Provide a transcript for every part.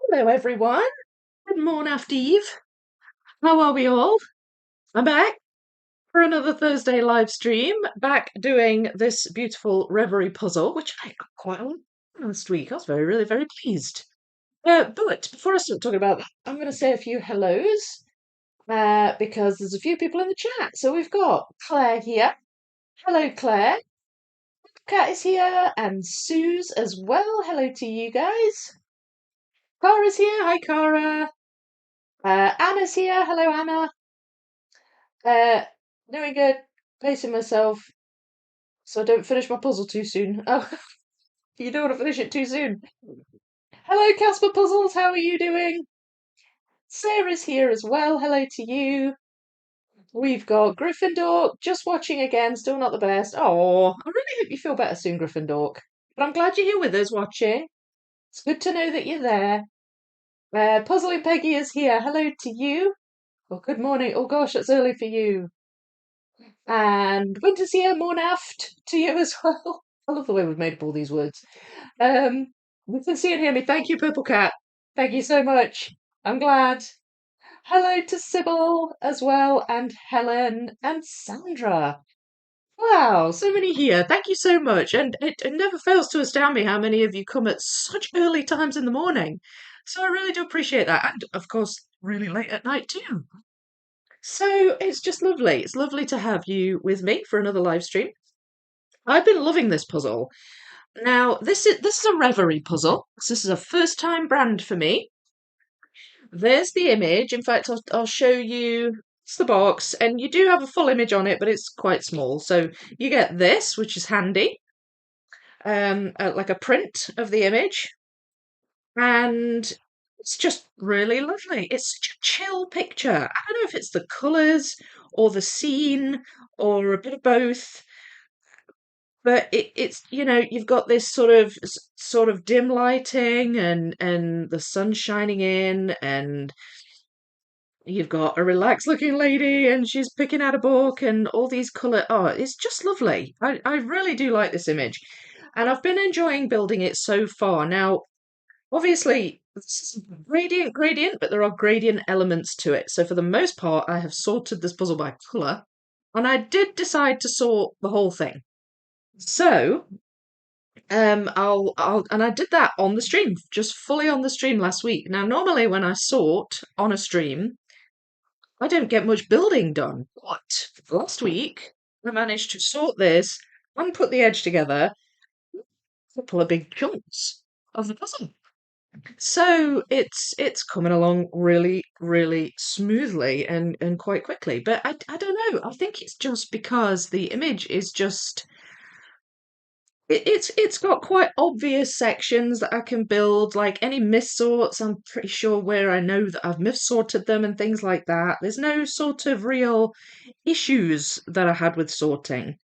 Hello, everyone. Good morning, after Eve. How are we all? I'm back for another Thursday live stream, back doing this beautiful Reverie puzzle, which I got quite a lot last week. I was really, very pleased. But before I start talking about that, I'm going to say a few hellos because there's a few people in the chat. So we've got Claire here. Hello, Claire. Kat is here, and Suze as well. Hello to you guys. Cara's here. Hi, Cara. Anna's here. Hello, Anna. Uh, Doing good. Pacing myself so I don't finish my puzzle too soon. Oh, you don't want to finish it too soon. Hello, Casper Puzzles. How are you doing? Sarah's here as well. Hello to you. We've got Gryffindor just watching again. Still not the best. Oh, I really hope you feel better soon, Gryffindor. But I'm glad you're here with us watching. It's good to know that you're there. Puzzling Peggy is here. Hello to you. Oh, good morning. Oh gosh, it's early for you. And Winter's here, Mornaft to you as well. I love the way we've made up all these words. You can see and hear me. Thank you, Purple Cat. Thank you so much. I'm glad. Hello to Sybil as well, and Helen and Sandra. Wow, so many here. Thank you so much. And it never fails to astound me how many of you come at such early times in the morning. So I really do appreciate that. And of course, really late at night too. So it's just lovely. It's lovely to have you with me for another live stream. I've been loving this puzzle. Now, this is a Reverie puzzle. So this is a first time brand for me. There's the image. In fact, I'll show you. It's the box, and you do have a full image on it, but it's quite small. So you get this, which is handy, like a print of the image, and it's just really lovely. It's such a chill picture. I don't know if it's the colours or the scene or a bit of both, but it's you've got this sort of dim lighting and the sun shining in, and you've got a relaxed looking lady and she's picking out a book and all these colour. Oh, it's just lovely. I really do like this image, and I've been enjoying building it so far. Now, obviously, this is gradient, but there are gradient elements to it. So for the most part, I have sorted this puzzle by colour, and I did decide to sort the whole thing. So and I did that on the stream, just fully on the stream last week. Now, normally when I sort on a stream, I don't get much building done. But last week, I managed to sort this and put the edge together, a couple of big chunks of the puzzle. So it's coming along really smoothly and quite quickly. But I don't know. I think it's just because the image is just it's got quite obvious sections that I can build, like any myth sorts. I'm pretty sure where I know that I've myth sorted them and things like that. There's no sort of real issues that I had with sorting.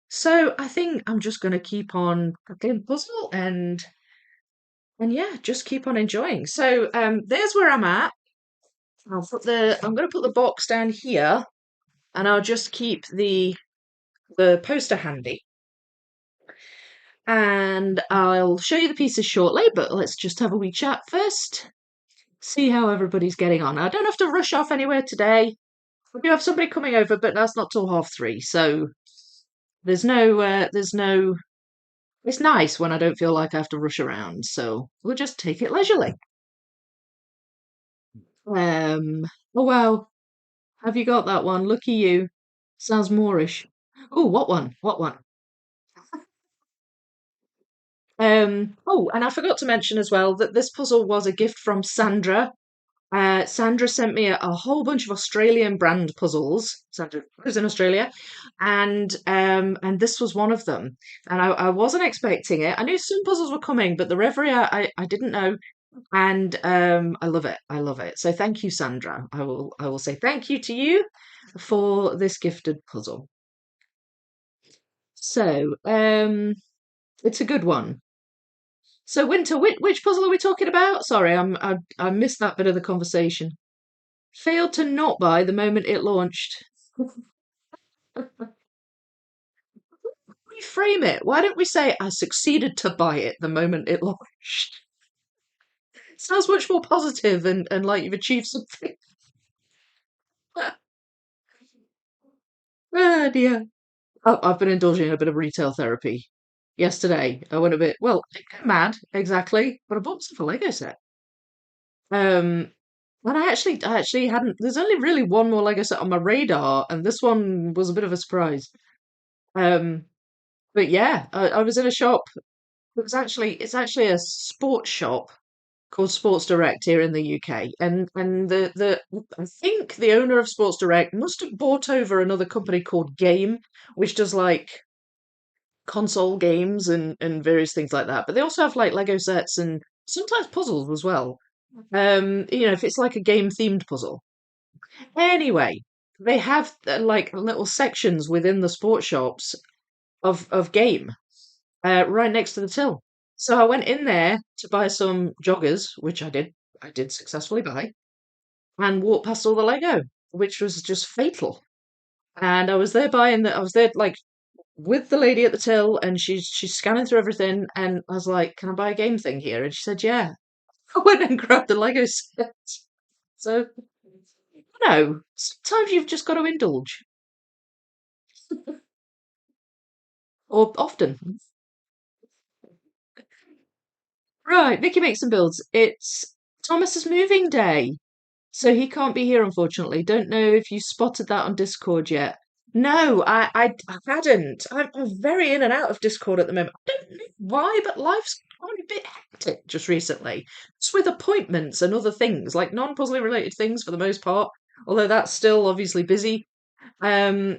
So I think I'm just going to keep on cooking puzzle and yeah, just keep on enjoying. So there's where I'm at. I'm going to put the box down here, and I'll just keep the poster handy. And I'll show you the pieces shortly, but let's just have a wee chat first. See how everybody's getting on. I don't have to rush off anywhere today. We do have somebody coming over, but that's not till 3:30. So there's no. It's nice when I don't feel like I have to rush around. So we'll just take it leisurely. Um. Oh wow, have you got that one? Lucky you. Sounds Moorish. Oh, what one? What one? Oh, and I forgot to mention as well that this puzzle was a gift from Sandra. Sandra sent me a whole bunch of Australian brand puzzles. Sandra lives in Australia, and this was one of them. And I wasn't expecting it. I knew some puzzles were coming, but the Reverie I didn't know, and I love it. I love it. So thank you, Sandra. I will say thank you to you for this gifted puzzle. So it's a good one. So Winter, which puzzle are we talking about? Sorry, I missed that bit of the conversation. Failed to not buy the moment it launched. Reframe it. Why don't we say I succeeded to buy it the moment it launched? sounds much more positive and like you've achieved something. Oh dear. I've been indulging in a bit of retail therapy. Yesterday, I went a bit, well, mad, exactly, but I bought myself a Lego set. Um, and I actually hadn't. There's only really one more Lego set on my radar, and this one was a bit of a surprise. Um, but yeah, I was in a shop. It's actually a sports shop called Sports Direct here in the UK, and the I think the owner of Sports Direct must have bought over another company called Game, which does like console games and various things like that. But they also have like Lego sets and sometimes puzzles as well. If it's like a game themed puzzle. Anyway, they have like little sections within the sports shops of game right next to the till. So I went in there to buy some joggers, which I did. I did successfully buy, and walked past all the Lego, which was just fatal. And I was there like with the lady at the till, and she's scanning through everything, and I was like, "Can I buy a game thing here?" And she said, "Yeah." I went and grabbed the Lego set. So, sometimes you've just got to indulge, or often. Right, Vicky makes some builds. It's Thomas's moving day. So he can't be here, unfortunately. Don't know if you spotted that on Discord yet. No, I hadn't. I'm very in and out of Discord at the moment. I don't know why, but life's gone a bit hectic just recently. Just with appointments and other things, like non-puzzling related things for the most part, although that's still obviously busy. Um,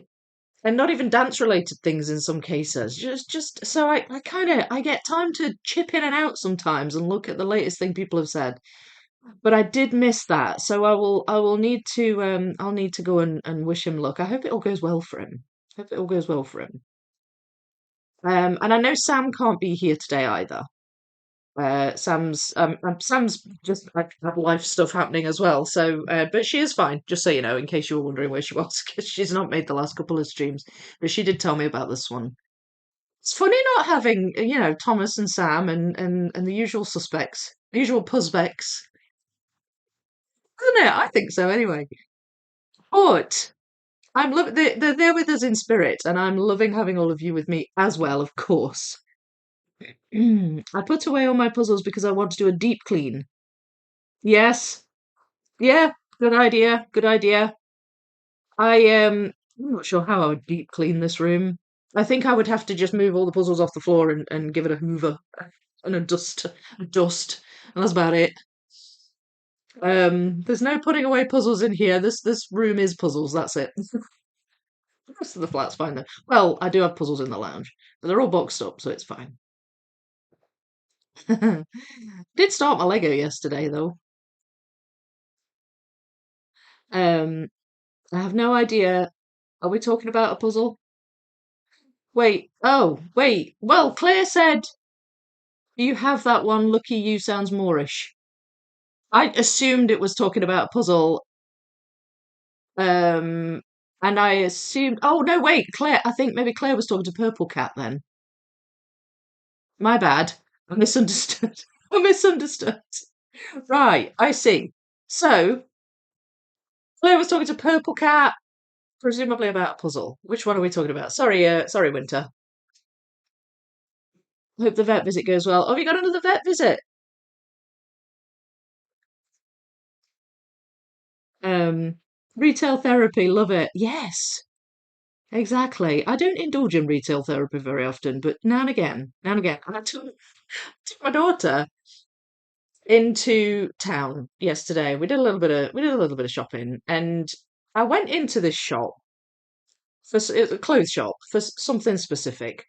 and not even dance related things in some cases. Just so I kind of I get time to chip in and out sometimes and look at the latest thing people have said. But I did miss that, so I will need to I'll need to go and wish him luck. I hope it all goes well for him. Hope it all goes well for him. And I know Sam can't be here today either. Sam's just like had life stuff happening as well. So, but she is fine. Just so you know, in case you were wondering where she was, because she's not made the last couple of streams. But she did tell me about this one. It's funny not having Thomas and Sam and the usual suspects, the usual puzzbecks, isn't it? I think so anyway. But I'm loving they're there with us in spirit, and I'm loving having all of you with me as well, of course. I put away all my puzzles because I want to do a deep clean. Yes, yeah, good idea, good idea. I'm not sure how I would deep clean this room. I think I would have to just move all the puzzles off the floor and give it a hoover and a dust, and that's about it. There's no putting away puzzles in here. This room is puzzles. That's it. The rest of the flat's fine though. Well, I do have puzzles in the lounge, but they're all boxed up, so it's fine. Did start my Lego yesterday though. Um, I have no idea. Are we talking about a puzzle? Wait. Oh, wait. Well, Claire said you have that one. Lucky you sounds Moorish. I assumed it was talking about a puzzle. Um, and I assumed. Oh no, wait, Claire. I think maybe Claire was talking to Purple Cat then. My bad. I misunderstood. I misunderstood. Right, I see. So, Claire was talking to Purple Cat, presumably about a puzzle. Which one are we talking about? Sorry, Winter. Hope the vet visit goes well. Oh, have you got another vet visit? Um, Retail therapy, love it. Yes, exactly. I don't indulge in retail therapy very often, but now and again, now and again. And I took my daughter into town yesterday. We did a little bit of shopping, and I went into this shop it's a clothes shop for something specific.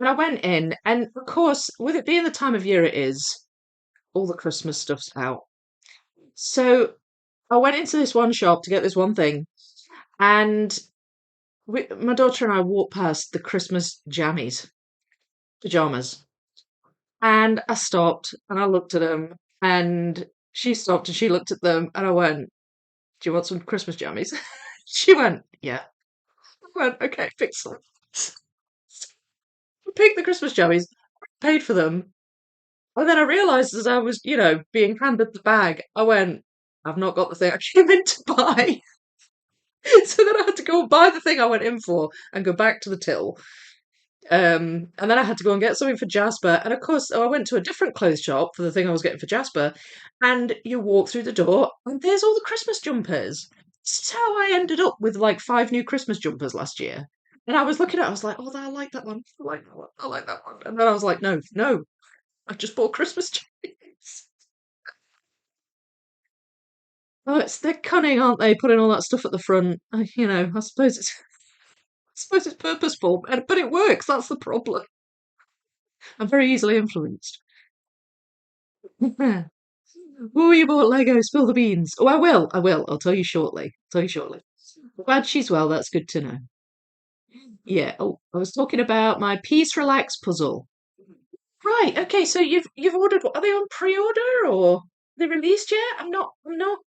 And I went in, and of course, with it being the time of year it is, all the Christmas stuff's out. So I went into this one shop to get this one thing, and my daughter and I walked past the Christmas jammies, pajamas, and I stopped and I looked at them, and she stopped and she looked at them, and I went, "Do you want some Christmas jammies?" She went, "Yeah." I went, "Okay, pick some." Picked the Christmas jammies, paid for them, And then I realised as I was, being handed the bag, I went, I've not got the thing I came in to buy. So then I had to go and buy the thing I went in for and go back to the till. And then I had to go and get something for Jasper. And of course, I went to a different clothes shop for the thing I was getting for Jasper. And you walk through the door, and there's all the Christmas jumpers. This is how I ended up with like 5 new Christmas jumpers last year. And I was looking at it, I was like, oh, I like that one. I like that one. I like that one. And then I was like, no, no, I just bought Christmas trees. Oh, they're cunning, aren't they? Putting all that stuff at the front. I suppose it's purposeful, but it works. That's the problem. I'm very easily influenced. Oh, you bought Lego. Spill the beans. Oh, I will. I will. I'll tell you shortly. Tell you shortly. Glad she's well. That's good to know. Yeah. Oh, I was talking about my Peace Relax puzzle. Right. Okay. So you've ordered. Are they on pre-order or are they released yet? I'm not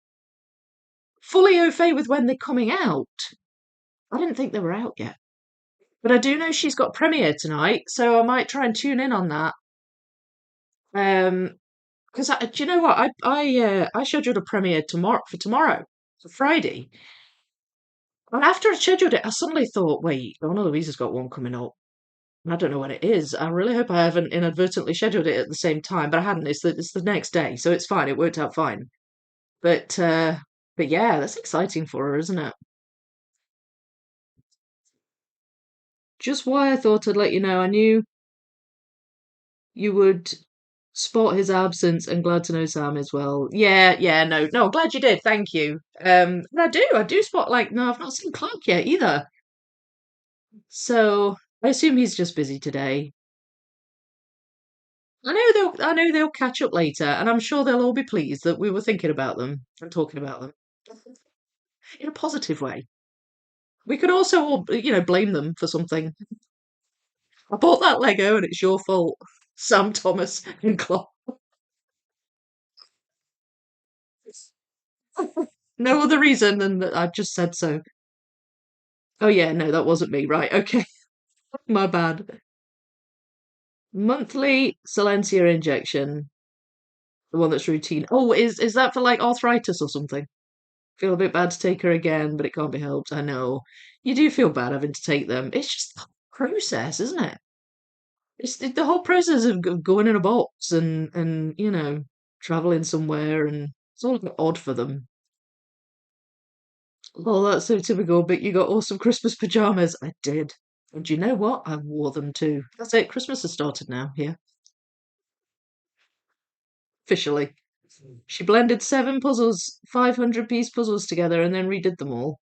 fully au fait with when they're coming out. I didn't think they were out yet, but I do know she's got premiere tonight, so I might try and tune in on that. Um, because do you know what? I scheduled a premiere tomorrow, for Friday. And after I scheduled it, I suddenly thought, wait, Donna Louisa's got one coming up. And I don't know when it is. I really hope I haven't inadvertently scheduled it at the same time, but I hadn't. It's the next day, so it's fine. It worked out fine. But uh, but yeah, that's exciting for her, isn't it? Just why I thought I'd let you know. I knew you would spot his absence and glad to know Sam is well. Yeah, yeah, no, no, glad you did. Thank you. And I do spot like no, I've not seen Clark yet either. So I assume he's just busy today. I know they'll catch up later, and I'm sure they'll all be pleased that we were thinking about them and talking about them in a positive way. We could also all, blame them for something. I bought that Lego and it's your fault, Sam, Thomas, and Clark. No other reason than that I just said so. Oh yeah, no, that wasn't me. Right, okay. My bad. Monthly Silencia injection, the one that's routine. Oh, is that for like arthritis or something? Feel a bit bad to take her again, but it can't be helped. I know. You do feel bad having to take them. It's just the process, isn't it? It's the whole process of going in a box and traveling somewhere, and it's all a bit odd for them. Oh, that's so typical. But you got awesome Christmas pajamas. I did. And you know what? I wore them too. That's it. Christmas has started now. Here, officially. She blended 7 puzzles, 500-piece puzzles together, and then redid them all.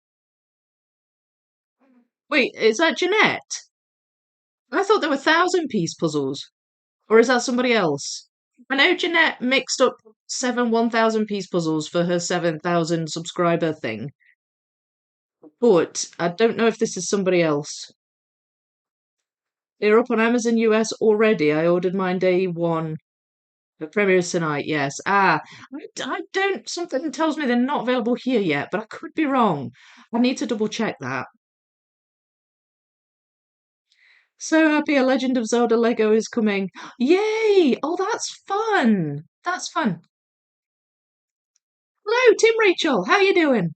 Wait, is that Jeanette? I thought there were 1,000-piece puzzles. Or is that somebody else? I know Jeanette mixed up 7 1,000-piece puzzles for her 7,000 subscriber thing, but I don't know if this is somebody else. They're up on Amazon US already. I ordered mine day one. The premieres tonight, yes. I don't. Something tells me they're not available here yet, but I could be wrong. I need to double check that. So happy a Legend of Zelda Lego is coming. Yay! Oh, that's fun. That's fun. Hello, Tim Rachel. How you doing?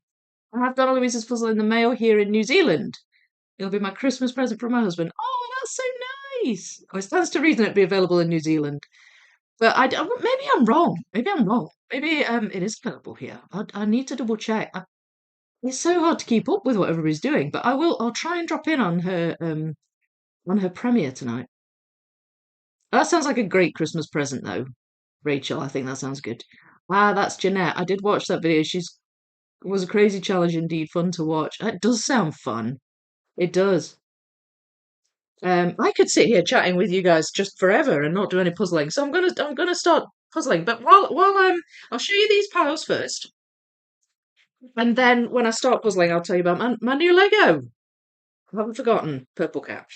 I have Donna Louisa's puzzle in the mail here in New Zealand. It'll be my Christmas present from my husband. Oh, that's so nice. Oh, it stands to reason it'd be available in New Zealand. But maybe I'm wrong. Maybe I'm wrong. Maybe it is available here. I need to double check. It's so hard to keep up with what everybody's doing, but I will. I'll try and drop in on her premiere tonight. That sounds like a great Christmas present, though, Rachel. I think that sounds good. Ah, that's Jeanette. I did watch that video. She's was a crazy challenge indeed. Fun to watch. It does sound fun. It does. I could sit here chatting with you guys just forever and not do any puzzling. So I'm gonna start puzzling. But while I'll show you these piles first, and then when I start puzzling, I'll tell you about my new Lego. I haven't forgotten Purple Cat.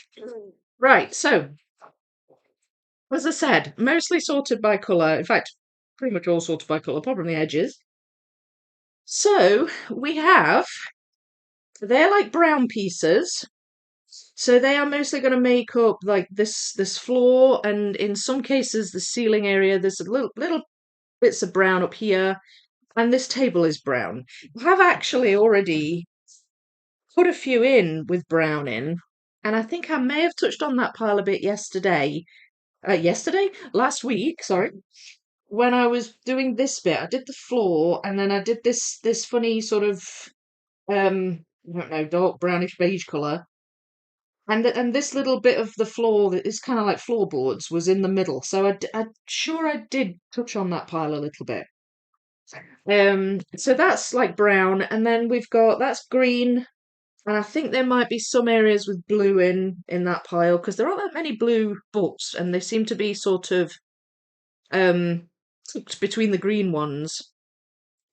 Right. So as I said, mostly sorted by colour. In fact, pretty much all sorted by colour, apart from the edges. So we have they're like brown pieces. So they are mostly going to make up like this floor, and in some cases the ceiling area. There's a little bits of brown up here, and this table is brown. I have actually already put a few in with brown in, and I think I may have touched on that pile a bit yesterday. Last week, sorry, when I was doing this bit. I did the floor, and then I did this funny sort of I don't know, dark brownish beige colour. And this little bit of the floor that is kind of like floorboards was in the middle. So I'm sure I did touch on that pile a little bit. So that's like brown, and then we've got that's green, and I think there might be some areas with blue in that pile because there aren't that many blue books, and they seem to be sort of tucked between the green ones.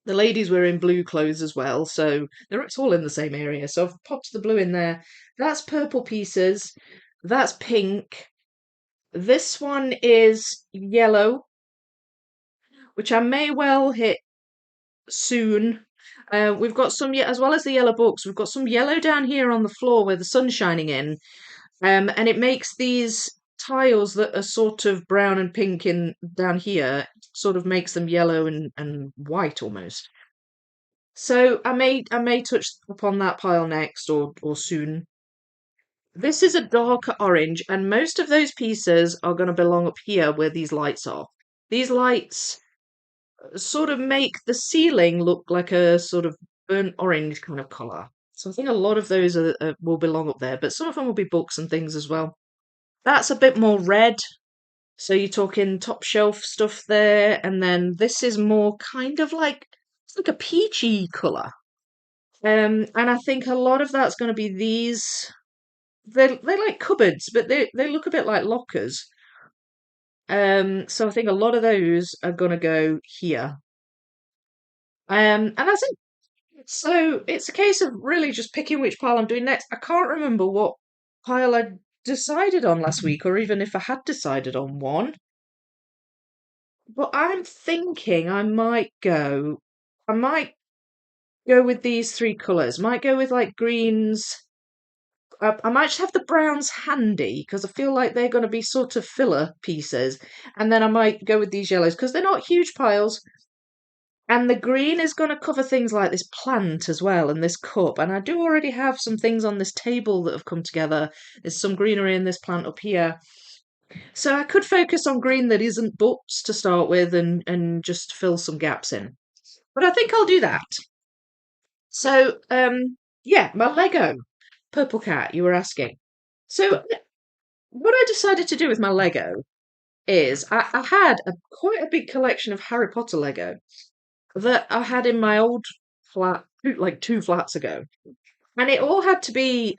The ladies were in blue clothes as well, so it's all in the same area. So I've popped the blue in there. That's purple pieces. That's pink. This one is yellow, which I may well hit soon. We've got some, as well as the yellow books, we've got some yellow down here on the floor where the sun's shining in. And it makes these tiles that are sort of brown and pink in down here, sort of makes them yellow and white almost. So I may touch upon that pile next or soon. This is a darker orange, and most of those pieces are going to belong up here where these lights are. These lights sort of make the ceiling look like a sort of burnt orange kind of colour. So I think a lot of those will belong up there, but some of them will be books and things as well. That's a bit more red. So you're talking top shelf stuff there, and then this is more kind of like it's like a peachy colour. And I think a lot of that's going to be these. They're like cupboards, but they look a bit like lockers. So I think a lot of those are going to go here. And that's it. So it's a case of really just picking which pile I'm doing next. I can't remember what pile I decided on last week, or even if I had decided on one. But I'm thinking I might go with these three colours. Might go with like greens. I might just have the browns handy because I feel like they're going to be sort of filler pieces. And then I might go with these yellows because they're not huge piles. And the green is going to cover things like this plant as well and this cup. And I do already have some things on this table that have come together. There's some greenery in this plant up here. So I could focus on green that isn't books to start with and just fill some gaps in. But I think I'll do that. So, yeah, my Lego purple cat, you were asking. So, what I decided to do with my Lego is I had quite a big collection of Harry Potter Lego that I had in my old flat, like 2 flats ago. And it all had to be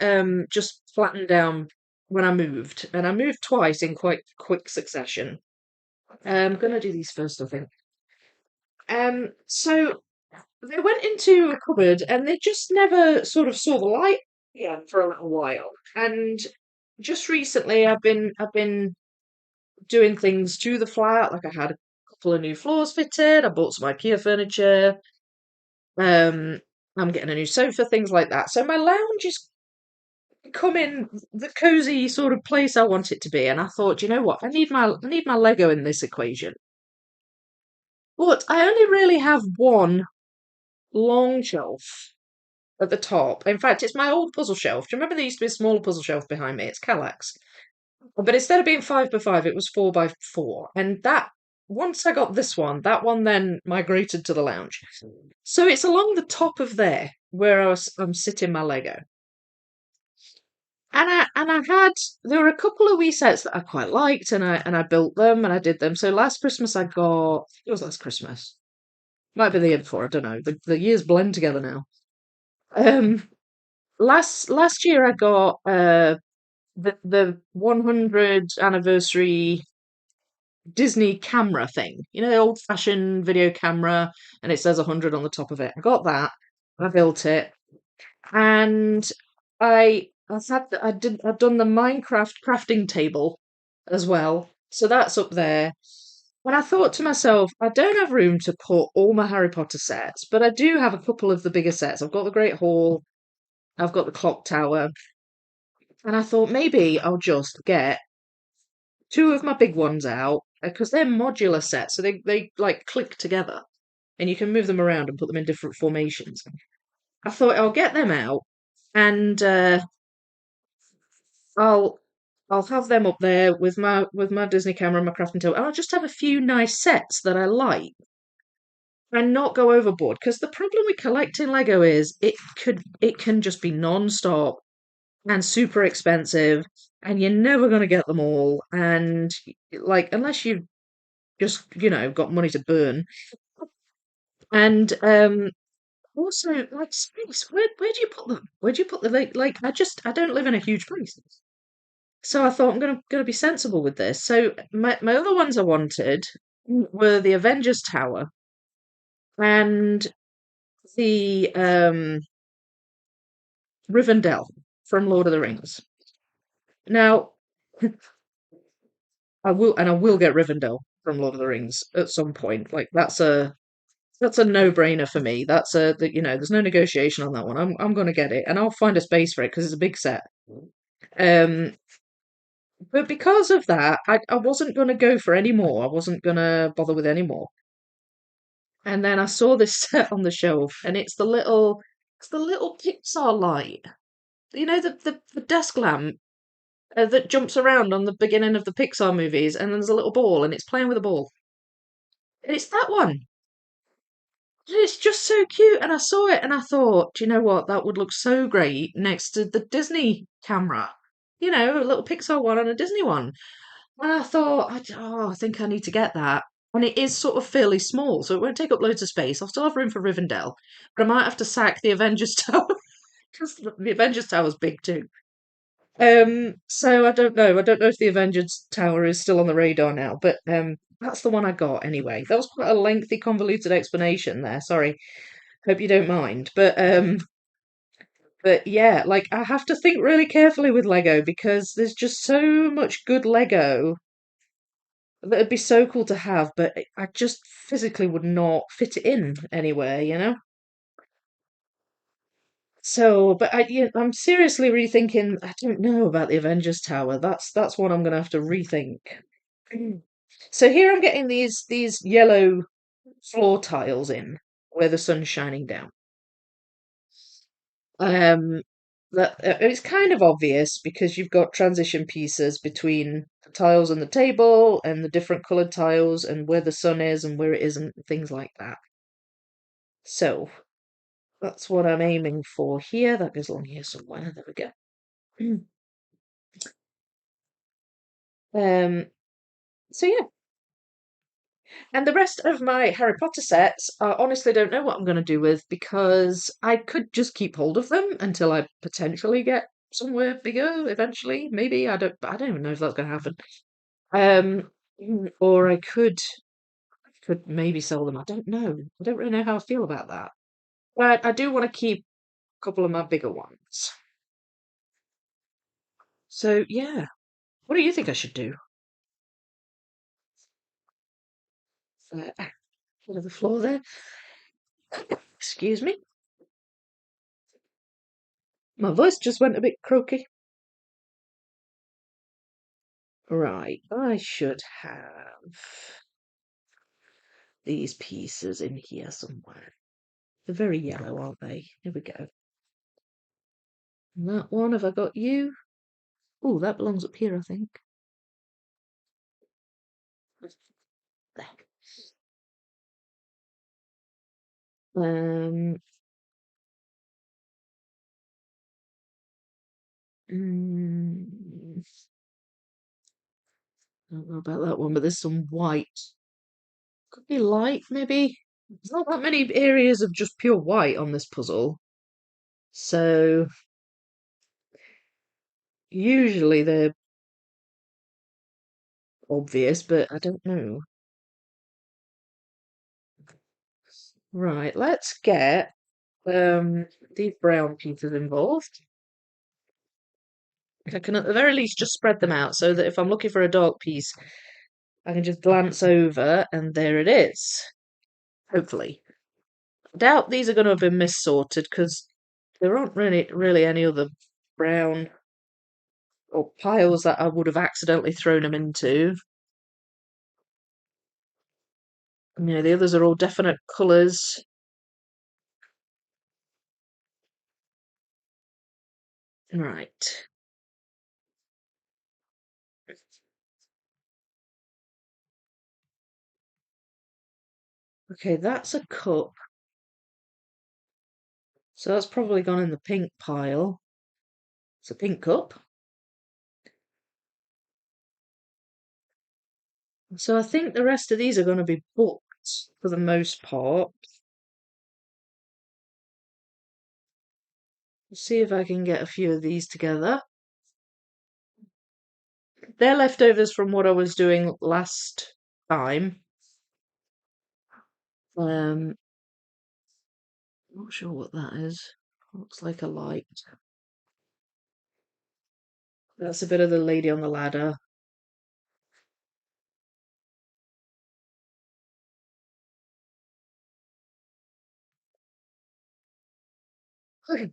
just flattened down when I moved. And I moved twice in quite quick succession. I'm going to do these first, I think. So they went into a cupboard and they just never sort of saw the light again for a little while. And just recently I've been doing things to the flat. Like I had a couple of new floors fitted, I bought some IKEA furniture, um, I'm getting a new sofa, things like that. So my lounge is becoming the cozy sort of place I want it to be. And I thought, you know what, I need my Lego in this equation. But I only really have one long shelf at the top. In fact, it's my old puzzle shelf. Do you remember there used to be a smaller puzzle shelf behind me? It's Kallax. But instead of being 5 by 5, it was 4 by 4. And that, once I got this one, that one then migrated to the lounge. So it's along the top of there where I'm sitting my Lego. And I had there were a couple of wee sets that I quite liked, and I built them and I did them. So last Christmas I got it was last Christmas. Might be the year before, I don't know. The years blend together now. Um last year I got the 100th anniversary Disney camera thing. You know, the old fashioned video camera, and it says 100 on the top of it. I got that. I built it, and I've done the Minecraft crafting table as well. So that's up there. And I thought to myself, I don't have room to put all my Harry Potter sets, but I do have a couple of the bigger sets. I've got the Great Hall, I've got the Clock Tower, And I thought maybe I'll just get two of my big ones out because they're modular sets, so they like click together and you can move them around and put them in different formations. I thought I'll get them out and I'll I'll have them up there with my Disney camera and my crafting table, and I'll just have a few nice sets that I like and not go overboard. Because the problem with collecting Lego is it can just be non-stop and super expensive, and you're never going to get them all. And like unless you've just got money to burn, and also like space. Where do you put them? Where do you put the like? I don't live in a huge place. So I thought I'm gonna be sensible with this. So my other ones I wanted were the Avengers Tower and the Rivendell from Lord of the Rings. Now I will get Rivendell from Lord of the Rings at some point. Like that's a no-brainer for me. That's there's no negotiation on that one. I'm gonna get it and I'll find a space for it because it's a big set. Um, but because of that, I wasn't gonna go for any more. I wasn't gonna bother with any more. And then I saw this set on the shelf, and it's the little Pixar light. You know, the desk lamp that jumps around on the beginning of the Pixar movies, and there's a little ball, and it's playing with a ball. And it's that one. And it's just so cute. And I saw it, and I thought, do you know what? That would look so great next to the Disney camera. You know, a little Pixar one and a Disney one. And I thought, I think I need to get that. And it is sort of fairly small, so it won't take up loads of space. I'll still have room for Rivendell, but I might have to sack the Avengers Tower because the Avengers Tower's big too. So I don't know. I don't know if the Avengers Tower is still on the radar now, but that's the one I got anyway. That was quite a lengthy, convoluted explanation there. Sorry. Hope you don't mind. But yeah, like I have to think really carefully with Lego because there's just so much good Lego that'd be so cool to have, but I just physically would not fit it in anywhere, you know? So, but I'm seriously rethinking. I don't know about the Avengers Tower. That's one I'm gonna have to rethink. So here I'm getting these yellow floor tiles in where the sun's shining down. Um, it's kind of obvious because you've got transition pieces between the tiles on the table and the different coloured tiles and where the sun is and where it isn't, things like that. So that's what I'm aiming for here. That goes along here somewhere. There we go. Um, so yeah, and the rest of my Harry Potter sets, I honestly don't know what I'm going to do with because I could just keep hold of them until I potentially get somewhere bigger eventually. Maybe I don't even know if that's going to happen. Or I could maybe sell them. I don't know. I don't really know how I feel about that. But I do want to keep a couple of my bigger ones. So yeah, what do you think I should do? Bit of the floor there. Excuse me. My voice just went a bit croaky. Right, I should have these pieces in here somewhere. They're very yellow, aren't they? Here we go. And that one, have I got you? Oh, that belongs up here, I think. There. Um, mm, I don't know about that one, but there's some white. Could be light, maybe. There's not that many areas of just pure white on this puzzle. So usually they're obvious, but I don't know. Right, let's get these brown pieces involved. I can at the very least just spread them out so that if I'm looking for a dark piece, I can just glance over and there it is. Hopefully. I doubt these are going to have been missorted because there aren't really any other brown. or piles that I would have accidentally thrown them into. The others are all definite colours. Right. Okay, that's a cup. So that's probably gone in the pink pile. It's a pink cup. So I think the rest of these are going to be booked for the most part. See if I can get a few of these together. They're leftovers from what I was doing last time. Not sure what that is. Looks like a light. That's a bit of the lady on the ladder. Okay.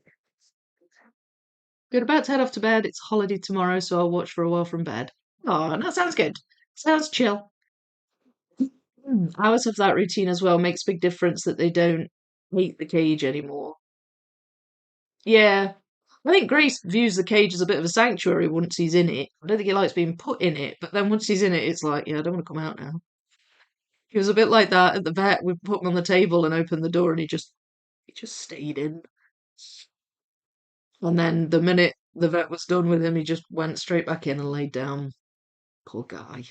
Good, about to head off to bed. It's holiday tomorrow, so I'll watch for a while from bed. Oh, that sounds good. Sounds chill. Hours of that routine as well makes a big difference that they don't hate the cage anymore. Yeah. I think Grace views the cage as a bit of a sanctuary once he's in it. I don't think he likes being put in it, but then once he's in it, it's like, yeah, I don't want to come out now. He was a bit like that at the vet. We put him on the table and opened the door, and he just stayed in. And then the minute the vet was done with him, he just went straight back in and laid down. Poor guy.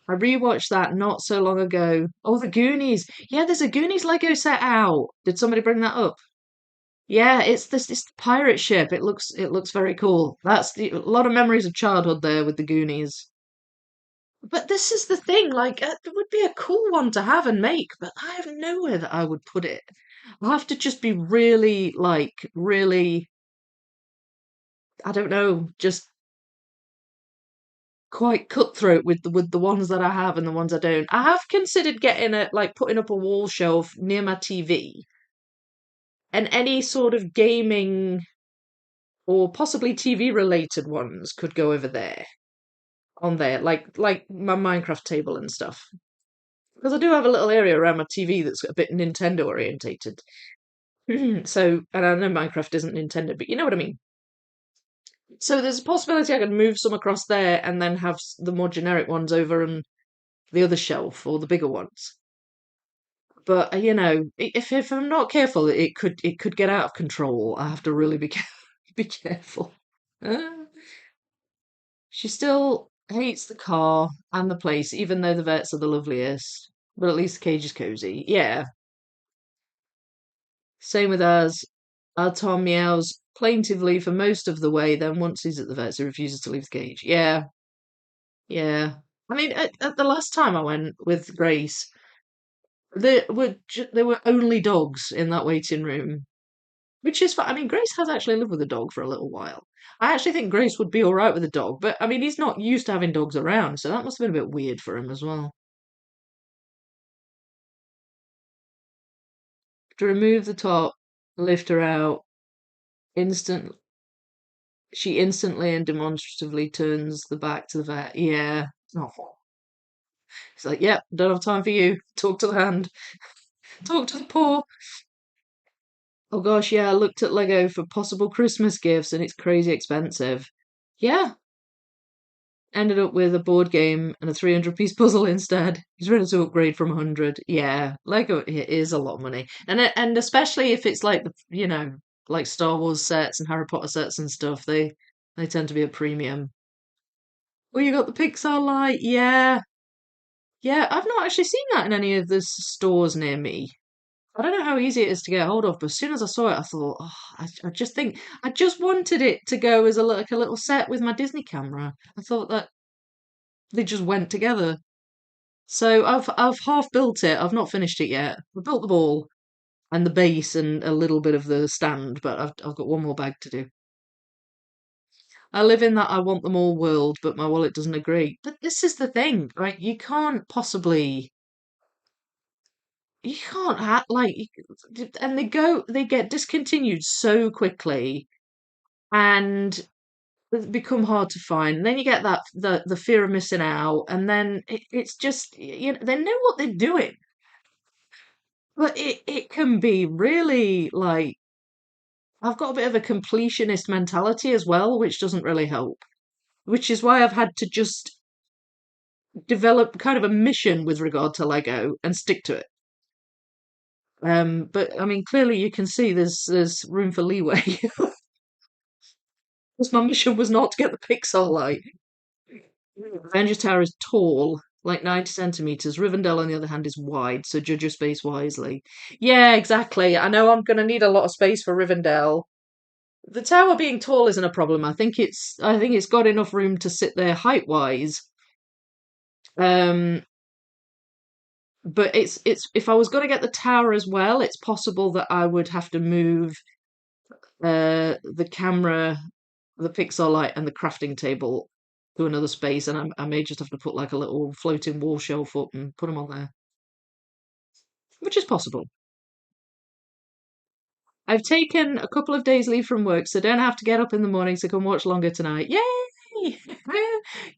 I rewatched that not so long ago. Oh, the Goonies. Yeah, there's a Goonies Lego set out. Did somebody bring that up? Yeah, it's the pirate ship. It looks very cool. A lot of memories of childhood there with the Goonies. But this is the thing, like it would be a cool one to have and make, but I have nowhere that I would put it. I'll have to just be really, like, really, I don't know, just quite cutthroat with the ones that I have and the ones I don't. I have considered getting like putting up a wall shelf near my TV, and any sort of gaming or possibly TV related ones could go over there on there, like my Minecraft table and stuff. Because I do have a little area around my TV that's a bit Nintendo orientated. So, and I know Minecraft isn't Nintendo, but you know what I mean. So there's a possibility I could move some across there and then have the more generic ones over on the other shelf or the bigger ones. But if I'm not careful, it could get out of control. I have to really be be careful. Uh, she still hates the car and the place, even though the vets are the loveliest. But at least the cage is cozy. Yeah. Same with ours. Our Tom meows plaintively for most of the way. Then once he's at the vets, he refuses to leave the cage. Yeah, yeah. I mean, at the last time I went with Grace, there were only dogs in that waiting room. Which is fine. I mean, Grace has actually lived with a dog for a little while. I actually think Grace would be all right with a dog, but I mean, he's not used to having dogs around, so that must have been a bit weird for him as well. To remove the top, lift her out, instant. She instantly and demonstratively turns the back to the vet. Yeah. Oh. It's like, yep, don't have time for you. Talk to the hand. Talk to the paw. Oh gosh, yeah, I looked at Lego for possible Christmas gifts and it's crazy expensive. Yeah, ended up with a board game and a 300-piece puzzle instead. He's ready to upgrade from 100. Yeah, Lego it is a lot of money. And especially if it's like like Star Wars sets and Harry Potter sets and stuff, they tend to be a premium. Oh, you got the Pixar light. Yeah. Yeah, I've not actually seen that in any of the stores near me. I don't know how easy it is to get hold of, but as soon as I saw it, I thought, oh, I just think I just wanted it to go as like a little set with my Disney camera. I thought that they just went together. So I've half built it. I've not finished it yet. I built the ball and the base and a little bit of the stand, but I've got one more bag to do. I live in that I want them all world, but my wallet doesn't agree. But this is the thing, right? You can't have like, and they get discontinued so quickly, and become hard to find. And then you get that the fear of missing out, and then it's just they know what they're doing, but it can be really like I've got a bit of a completionist mentality as well, which doesn't really help. Which is why I've had to just develop kind of a mission with regard to Lego and stick to it. But I mean, clearly you can see there's room for leeway. Because my mission was not to get the Pixar light. Avenger Tower is tall, like 90 centimeters. Rivendell, on the other hand, is wide, so judge your space wisely. Yeah, exactly. I know I'm going to need a lot of space for Rivendell. The tower being tall isn't a problem. I think it's got enough room to sit there height wise. Um, but it's if I was going to get the tower as well, it's possible that I would have to move the camera, the Pixar light, and the crafting table to another space, and I may just have to put like a little floating wall shelf up and put them on there, which is possible. I've taken a couple of days leave from work, so don't have to get up in the morning to come watch longer tonight. Yay!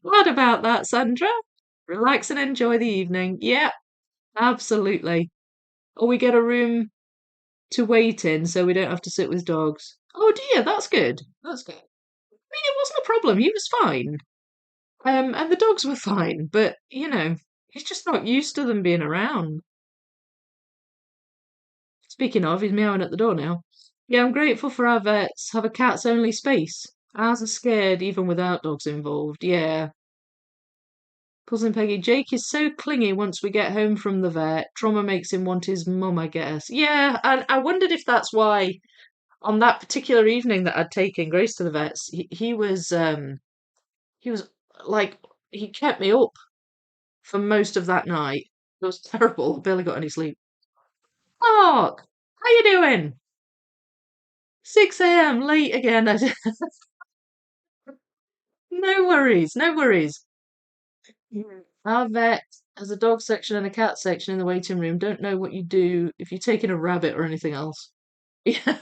Glad about that, Sandra. Relax and enjoy the evening. Yeah, absolutely. Or we get a room to wait in so we don't have to sit with dogs. Oh dear, that's good. That's good. I mean, it wasn't a problem. He was fine. And the dogs were fine, but he's just not used to them being around. Speaking of, he's meowing at the door now. Yeah, I'm grateful for our vets. Have a cats only space. Ours are scared even without dogs involved. Yeah. Cousin Peggy, Jake is so clingy once we get home from the vet. Trauma makes him want his mum, I guess. Yeah, and I wondered if that's why on that particular evening that I'd taken Grace to the vets, he was like he kept me up for most of that night. It was terrible. I barely got any sleep. Mark, how you doing? 6 a.m. late again. No worries, no worries. Our vet has a dog section and a cat section in the waiting room. Don't know what you do if you're taking a rabbit or anything else. Yeah,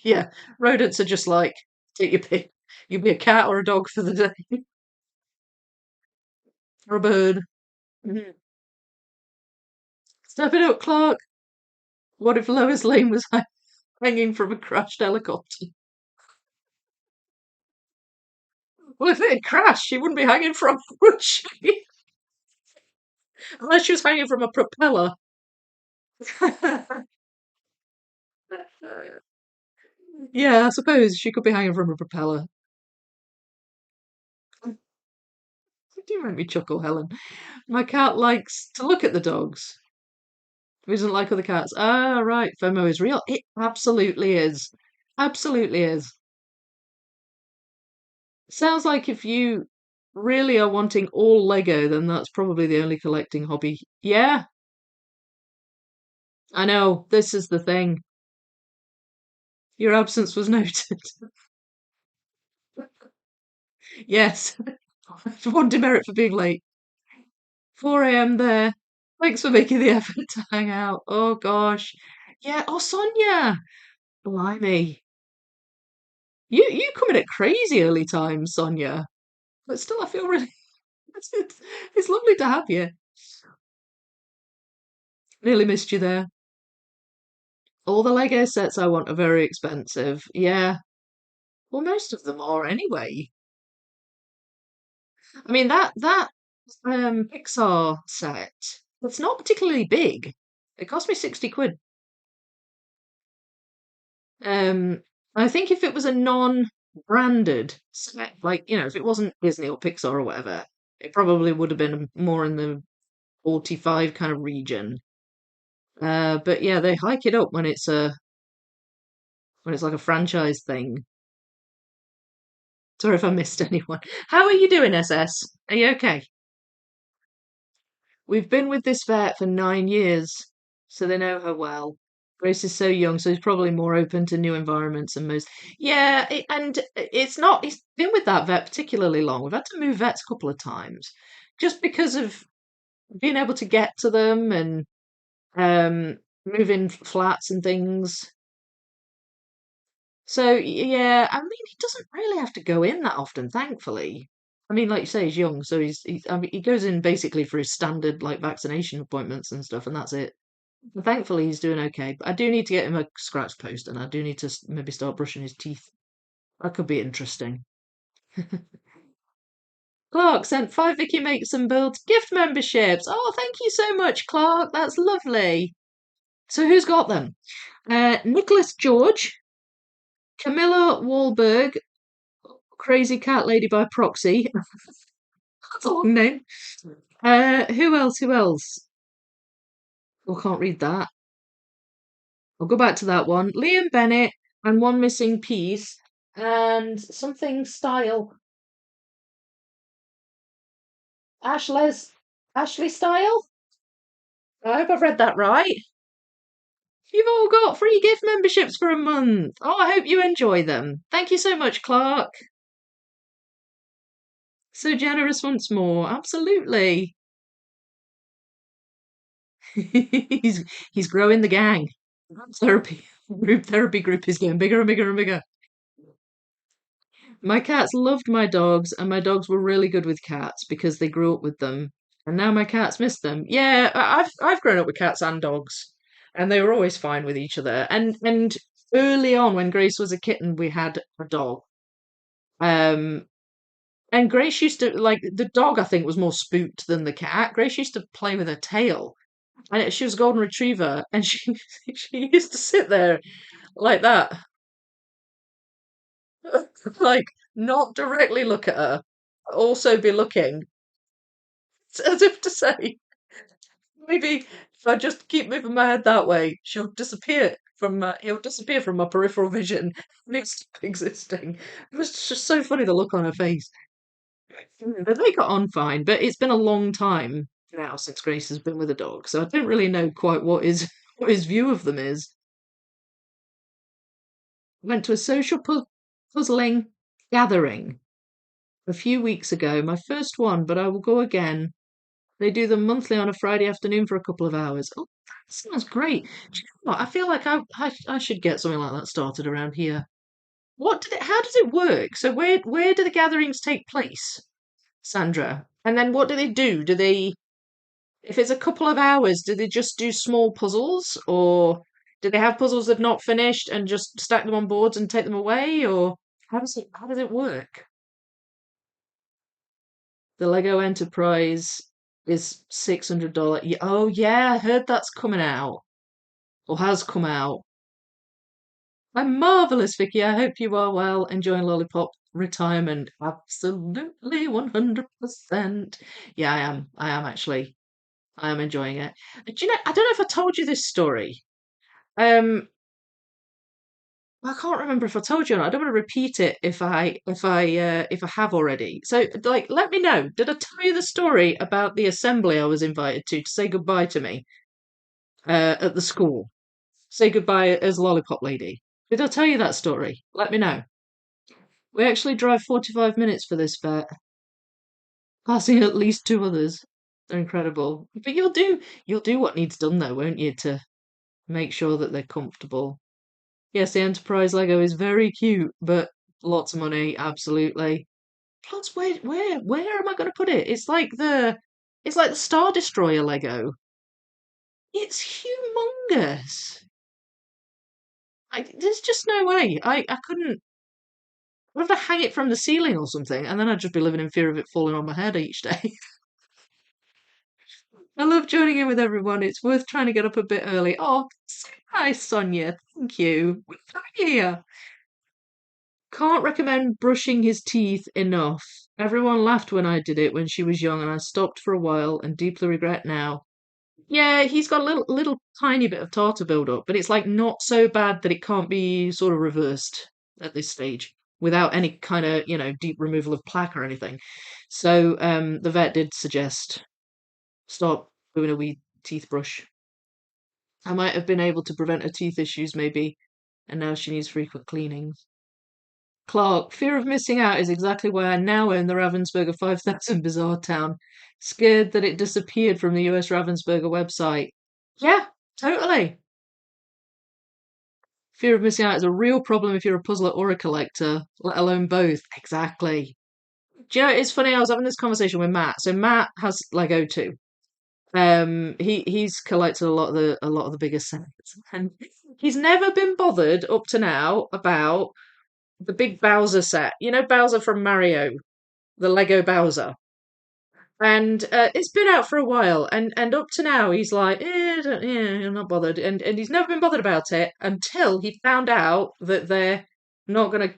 yeah. Rodents are just like take your pick. You'd be a cat or a dog for the day, or a bird. Mhm. Step it up, Clark. What if Lois Lane was hanging from a crashed helicopter? Well, if it had crashed, she wouldn't be hanging from, would she? Unless she was hanging from a propeller. Yeah, I suppose she could be hanging from a propeller. You do make me chuckle, Helen. My cat likes to look at the dogs. He doesn't like other cats. Ah, right. FOMO is real. It absolutely is. Absolutely is. Sounds like if you really are wanting all Lego, then that's probably the only collecting hobby. Yeah, I know. This is the thing. Your absence was noted. Yes. One demerit for being late. 4 a.m. there. Thanks for making the effort to hang out. Oh gosh. Yeah. Oh, Sonia. Blimey. You come in at crazy early times, Sonia. But still, I feel really. It's lovely to have you. Nearly missed you there. All the Lego sets I want are very expensive. Yeah. Well, most of them are anyway. I mean that Pixar set, it's not particularly big. It cost me 60 quid. Um, I think if it was a non-branded set, like, if it wasn't Disney or Pixar or whatever, it probably would have been more in the 45 kind of region. But yeah, they hike it up when it's like a franchise thing. Sorry if I missed anyone. How are you doing, SS? Are you okay? We've been with this vet for 9 years, so they know her well. Grace is so young, so he's probably more open to new environments than most. Yeah, and it's not, he's been with that vet particularly long. We've had to move vets a couple of times just because of being able to get to them and moving flats and things. So yeah, I mean, he doesn't really have to go in that often, thankfully. I mean, like you say, he's young, so I mean, he goes in basically for his standard like vaccination appointments and stuff, and that's it. And thankfully, he's doing okay. But I do need to get him a scratch post, and I do need to maybe start brushing his teeth. That could be interesting. Clark sent 5 Vicky Makes and Builds gift memberships. Oh, thank you so much, Clark. That's lovely. So who's got them? Nicholas George, Camilla Wahlberg, Crazy Cat Lady by Proxy. That's a long name. Who else? Who else? Oh, I can't read that. I'll go back to that one. Liam Bennett and one missing piece and something style. Ashley's Ashley Style. I hope I've read that right. You've all got free gift memberships for a month. Oh, I hope you enjoy them. Thank you so much, Clark. So generous once more. Absolutely. He's growing the gang. Therapy therapy group is getting bigger and bigger and bigger. My cats loved my dogs, and my dogs were really good with cats because they grew up with them. And now my cats miss them. Yeah, I've grown up with cats and dogs, and they were always fine with each other. And early on, when Grace was a kitten, we had a dog. Um, and Grace used to like the dog. I think was more spooked than the cat. Grace used to play with her tail, and she was a golden retriever, and she she used to sit there like that, like not directly look at her, also be looking as if to say, maybe if I just keep moving my head that way, she'll disappear from he'll disappear from my peripheral vision and he'll stop existing. It was just so funny the look on her face. But they got on fine, but it's been a long time now since Grace has been with a dog, so I don't really know quite what his what his view of them is. Went to a social puzzling gathering a few weeks ago, my first one, but I will go again. They do them monthly on a Friday afternoon for a couple of hours. Oh, that sounds great. Do you know what? I feel like I should get something like that started around here. How does it work? So where do the gatherings take place, Sandra? And then what do they do? Do they, if it's a couple of hours, do they just do small puzzles, or do they have puzzles that are not finished and just stack them on boards and take them away, or how does it work? The Lego Enterprise is $600. Oh yeah, I heard that's coming out or has come out. I'm marvelous, Vicky. I hope you are well, enjoying Lollipop retirement. Absolutely, 100%. Yeah, I am. I am actually. I am enjoying it. Do you know? I don't know if I told you this story. Um, I can't remember if I told you or not. I don't want to repeat it if I have already. So, like, let me know. Did I tell you the story about the assembly I was invited to say goodbye to me at the school? Say goodbye as Lollipop Lady. Did I tell you that story? Let me know. We actually drive 45 minutes for this vet, passing at least two others. They're incredible. But you'll do what needs done though, won't you, to make sure that they're comfortable. Yes, the Enterprise Lego is very cute, but lots of money, absolutely. Plus, where am I going to put it? It's like the Star Destroyer Lego. It's humongous. There's just no way. I couldn't. I'd have to hang it from the ceiling or something, and then I'd just be living in fear of it falling on my head each day. I love joining in with everyone. It's worth trying to get up a bit early. Oh, so nice, Sonia. Thank you. Here. Can't recommend brushing his teeth enough. Everyone laughed when I did it when she was young, and I stopped for a while and deeply regret now. Yeah, he's got a little tiny bit of tartar buildup, but it's like not so bad that it can't be sort of reversed at this stage without any kind of, deep removal of plaque or anything. So the vet did suggest start doing a wee teeth brush. I might have been able to prevent her teeth issues maybe, and now she needs frequent cleanings. Clark, fear of missing out is exactly why I now own the Ravensburger 5000 Bizarre Town. Scared that it disappeared from the US Ravensburger website. Yeah, totally. Fear of missing out is a real problem if you're a puzzler or a collector, let alone both. Exactly. Do you know, it's funny, I was having this conversation with Matt. So Matt has Lego too. He's collected a lot of the biggest sets, and he's never been bothered up to now about the big Bowser set. You know Bowser from Mario, the Lego Bowser. And it's been out for a while, and up to now he's like, I'm not bothered, and he's never been bothered about it until he found out that not gonna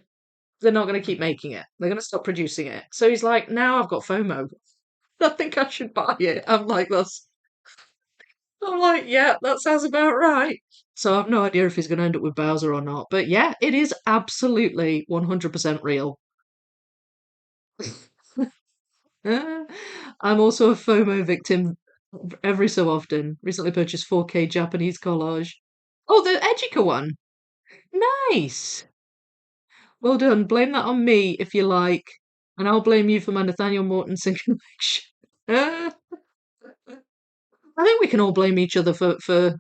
they're not gonna keep making it. They're gonna stop producing it. So he's like, now I've got FOMO. I think I should buy it. I'm like, yeah, that sounds about right. So I've no idea if he's gonna end up with Bowser or not. But yeah, it is absolutely 100% real. I'm also a FOMO victim every so often. Recently purchased 4K Japanese collage. Oh, the Ejika one. Nice. Well done. Blame that on me if you like, and I'll blame you for my Nathaniel Mortensen connection. I think we can all blame each other for a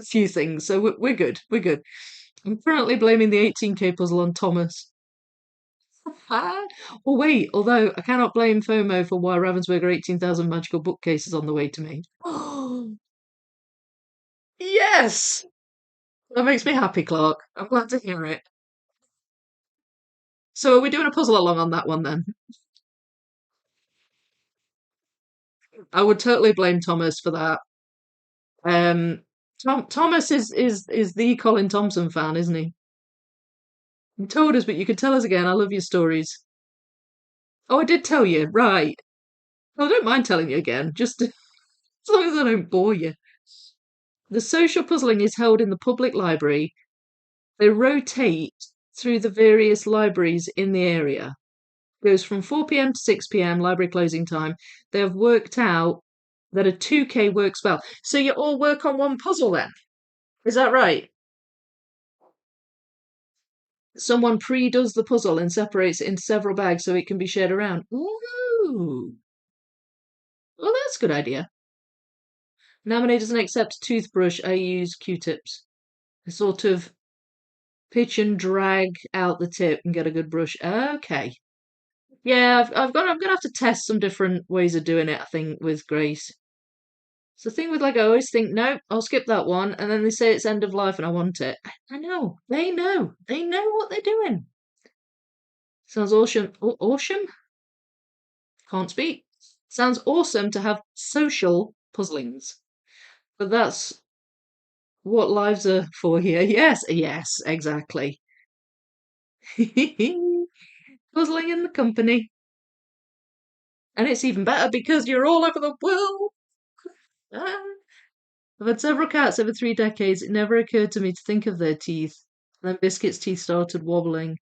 few things, so we're good. We're good. I'm currently blaming the 18K puzzle on Thomas. Ah, oh wait, although I cannot blame FOMO for why Ravensburger 18,000 magical bookcases on the way to me. Oh, yes! That makes me happy, Clark. I'm glad to hear it. So are we doing a puzzle along on that one then? I would totally blame Thomas for that. Thomas is the Colin Thompson fan, isn't he? You told us, but you could tell us again. I love your stories. Oh, I did tell you, right? Well, I don't mind telling you again, just as long as I don't bore you. The social puzzling is held in the public library. They rotate through the various libraries in the area. It goes from 4 p.m. to 6 p.m. library closing time. They have worked out that a 2K works well. So you all work on one puzzle then? Is that right? Someone pre-does the puzzle and separates it into several bags so it can be shared around. Ooh, well, that's a good idea. Namine doesn't accept a toothbrush. I use Q-tips. I sort of pitch and drag out the tip and get a good brush. Okay. Yeah, I'm gonna have to test some different ways of doing it, I think, with Grace. It's the thing with like I always think, no, I'll skip that one, and then they say it's end of life and I want it. I know. They know. They know what they're doing. Sounds awesome. Awesome? Can't speak. Sounds awesome to have social puzzlings. But that's what lives are for here. Yes, yes, exactly. Puzzling in the company. And it's even better because you're all over the world. Ah. I've had several cats over 3 decades. It never occurred to me to think of their teeth. Then Biscuit's teeth started wobbling.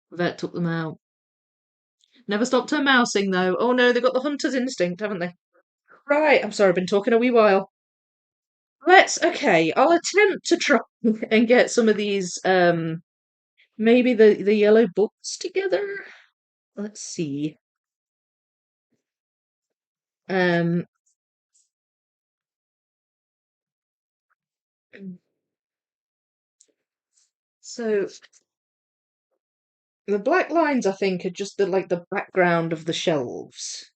The vet took them out. Never stopped her mousing, though. Oh no, they've got the hunter's instinct, haven't they? Right, I'm sorry, I've been talking a wee while. Okay, I'll attempt to try and get some of these, maybe the yellow books together. Let's see. Um, so the black lines, I think, are just the background of the shelves.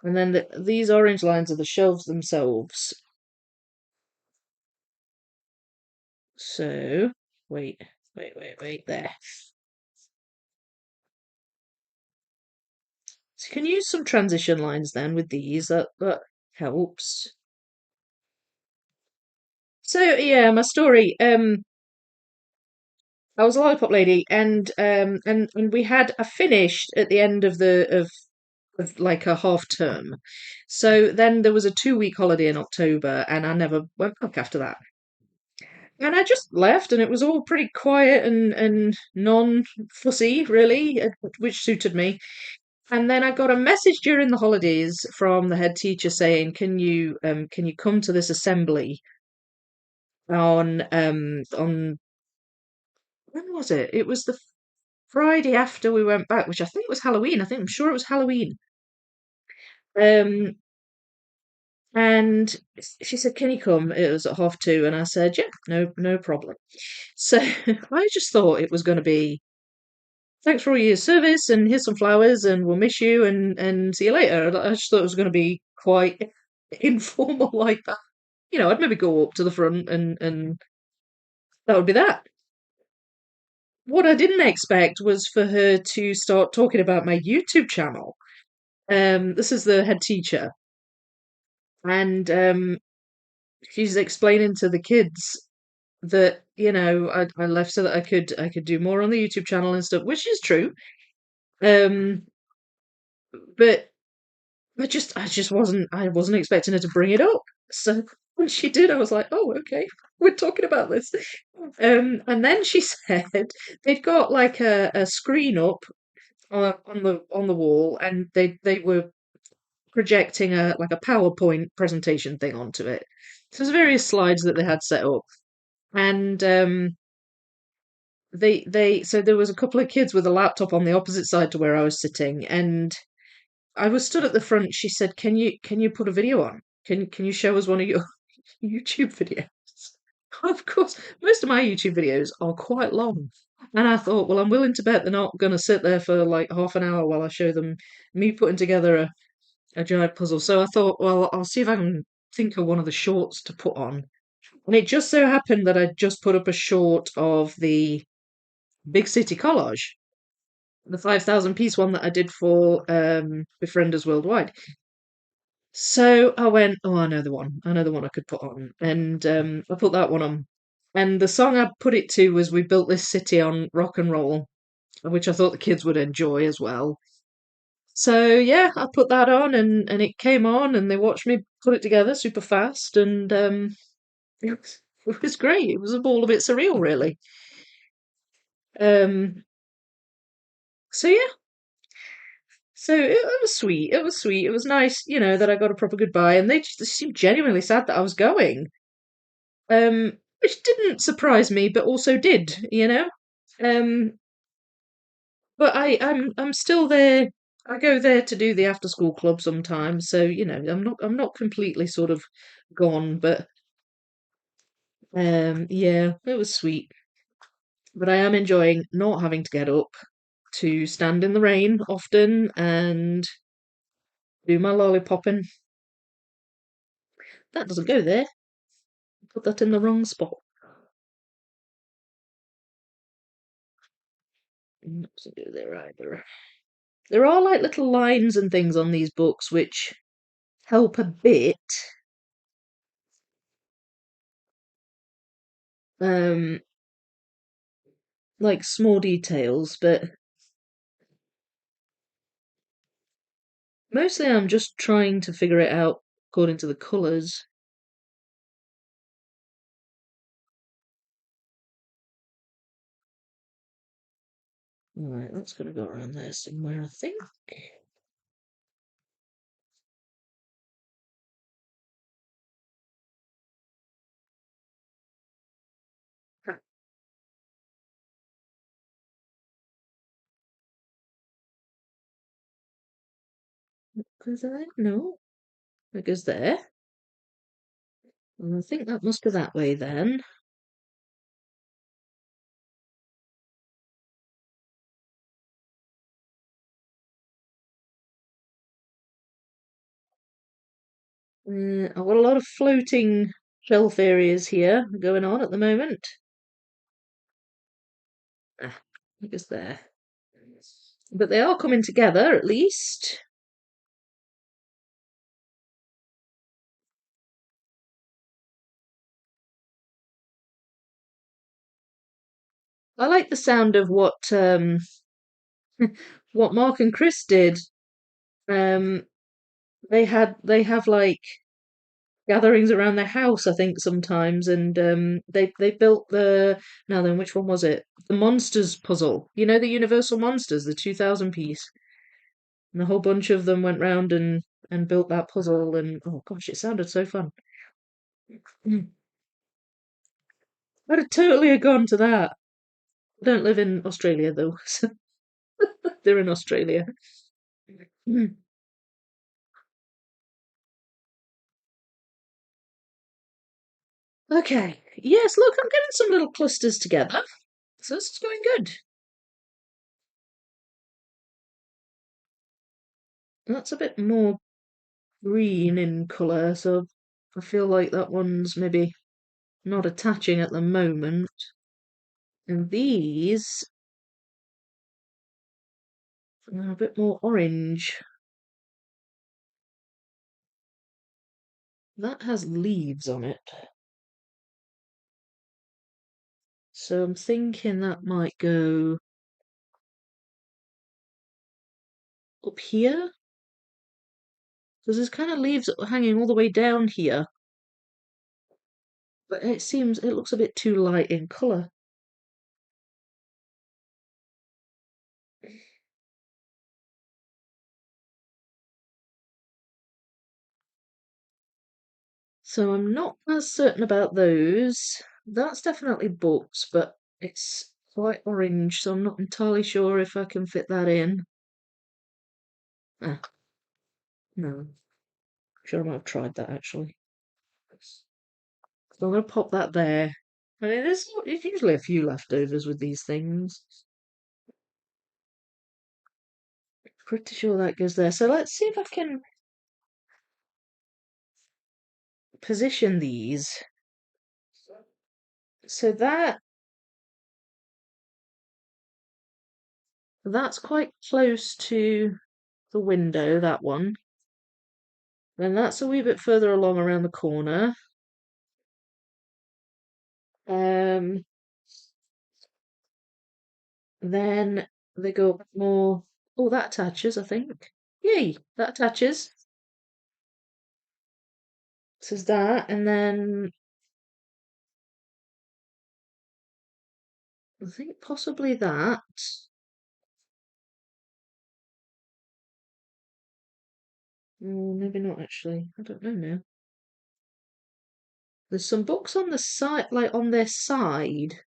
And then these orange lines are the shelves themselves. So, wait, there. So you can use some transition lines then with these. That helps. So yeah, my story. I was a lollipop lady, and we had a finished at the end of like a half term. So then there was a 2 week holiday in October, and I never went back after that. And I just left, and it was all pretty quiet and non-fussy, really, which suited me. And then I got a message during the holidays from the head teacher saying, can you come to this assembly on when was it? It was the Friday after we went back, which I think was Halloween. I'm sure it was Halloween. Um, and she said, "Can you come?" It was at 2:30, and I said, "Yeah, no problem." So I just thought it was going to be, "Thanks for all your service, and here's some flowers, and we'll miss you, and see you later." I just thought it was going to be quite informal like that. I'd maybe go up to the front, and that would be that. What I didn't expect was for her to start talking about my YouTube channel. This is the head teacher, and she's explaining to the kids that I left so that I could do more on the YouTube channel and stuff, which is true. Um, but I just wasn't expecting her to bring it up. So when she did, I was like, oh, okay, we're talking about this. And then she said they've got like a screen up on the wall, and they were projecting a like a PowerPoint presentation thing onto it. So there's various slides that they had set up, and they so there was a couple of kids with a laptop on the opposite side to where I was sitting, and I was stood at the front. She said, "Can you put a video on? Can you show us one of your YouTube videos?" Of course, most of my YouTube videos are quite long. And I thought, well, I'm willing to bet they're not going to sit there for like half an hour while I show them me putting together a giant puzzle. So I thought, well, I'll see if I can think of one of the shorts to put on. And it just so happened that I just put up a short of the Big City Collage, the 5,000 piece one that I did for Befrienders Worldwide. So I went, oh, I know the one. I know the one I could put on. And I put that one on. And the song I put it to was We Built This City on Rock and Roll, which I thought the kids would enjoy as well. So yeah, I put that on, and it came on, and they watched me put it together super fast, and it was great. It was all a bit surreal, really. Um, so yeah, so it was sweet. It was sweet. It was nice, that I got a proper goodbye, and they seemed genuinely sad that I was going. Which didn't surprise me, but also did. Um, but I'm still there. I go there to do the after school club sometimes, so I'm not completely sort of gone, but yeah, it was sweet. But I am enjoying not having to get up to stand in the rain often and do my lollipopping. That doesn't go there. Put that in the wrong spot. That doesn't go there either. There are like little lines and things on these books which help a bit. Um, like small details, but mostly I'm just trying to figure it out according to the colours. Right, that's gonna go around there somewhere, I think. Goes there? No, it goes there. And I think that must go that way then. I've got a lot of floating shelf areas here going on at the moment. Ah, it goes there. But they are coming together at least. I like the sound of what Mark and Chris did. Um, they have like gatherings around their house, I think sometimes, and they built the now then which one was it? The Monsters puzzle. The Universal Monsters, the 2,000 piece, and a whole bunch of them went round and built that puzzle, and oh gosh, it sounded so fun. Mm. I'd have totally have gone to that. I don't live in Australia though. So. They're in Australia. Mm. Okay. Yes, look, I'm getting some little clusters together. So this is going good. That's a bit more green in colour, so I feel like that one's maybe not attaching at the moment. And these are a bit more orange. That has leaves on it. So I'm thinking that might go up here. Because there's kind of leaves hanging all the way down here. But it looks a bit too light in colour. So I'm not as certain about those. That's definitely books, but it's quite orange, so I'm not entirely sure if I can fit that in. Ah, no. Sure, I might have tried that actually. So I'm going to pop that there. I mean, there's usually a few leftovers with these things. Pretty sure that goes there. So let's see if I can position these. So that's quite close to the window, that one. Then that's a wee bit further along around the corner. Um, then they go a bit more. Oh, that attaches, I think. Yay, that attaches. So there's that, and then I think possibly that. Maybe not actually. I don't know now. There's some books on the side, like on their side.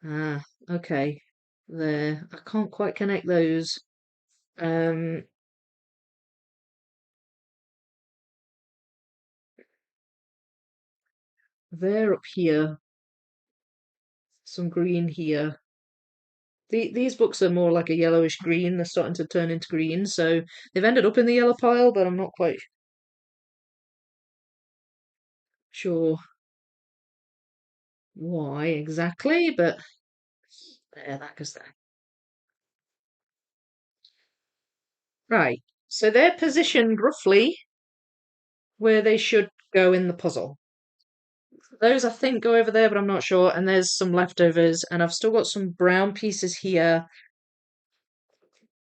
Ah, okay. There. I can't quite connect those. Um, they're up here. Some green here. These books are more like a yellowish green. They're starting to turn into green, so they've ended up in the yellow pile, but I'm not quite sure why exactly. But there, that goes there. Right. So they're positioned roughly where they should go in the puzzle. Those I think go over there, but I'm not sure. And there's some leftovers, and I've still got some brown pieces here,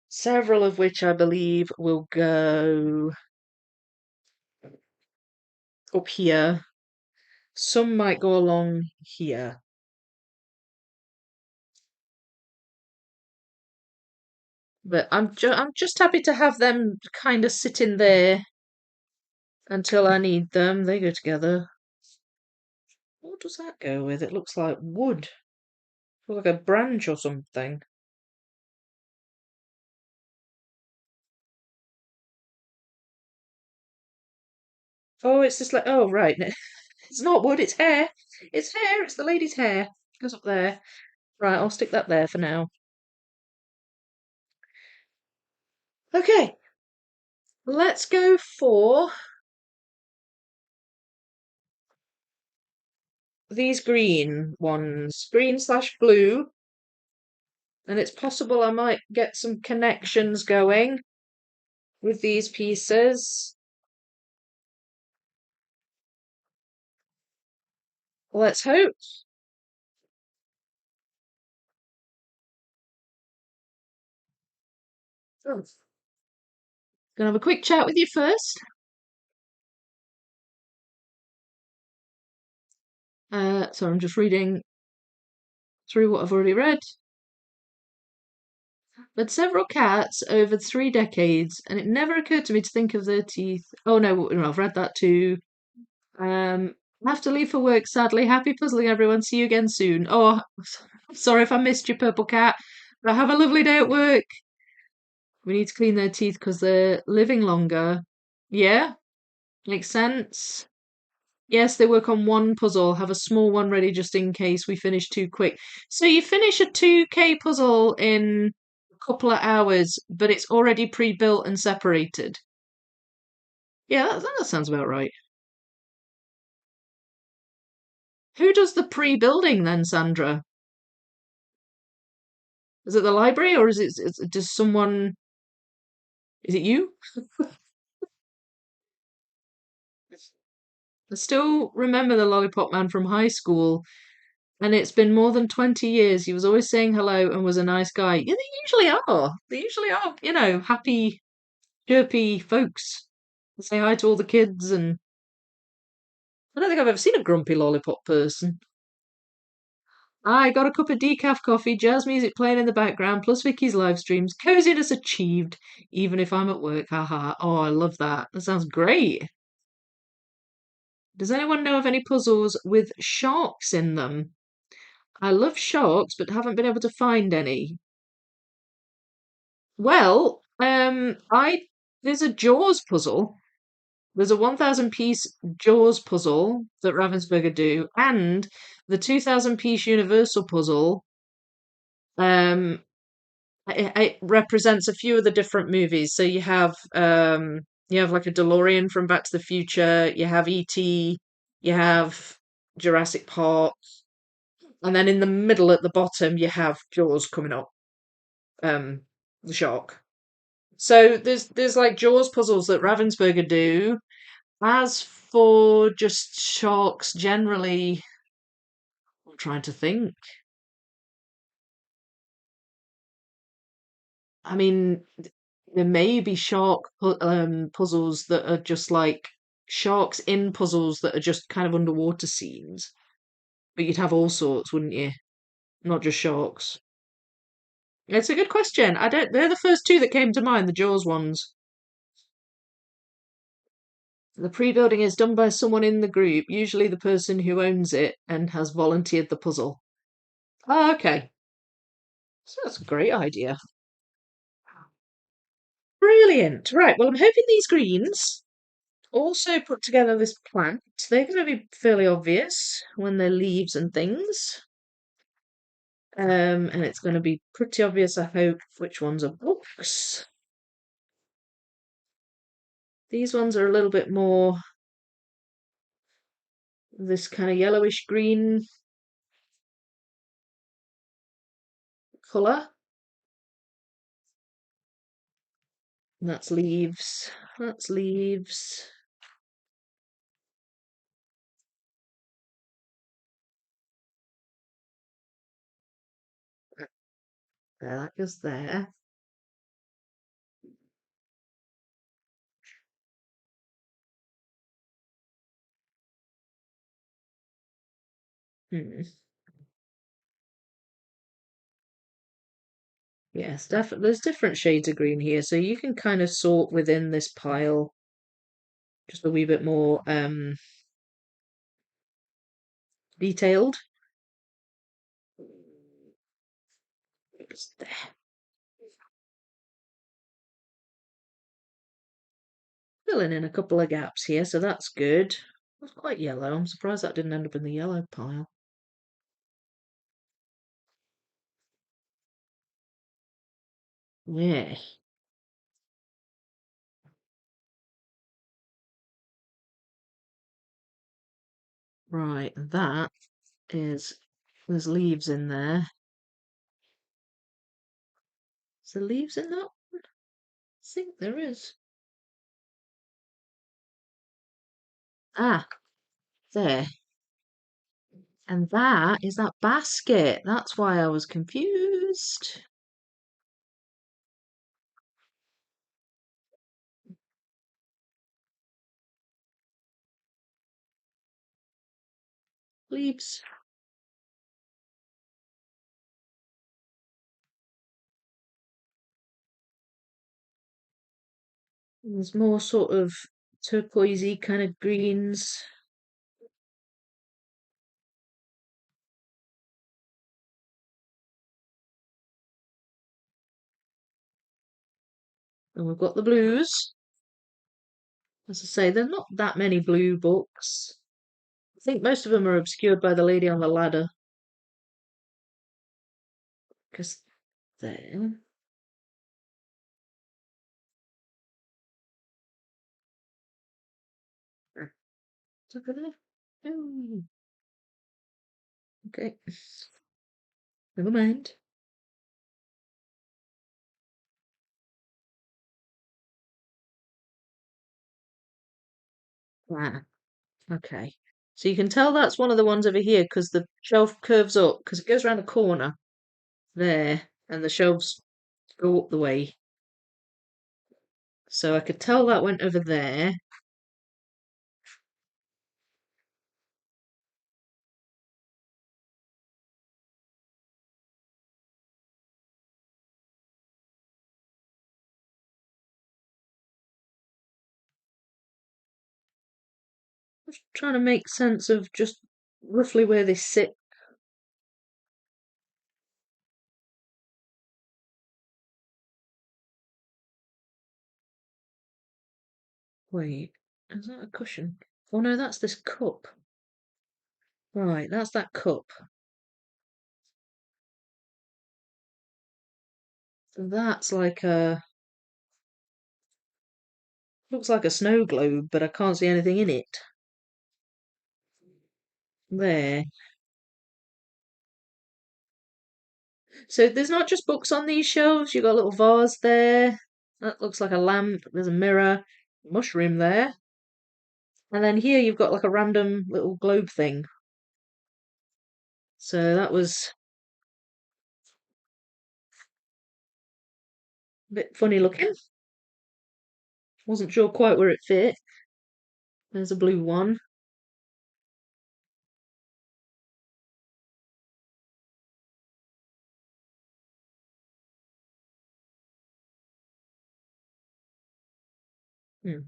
several of which I believe will go up here. Some might go along here. But I'm just happy to have them kind of sitting there until I need them. They go together. What does that go with? It looks like wood. Looks like a branch or something. Oh, it's just like, oh, right. It's not wood, it's hair. It's hair, it's the lady's hair. Goes up there. Right, I'll stick that there for now. Okay, let's go for these green ones. Green slash blue. And it's possible I might get some connections going with these pieces. Let's hope. Oh. Gonna have a quick chat with you first. So I'm just reading through what I've already read. Had several cats over 3 decades, and it never occurred to me to think of their teeth. Oh no, I've read that too. I have to leave for work, sadly. Happy puzzling, everyone. See you again soon. Oh, sorry if I missed you, Purple Cat. But have a lovely day at work. We need to clean their teeth because they're living longer. Yeah, makes sense. Yes, they work on one puzzle. Have a small one ready just in case we finish too quick. So you finish a 2K puzzle in a couple of hours, but it's already pre-built and separated. Yeah, that sounds about right. Who does the pre-building then, Sandra? Is it the library or does someone, is it you? I still remember the Lollipop Man from high school, and it's been more than 20 years. He was always saying hello and was a nice guy. Yeah, they usually are. They usually are, happy, chirpy folks. They say hi to all the kids, and I don't think I've ever seen a grumpy lollipop person. I got a cup of decaf coffee, jazz music playing in the background, plus Vicky's live streams. Coziness achieved, even if I'm at work. Haha. Oh, I love that. That sounds great. Does anyone know of any puzzles with sharks in them? I love sharks, but haven't been able to find any. Well, I there's a Jaws puzzle. There's a 1,000 piece Jaws puzzle that Ravensburger do, and the 2,000 piece Universal puzzle. Um, it represents a few of the different movies. So you have like a DeLorean from Back to the Future. You have E.T. You have Jurassic Park, and then in the middle at the bottom you have Jaws coming up. Um, the shark. So there's like Jaws puzzles that Ravensburger do. As for just sharks generally, I'm trying to think. I mean, there may be puzzles that are just like sharks in puzzles that are just kind of underwater scenes. But you'd have all sorts, wouldn't you? Not just sharks. It's a good question. I don't. They're the first two that came to mind, the Jaws ones. The pre-building is done by someone in the group, usually the person who owns it and has volunteered the puzzle. Oh, okay. So that's a great idea. Brilliant. Right, well, I'm hoping these greens also put together this plant. They're going to be fairly obvious when they're leaves and things. And it's going to be pretty obvious, I hope, which ones are books. These ones are a little bit more this kind of yellowish green colour. That's leaves. That's leaves. There, that goes there. Hmm. Yes, definitely. There's different shades of green here, so you can kind of sort within this pile just a wee bit more detailed. Just there. Filling in a couple of gaps here, so that's good. That's quite yellow. I'm surprised that didn't end up in the yellow pile. Yeah. Right, that is, there's leaves in there. Is there leaves in that? I think there is. Ah, there. And that is that basket. That's why I was confused. Leaves. There's more sort of turquoisey kind of greens. And we've got the blues. As I say, there's not that many blue books. I think most of them are obscured by the lady on the ladder. Because there. Look at that. Oh, okay. Never mind. Ah, okay. So you can tell that's one of the ones over here because the shelf curves up because it goes around a corner there and the shelves go up the way. So I could tell that went over there. Just trying to make sense of just roughly where they sit. Wait, is that a cushion? Oh no, that's this cup. Right, that's that cup. So that's like a looks like a snow globe, but I can't see anything in it. There. So there's not just books on these shelves, you've got a little vase there. That looks like a lamp. There's a mirror, mushroom there. And then here you've got like a random little globe thing. So that was a bit funny looking. Wasn't sure quite where it fit. There's a blue one. Hmm.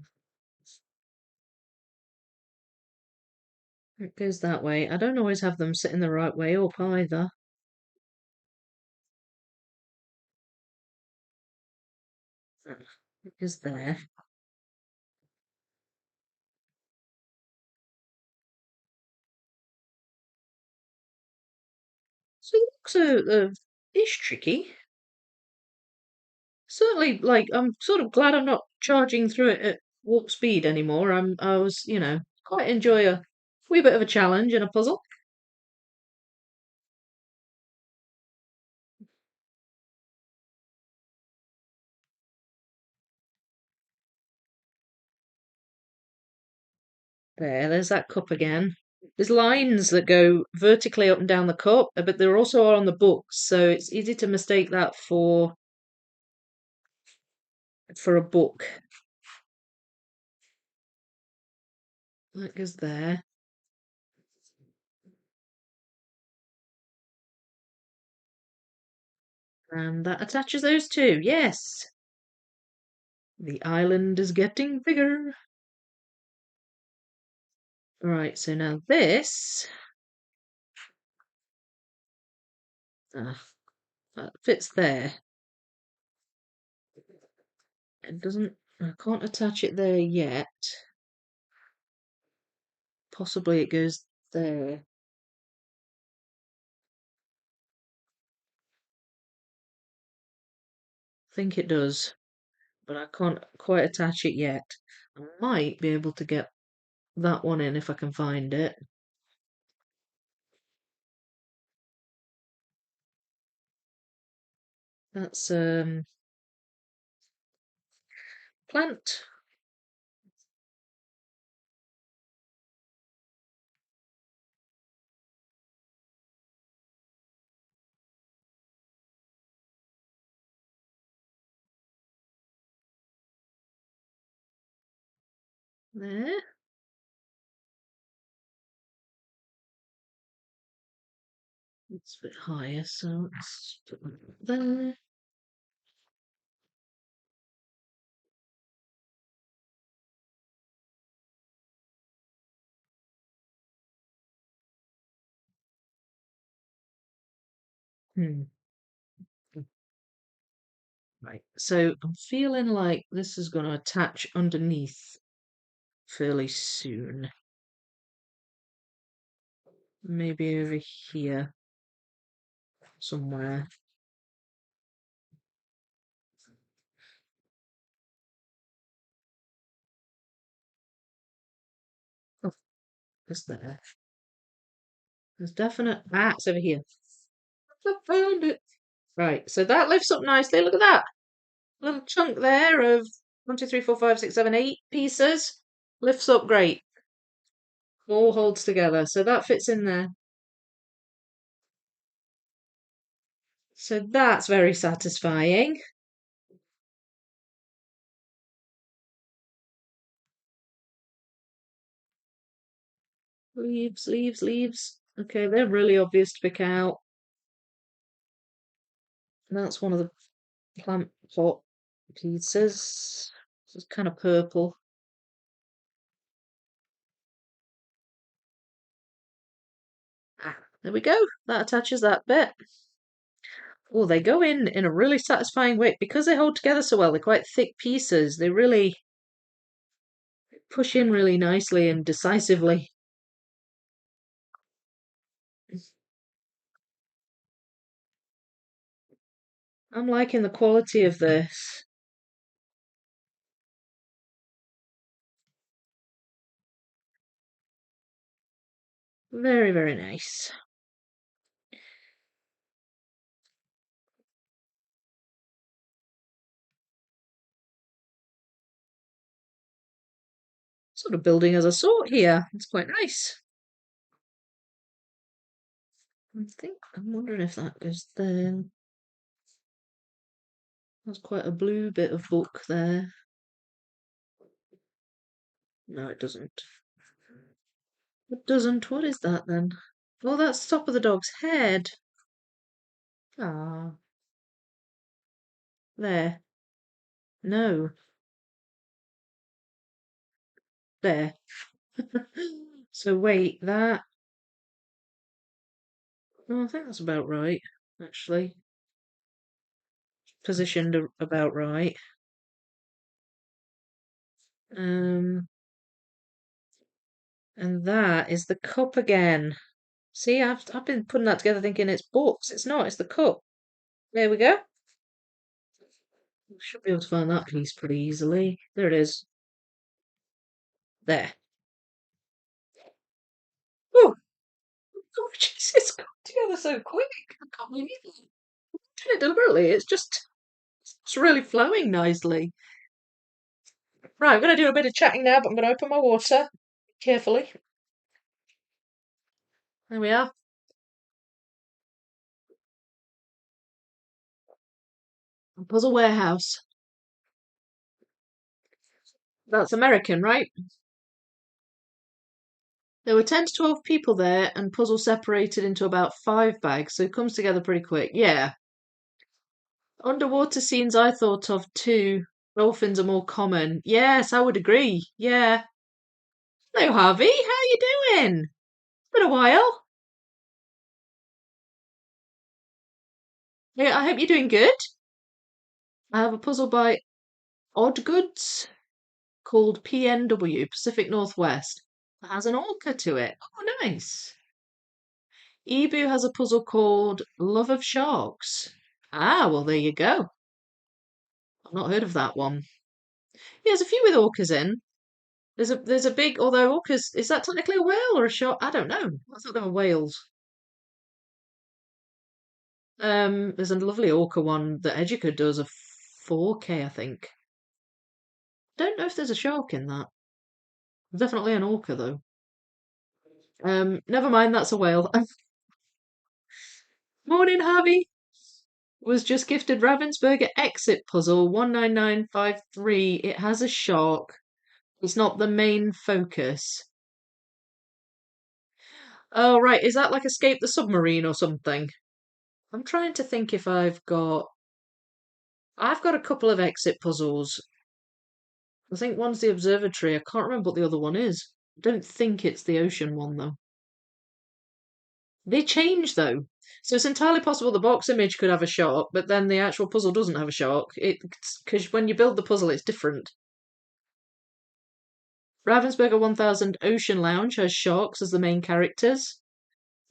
It goes that way. I don't always have them sitting the right way up either. It is there. So it looks ish tricky. Certainly, like I'm sort of glad I'm not charging through it at warp speed anymore. I was, quite enjoy a wee bit of a challenge and a puzzle. There's that cup again. There's lines that go vertically up and down the cup, but there also are on the books, so it's easy to mistake that for a book. That goes there. And that attaches those two. Yes. The island is getting bigger. Right, so now this ah, that fits there. It doesn't I can't attach it there yet. Possibly it goes there. I think it does, but I can't quite attach it yet. I might be able to get that one in if I can find it. That's plant. There. It's a bit higher, so let's put that there. Hmm. Right, so I'm feeling like this is going to attach underneath fairly soon. Maybe over here somewhere. Oh, it's there. There's definite. Ah, it's over here. I found it. Right, so that lifts up nicely. Look at that little chunk there of 1, 2, 3, 4, 5, 6, 7, 8 pieces. Lifts up great. All holds together, so that fits in there. So that's very satisfying. Leaves, leaves, leaves. Okay, they're really obvious to pick out. And that's one of the plant pot pieces. It's kind of purple. Ah, there we go. That attaches that bit. Oh, they go in a really satisfying way because they hold together so well. They're quite thick pieces. They really push in really nicely and decisively. I'm liking the quality of this. Very, very nice. Sort of building as a sort here. It's quite nice. I'm wondering if that goes there. That's quite a blue bit of book there. No, it doesn't. It doesn't. What is that then? Oh, that's the top of the dog's head. Ah, there. No, there. So wait, that. Oh, I think that's about right, actually. Positioned about right. Um, and that is the cup again. See, I've been putting that together thinking it's books. It's not, it's the cup. There we go. Should be able to find that piece pretty easily. There it is. There. Oh, gorgeous. It's come together so quick. I can't believe it. I did it deliberately. It's really flowing nicely. Right, I'm going to do a bit of chatting now, but I'm going to open my water carefully. There we are. Puzzle Warehouse. That's American, right? There were 10 to 12 people there, and puzzle separated into about 5 bags, so it comes together pretty quick. Yeah. Underwater scenes I thought of too. Dolphins are more common. Yes, I would agree. Yeah. Hello, Harvey. How you doing? It's been a while. Yeah, I hope you're doing good. I have a puzzle by Odd Goods called PNW, Pacific Northwest. It has an orca to it. Oh, nice. Ebu has a puzzle called Love of Sharks. Ah, well, there you go. I've not heard of that one. Yeah, there's a few with orcas in. There's a big, although orcas, is that technically a whale or a shark? I don't know. I thought they were whales. There's a lovely orca one that Educa does a 4K, I think. Don't know if there's a shark in that. Definitely an orca though. Never mind, that's a whale. Morning, Harvey. Was just gifted Ravensburger exit puzzle 19953. It has a shark. It's not the main focus. Oh, right. Is that like Escape the Submarine or something? I'm trying to think if I've got a couple of exit puzzles. I think one's the observatory. I can't remember what the other one is. I don't think it's the ocean one though. They change though. So it's entirely possible the box image could have a shark, but then the actual puzzle doesn't have a shark. Because when you build the puzzle, it's different. Ravensburger 1000 Ocean Lounge has sharks as the main characters.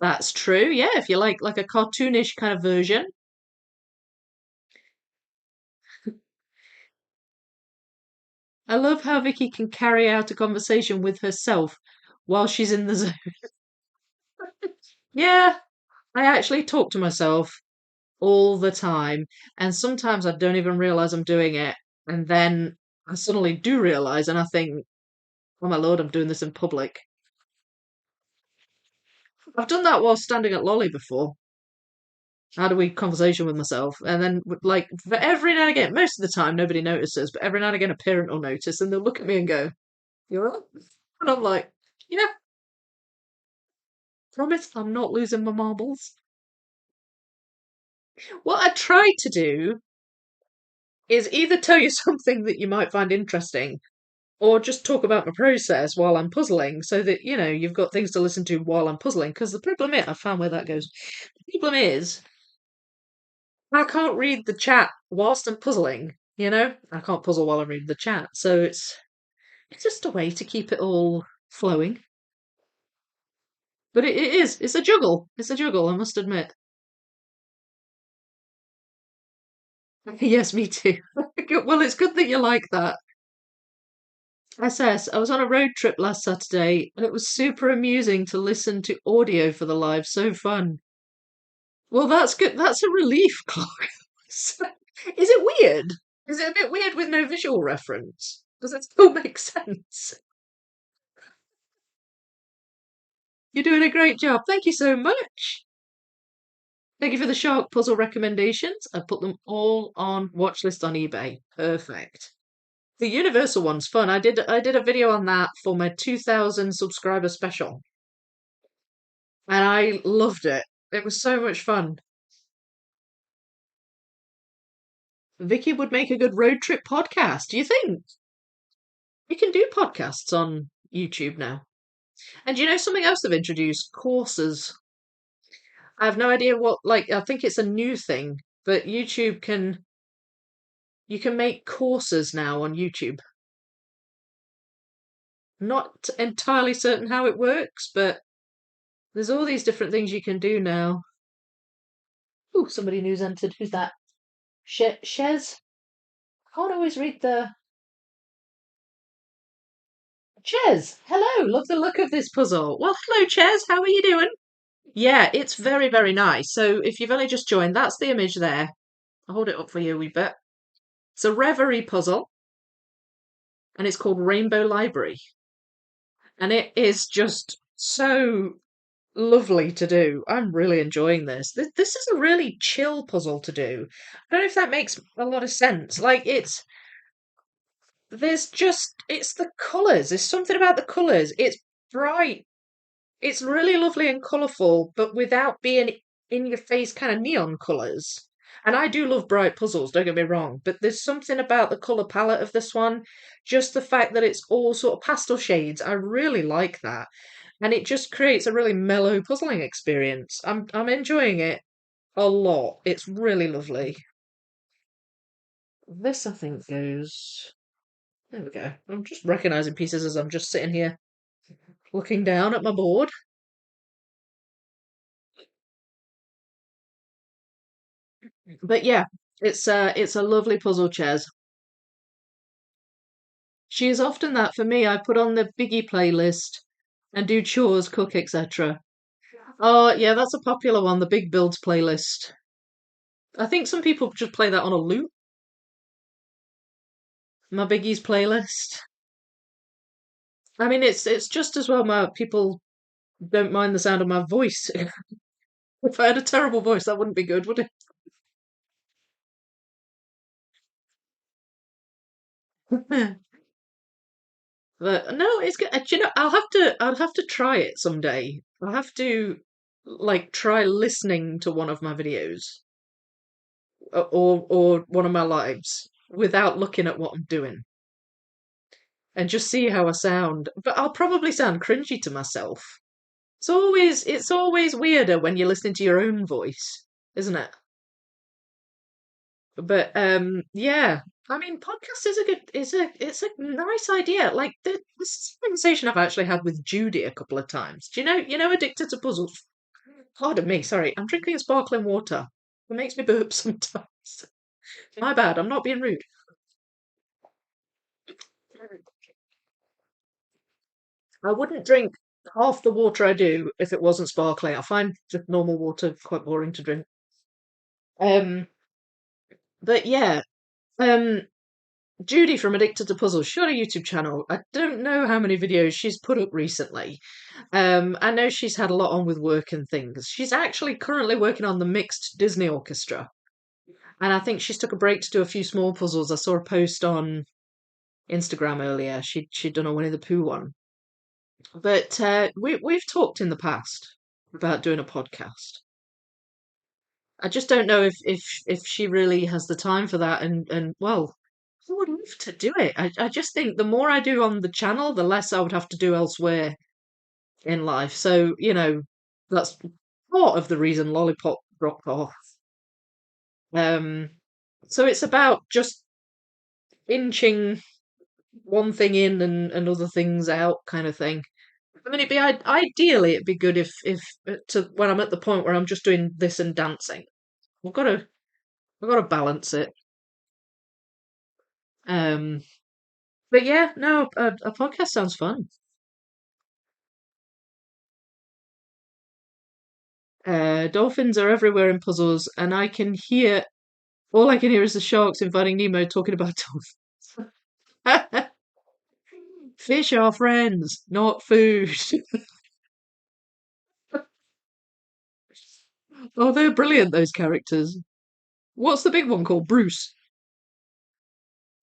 That's true, yeah, if you like a cartoonish kind of version. I love how Vicky can carry out a conversation with herself while she's in the zone. Yeah, I actually talk to myself all the time, and sometimes I don't even realize I'm doing it, and then I suddenly do realize, and I think, oh my lord, I'm doing this in public. I've done that while standing at Lolly before. I had a wee conversation with myself, and then like for every now and again, most of the time nobody notices, but every now and again a parent will notice, and they'll look at me and go, "You're right," and I'm like, "Yeah, promise I'm not losing my marbles." What I try to do is either tell you something that you might find interesting, or just talk about my process while I'm puzzling, so that you've got things to listen to while I'm puzzling. Because the problem is, I found where that goes. The problem is, I can't read the chat whilst I'm puzzling. I can't puzzle while I'm reading the chat, so it's just a way to keep it all flowing. But it is. It's a juggle. It's a juggle, I must admit. Yes, me too. Well, it's good that you like that. SS, I was on a road trip last Saturday and it was super amusing to listen to audio for the live. So fun. Well, that's good. That's a relief, Clark. So, is it weird? Is it a bit weird with no visual reference? Does it still make sense? You're doing a great job. Thank you so much. Thank you for the shark puzzle recommendations. I put them all on watch list on eBay. Perfect. The Universal one's fun. I did a video on that for my 2000 subscriber special, and I loved it. It was so much fun. Vicky would make a good road trip podcast. Do you think? You can do podcasts on YouTube now. And do you know something else they've introduced? Courses. I have no idea what, I think it's a new thing, but you can make courses now on YouTube. Not entirely certain how it works, but there's all these different things you can do now. Oh, somebody new's entered. Who's that? Shez? I can't always read the. Ches! Hello, love the look of this puzzle. Well, hello, Ches. How are you doing? Yeah, it's very, very nice. So if you've only just joined, that's the image there. I'll hold it up for you a wee bit. It's a Reverie puzzle, and it's called Rainbow Library. And it is just so lovely to do. I'm really enjoying this. This is a really chill puzzle to do. I don't know if that makes a lot of sense. It's the colours. There's something about the colours. It's bright. It's really lovely and colourful, but without being in your face kind of neon colours. And I do love bright puzzles, don't get me wrong, but there's something about the colour palette of this one, just the fact that it's all sort of pastel shades. I really like that. And it just creates a really mellow puzzling experience. I'm enjoying it a lot. It's really lovely. This I think goes. There we go. I'm just recognising pieces as I'm just sitting here looking down at my board. But yeah, it's a lovely puzzle, Ches. She is often that for me. I put on the Biggie playlist and do chores, cook, etc. Oh yeah, that's a popular one, the Big Builds playlist. I think some people just play that on a loop. My Biggie's playlist. I mean, it's just as well my people don't mind the sound of my voice. If I had a terrible voice, that wouldn't be good, would it? But no, it's good. Do you know, I'll have to try it someday. I'll have to try listening to one of my videos or one of my lives without looking at what I'm doing and just see how I sound. But I'll probably sound cringy to myself. It's always weirder when you're listening to your own voice, isn't it? But yeah. I mean, podcast is a good it's a nice idea. Like this is a conversation I've actually had with Judy a couple of times. Do you know Addicted to Puzzles? Pardon me, sorry. I'm drinking sparkling water. It makes me burp sometimes. My bad, I'm not being rude. I wouldn't drink half the water I do if it wasn't sparkling. I find just normal water quite boring to drink. Um, but yeah, um, Judy from Addicted to Puzzles, she got a YouTube channel. I don't know how many videos she's put up recently. I know she's had a lot on with work and things. She's actually currently working on the mixed Disney orchestra. And I think she's took a break to do a few small puzzles. I saw a post on Instagram earlier. She'd done a Winnie the Pooh one. But we've talked in the past about doing a podcast. I just don't know if she really has the time for that. And well, I would love to do it. I just think the more I do on the channel, the less I would have to do elsewhere in life. So, that's part of the reason Lollipop dropped off. Um, so it's about just inching one thing in and other things out kind of thing. I mean, ideally it'd be good if to when I'm at the point where I'm just doing this and dancing. I've got to I've got to balance it. Um, but yeah, no, a podcast sounds fun. Dolphins are everywhere in puzzles, and all I can hear is the sharks inviting Nemo talking about dolphins. Fish are friends, not food. Oh, they're brilliant, those characters. What's the big one called? Bruce.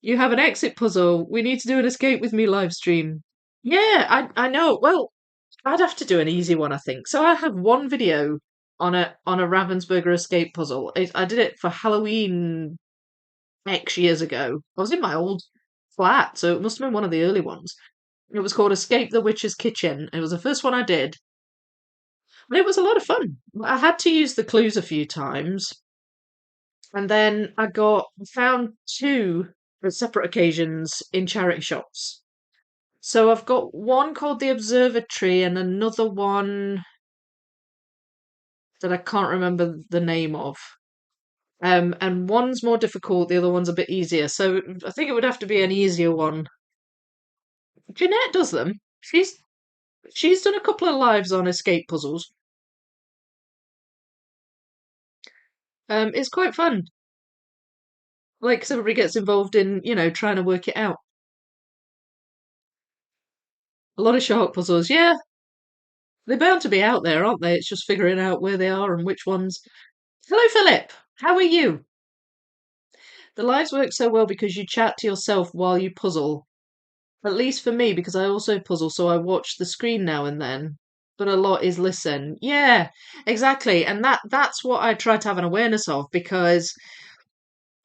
You have an exit puzzle. We need to do an escape with me live stream. Yeah, I know. Well, I'd have to do an easy one, I think. So I have one video on a Ravensburger escape puzzle. I did it for Halloween X years ago. I was in my old flat, so it must have been one of the early ones. It was called Escape the Witch's Kitchen. It was the first one I did, and it was a lot of fun. I had to use the clues a few times, and then I found two at separate occasions in charity shops. So I've got one called the Observatory and another one that I can't remember the name of. And one's more difficult, the other one's a bit easier. So I think it would have to be an easier one. Jeanette does them. She's done a couple of lives on escape puzzles. It's quite fun. Like 'cause everybody gets involved in, trying to work it out. A lot of shark puzzles, yeah. They're bound to be out there, aren't they? It's just figuring out where they are and which ones. Hello, Philip. How are you? The lives work so well because you chat to yourself while you puzzle. At least for me, because I also puzzle, so I watch the screen now and then. But a lot is listen. Yeah, exactly. And that's what I try to have an awareness of because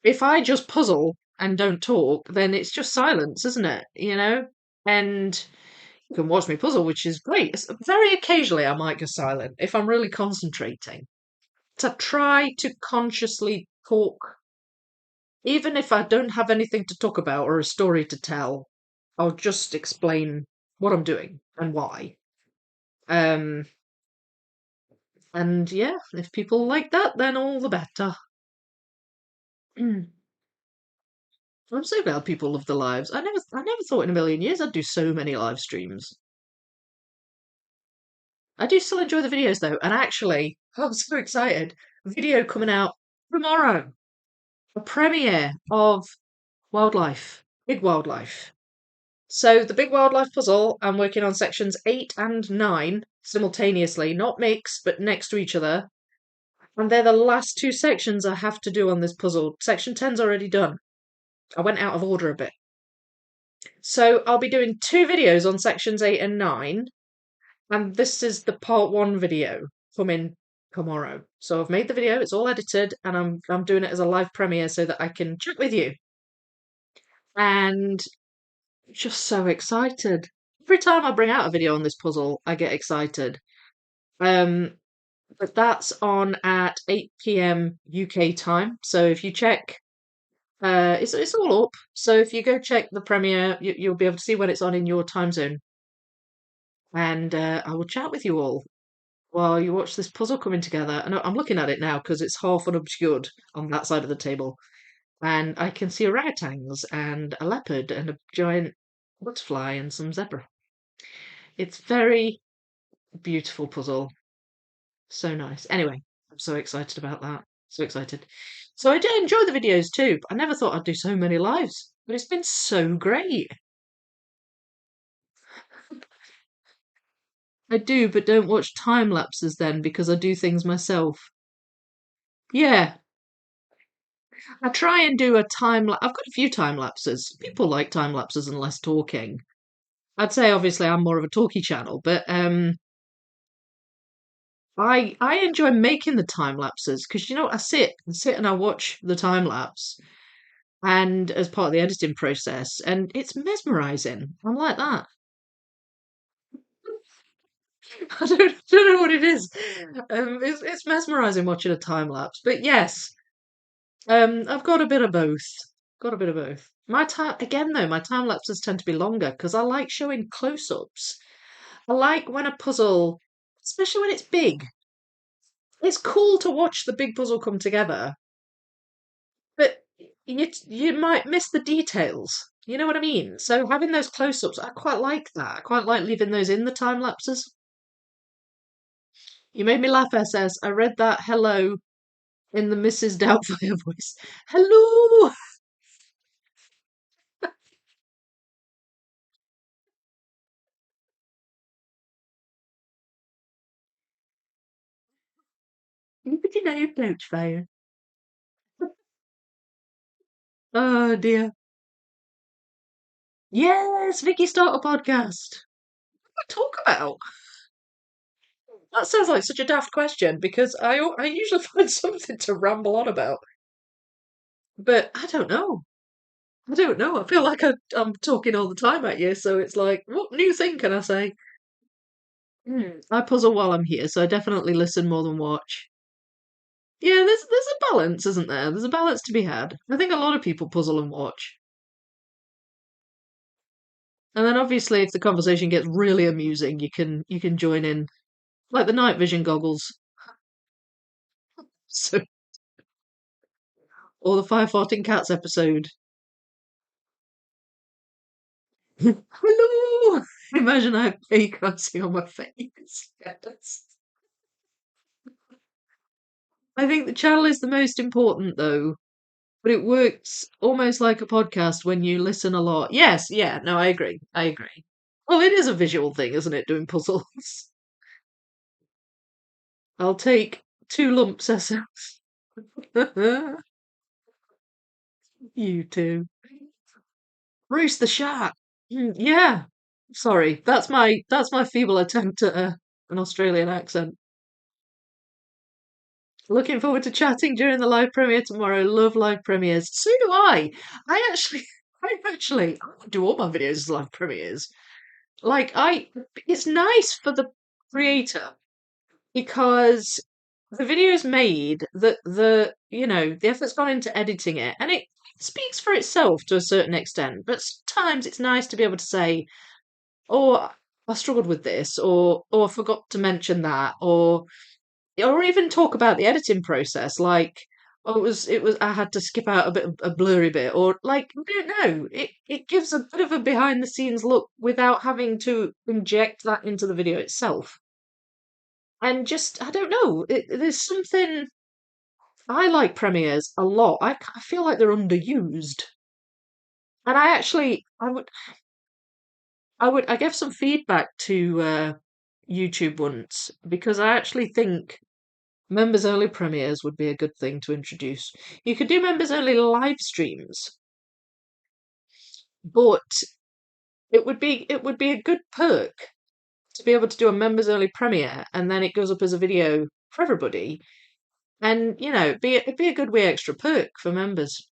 if I just puzzle and don't talk, then it's just silence, isn't it? And you can watch me puzzle, which is great. Very occasionally, I might go silent if I'm really concentrating. To try to consciously talk, even if I don't have anything to talk about or a story to tell, I'll just explain what I'm doing and why. Um, and yeah, if people like that, then all the better. I'm so glad people love the lives. I never thought in a million years I'd do so many live streams. I do still enjoy the videos though, and actually, I'm so excited. Video coming out tomorrow. A premiere of Wildlife, Big Wildlife. So the Big Wildlife puzzle, I'm working on sections 8 and 9 simultaneously, not mixed, but next to each other. And they're the last two sections I have to do on this puzzle. Section 10's already done. I went out of order a bit. So I'll be doing two videos on sections 8 and 9, and this is the part one video coming tomorrow. So I've made the video, it's all edited, and I'm doing it as a live premiere so that I can chat with you. And just so excited. Every time I bring out a video on this puzzle, I get excited. Um, but that's on at 8 p.m. UK time. So if you check, it's all up. So if you go check the premiere, you'll be able to see when it's on in your time zone. And I will chat with you all while you watch this puzzle coming together. And I'm looking at it now because it's half unobscured on that side of the table. And I can see orangutans and a leopard and a giant butterfly and some zebra. It's very beautiful puzzle. So nice. Anyway, I'm so excited about that. So excited. So I do enjoy the videos too. I never thought I'd do so many lives, but it's been so great. I do, but don't watch time lapses then because I do things myself. Yeah, I try and do a time I've got a few time lapses. People like time lapses and less talking. I'd say obviously I'm more of a talky channel, but I enjoy making the time lapses because I sit and I watch the time lapse and as part of the editing process, and it's mesmerizing. I'm like that. I don't know what it is. It's mesmerizing watching a time lapse. But yes, I've got a bit of both. Got a bit of both. My time again though, my time lapses tend to be longer because I like showing close-ups. I like when a puzzle, especially when it's big. It's cool to watch the big puzzle come together, but you might miss the details. You know what I mean? So having those close-ups, I quite like that. I quite like leaving those in the time lapses. You made me laugh, SS. I read that hello in the Mrs. Doubtfire voice. Hello! But you know, Doubtfire. Oh dear. Yes, Vicky, start a podcast. What do I talk about? That sounds like such a daft question because I usually find something to ramble on about, but I don't know. I don't know. I feel like I'm talking all the time at you, so it's like, what new thing can I say? I puzzle while I'm here, so I definitely listen more than watch. Yeah, there's a balance, isn't there? There's a balance to be had. I think a lot of people puzzle and watch. And then obviously if the conversation gets really amusing, you can join in. Like the night vision goggles. So or the fire farting cats episode. Hello! Imagine I have fake icing on my face. Yes. I think the channel is the most important though, but it works almost like a podcast when you listen a lot. Yes, yeah, no, I agree. I agree. Well, it is a visual thing, isn't it, doing puzzles? I'll take 2 lumps, Essex. You too. Bruce the Shark. Yeah. Sorry, that's my feeble attempt at an Australian accent. Looking forward to chatting during the live premiere tomorrow. Love live premieres. So do I. I actually, I do all my videos as live premieres. Like it's nice for the creator because the video's made, the effort's gone into editing it, and it speaks for itself to a certain extent. But sometimes it's nice to be able to say, "Oh, I struggled with this," or "I forgot to mention that," or even talk about the editing process, like, "Oh, it was I had to skip out a blurry bit," or like, I don't know. It gives a bit of a behind the scenes look without having to inject that into the video itself. And just I don't know. There's something I like premieres a lot. I feel like they're underused. And I actually I gave some feedback to YouTube once because I actually think members only premieres would be a good thing to introduce. You could do members only live streams, but it would be a good perk to be able to do a members only premiere and then it goes up as a video for everybody. And it'd be a good wee extra perk for members.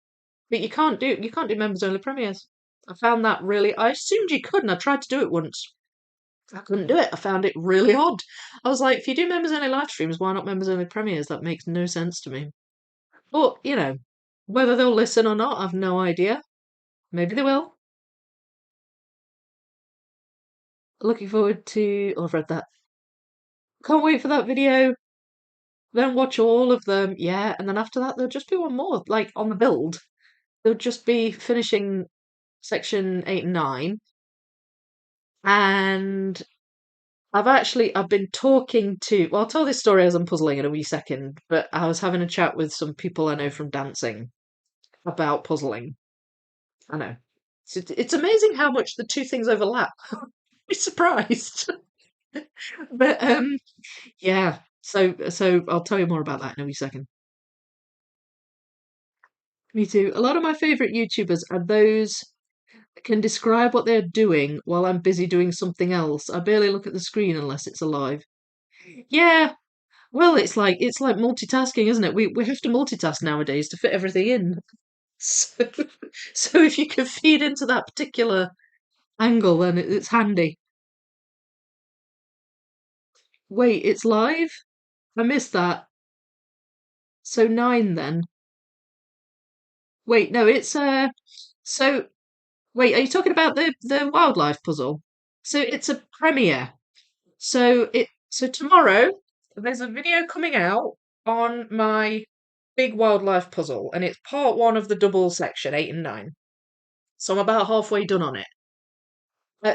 But you can't do members only premieres. I found that really. I assumed you could, and I tried to do it once. I couldn't do it. I found it really odd. I was like, if you do members only live streams, why not members only premieres? That makes no sense to me. But, whether they'll listen or not, I've no idea. Maybe they will. Looking forward to. Oh, I've read that. Can't wait for that video. Then watch all of them. Yeah, and then after that, there'll just be one more. Like on the build, they'll just be finishing section 8 and 9. And I've been talking to, well, I'll tell this story as I'm puzzling in a wee second, but I was having a chat with some people I know from dancing about puzzling. I know. It's amazing how much the two things overlap. Be surprised. But yeah. So I'll tell you more about that in a wee second. Me too. A lot of my favorite YouTubers are those that can describe what they're doing while I'm busy doing something else. I barely look at the screen unless it's alive. Yeah, well, it's like multitasking, isn't it? We have to multitask nowadays to fit everything in. So, so if you can feed into that particular angle, then it's handy. Wait, it's live? I missed that. So 9 then. Wait, no, it's so wait, are you talking about the wildlife puzzle? So it's a premiere. So tomorrow there's a video coming out on my big wildlife puzzle, and it's part one of the double section 8 and 9. So I'm about halfway done on it.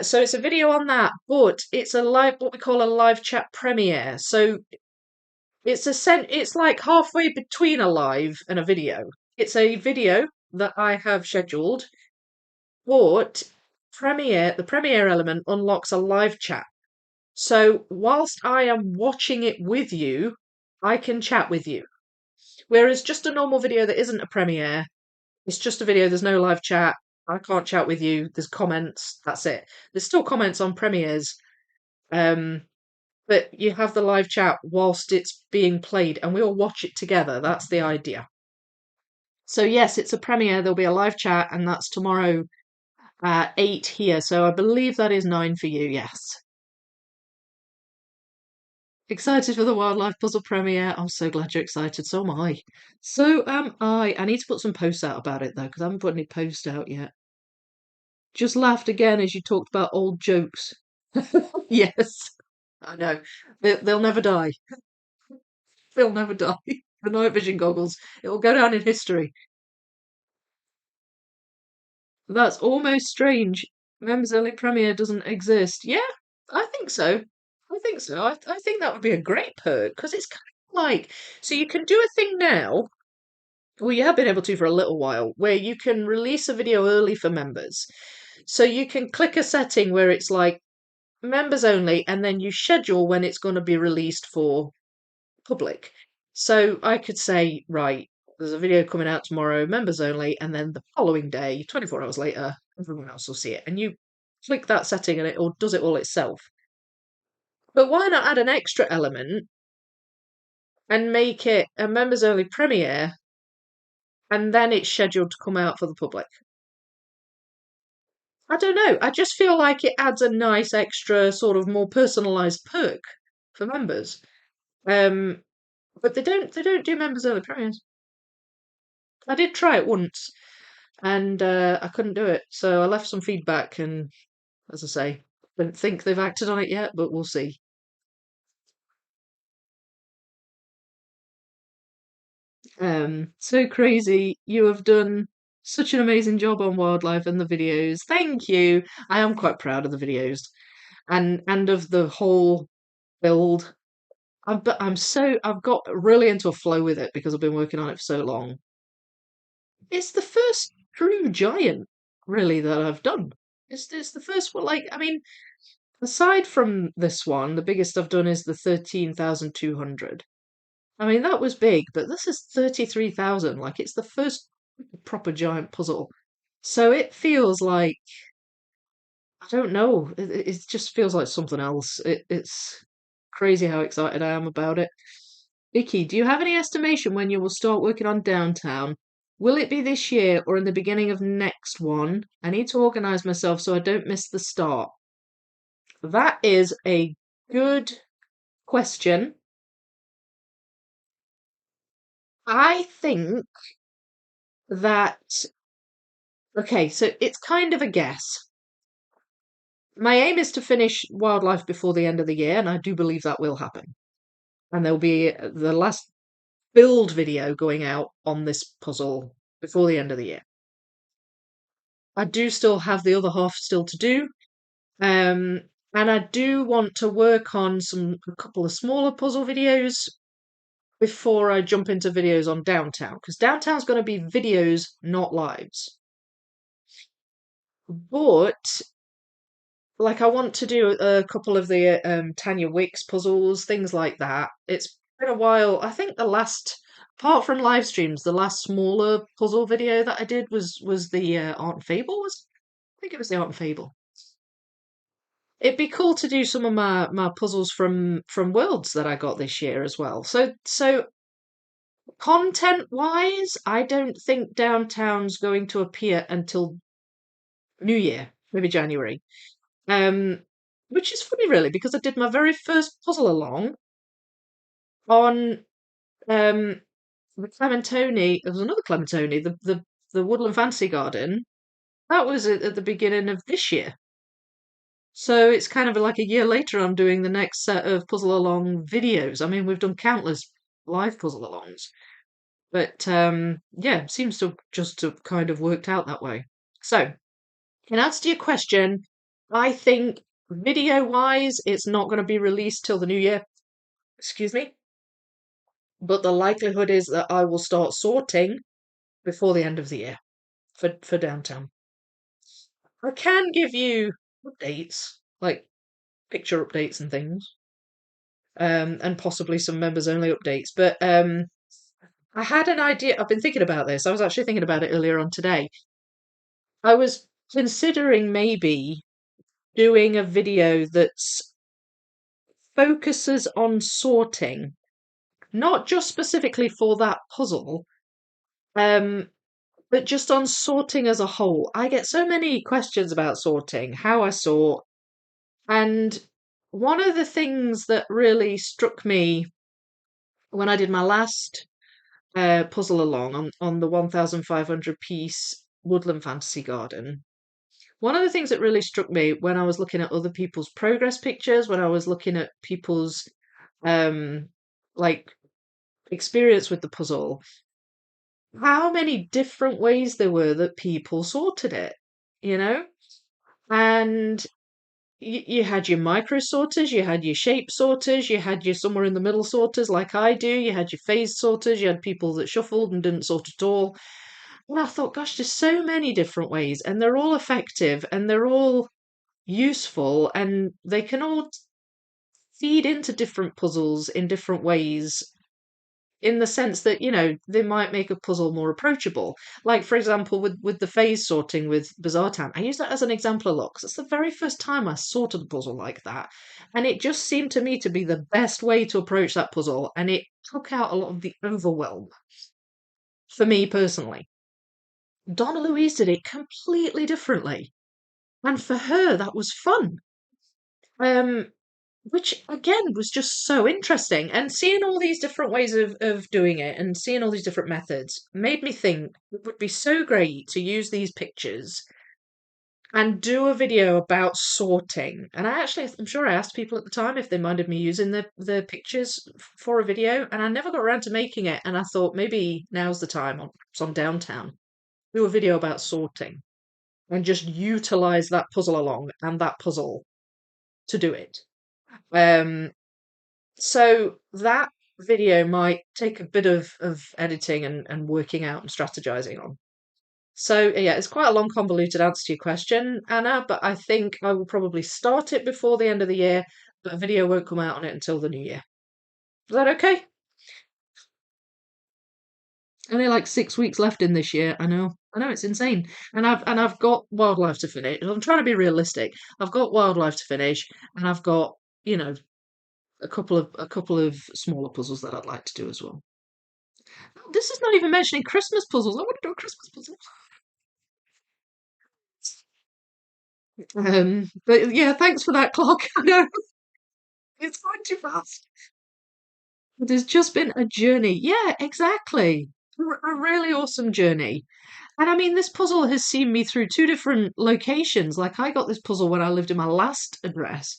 So it's a video on that, but it's a live, what we call a live chat premiere. So it's like halfway between a live and a video. It's a video that I have scheduled, but the premiere element unlocks a live chat. So whilst I am watching it with you, I can chat with you. Whereas just a normal video that isn't a premiere, it's just a video, there's no live chat. I can't chat with you. There's comments. That's it. There's still comments on premieres, um, but you have the live chat whilst it's being played, and we all watch it together. That's the idea. So yes, it's a premiere. There'll be a live chat, and that's tomorrow at 8 here. So I believe that is 9 for you. Yes. Excited for the wildlife puzzle premiere. I'm so glad you're excited. So am I. So am I. I need to put some posts out about it though, because I haven't put any posts out yet. Just laughed again as you talked about old jokes. Yes, I know. They'll never die. They'll never die. The night vision goggles. It will go down in history. That's almost strange. Members only premiere doesn't exist. Yeah, I think so. I think so. I think that would be a great perk because it's kind of like, so you can do a thing now. Well, you have been able to for a little while, where you can release a video early for members. So you can click a setting where it's like members only, and then you schedule when it's going to be released for public. So I could say, right, there's a video coming out tomorrow, members only, and then the following day, 24 hours later, everyone else will see it. And you click that setting and it all does it all itself. But why not add an extra element and make it a members only premiere and then it's scheduled to come out for the public? I don't know. I just feel like it adds a nice extra sort of more personalised perk for members. Um, but they don't do members only premieres. I did try it once and I couldn't do it. So I left some feedback and as I say, don't think they've acted on it yet, but we'll see. So crazy. You have done such an amazing job on wildlife and the videos. Thank you. I am quite proud of the videos and of the whole build. But I've got really into a flow with it because I've been working on it for so long. It's the first true giant, really, that I've done. It's the first one. Like, I mean, aside from this one, the biggest I've done is the 13,200. I mean, that was big, but this is 33,000. Like, it's the first proper giant puzzle. So it feels like, I don't know, it just feels like something else. It's crazy how excited I am about it. Vicky, do you have any estimation when you will start working on Downtown? Will it be this year or in the beginning of next one? I need to organise myself so I don't miss the start. That is a good question. I think that, okay, so it's kind of a guess. My aim is to finish Wildlife before the end of the year, and I do believe that will happen. And there'll be the last build video going out on this puzzle before the end of the year. I do still have the other half still to do. Um, and I do want to work on a couple of smaller puzzle videos before I jump into videos on Downtown, because Downtown's going to be videos, not lives. But like I want to do a couple of the Tanya Wicks puzzles, things like that. It's been a while. I think apart from live streams, the last smaller puzzle video that I did was the Art and Fable. I think it was the Art and Fable. It'd be cool to do some of my puzzles from Worlds that I got this year as well. So content wise, I don't think Downtown's going to appear until New Year, maybe January. Um, which is funny, really, because I did my very first puzzle along on the Clementoni. There was another Clementoni, the Woodland Fantasy Garden. That was at the beginning of this year. So it's kind of like a year later, I'm doing the next set of puzzle along videos. I mean, we've done countless live puzzle alongs, but yeah, seems to just have kind of worked out that way. So, in answer to your question, I think video wise, it's not going to be released till the new year. Excuse me. But the likelihood is that I will start sorting before the end of the year for Downtown. I can give you updates, like picture updates and things, and possibly some members only updates. But I had an idea. I've been thinking about this. I was actually thinking about it earlier on today. I was considering maybe doing a video that focuses on sorting, not just specifically for that puzzle, um, but just on sorting as a whole. I get so many questions about sorting, how I sort, and one of the things that really struck me when I did my last puzzle along on the 1,500 piece Woodland Fantasy Garden. One of the things that really struck me when I was looking at other people's progress pictures, when I was looking at people's um, like experience with the puzzle, how many different ways there were that people sorted it, you know? And you had your micro sorters, you had your shape sorters, you had your somewhere in the middle sorters like I do, you had your phase sorters, you had people that shuffled and didn't sort at all. And I thought, gosh, there's so many different ways, and they're all effective and they're all useful, and they can all feed into different puzzles in different ways in the sense that they might make a puzzle more approachable, like for example with the phase sorting with Bizarre Town. I use that as an example a lot because it's the very first time I sorted a puzzle like that, and it just seemed to me to be the best way to approach that puzzle, and it took out a lot of the overwhelm for me personally. Donna Louise did it completely differently, and for her that was fun. um which again was just so interesting, and seeing all these different ways of doing it and seeing all these different methods made me think it would be so great to use these pictures and do a video about sorting. And I'm sure I asked people at the time if they minded me using the pictures for a video, and I never got around to making it, and I thought maybe now's the time on some Downtown, do a video about sorting and just utilize that puzzle along and that puzzle to do it. um So that video might take a bit of editing and working out and strategizing on. So yeah, it's quite a long, convoluted answer to your question, Anna, but I think I will probably start it before the end of the year, but a video won't come out on it until the new year. Is that okay? Only like 6 weeks left in this year. I know it's insane, and I've got Wildlife to finish. I'm trying to be realistic. I've got Wildlife to finish, and I've got a couple of smaller puzzles that I'd like to do as well. This is not even mentioning Christmas puzzles. I want to do a Christmas puzzle. But yeah, thanks for that clock. I know it's going too fast. It has just been a journey. Yeah, exactly. A really awesome journey. And I mean, this puzzle has seen me through two different locations. Like, I got this puzzle when I lived in my last address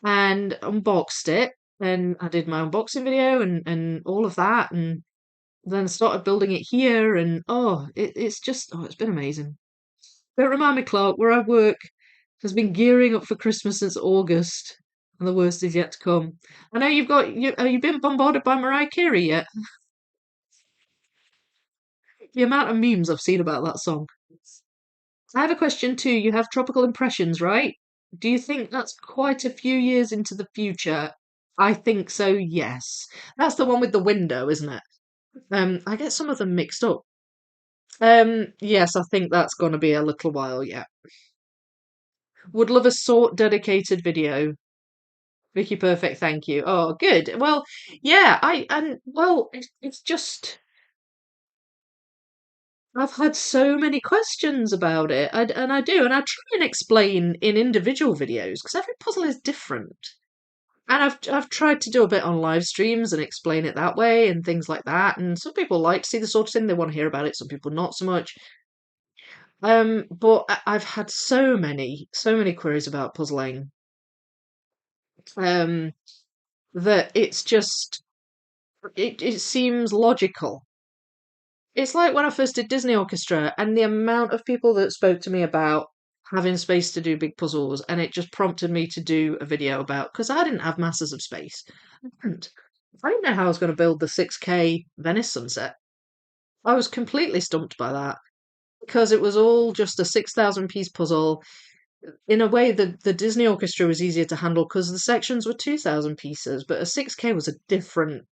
and unboxed it. And I did my unboxing video and all of that. And then started building it here. And it's just, it's been amazing. Don't remind me, Clark, where I work has been gearing up for Christmas since August. And the worst is yet to come. I know have you been bombarded by Mariah Carey yet? The amount of memes I've seen about that song. I have a question too. You have tropical impressions, right? Do you think that's quite a few years into the future? I think so, yes. That's the one with the window, isn't it? I get some of them mixed up. Yes, I think that's gonna be a little while yet. Would love a sort dedicated video. Vicky Perfect, thank you. Oh, good. Well, yeah, it's just I've had so many questions about it, and I try and explain in individual videos because every puzzle is different. And I've tried to do a bit on live streams and explain it that way and things like that. And some people like to see the sort of thing, they want to hear about it, some people not so much. But I've had so many queries about puzzling, um, that it seems logical. It's like when I first did Disney Orchestra and the amount of people that spoke to me about having space to do big puzzles, and it just prompted me to do a video about because I didn't have masses of space. And I didn't know how I was going to build the 6K Venice sunset. I was completely stumped by that because it was all just a 6,000 piece puzzle. In a way, the Disney Orchestra was easier to handle because the sections were 2,000 pieces, but a 6K was a different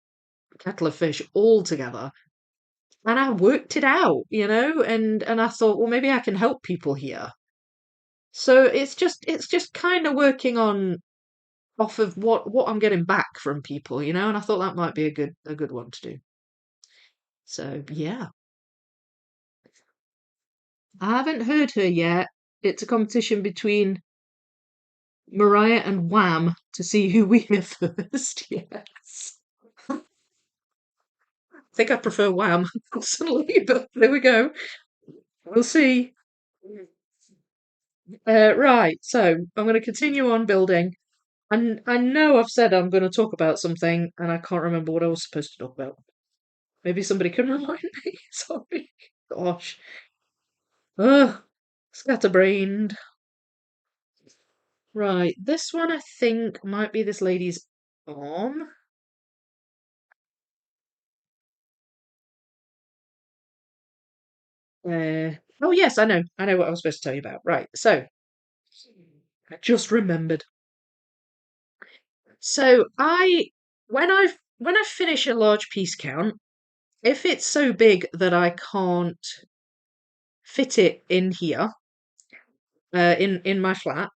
kettle of fish altogether. And I worked it out, and I thought, well, maybe I can help people here. So it's just kind of working on off of what I'm getting back from people, and I thought that might be a good one to do. So yeah. I haven't heard her yet. It's a competition between Mariah and Wham to see who we hear first. Yes. I think I prefer Wham personally, but there we go. We'll see. Right, so I'm going to continue on building. And I know I've said I'm going to talk about something, and I can't remember what I was supposed to talk about. Maybe somebody can remind me. Sorry. Gosh. Ugh. Scatterbrained. Right, this one I think might be this lady's arm. Oh yes, I know. I know what I was supposed to tell you about. Right, so I just remembered. So when I finish a large piece count, if it's so big that I can't fit it in here, in my flat,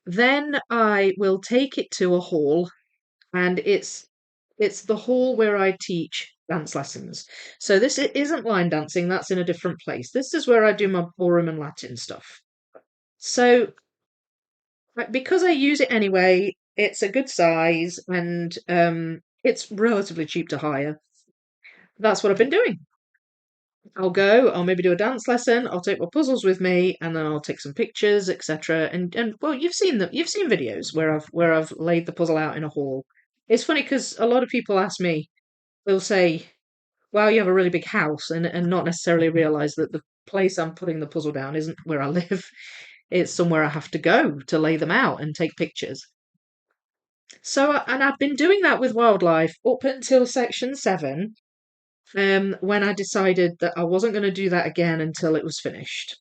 then I will take it to a hall, and it's the hall where I teach dance lessons. So this isn't line dancing, that's in a different place. This is where I do my ballroom and Latin stuff. So because I use it anyway, it's a good size and it's relatively cheap to hire. That's what I've been doing. I'll maybe do a dance lesson, I'll take my puzzles with me, and then I'll take some pictures, etc. And well, you've seen videos where I've laid the puzzle out in a hall. It's funny because a lot of people ask me, they'll say, "Wow, you have a really big house," and not necessarily realize that the place I'm putting the puzzle down isn't where I live. It's somewhere I have to go to lay them out and take pictures. So, and I've been doing that with wildlife up until section 7, when I decided that I wasn't going to do that again until it was finished.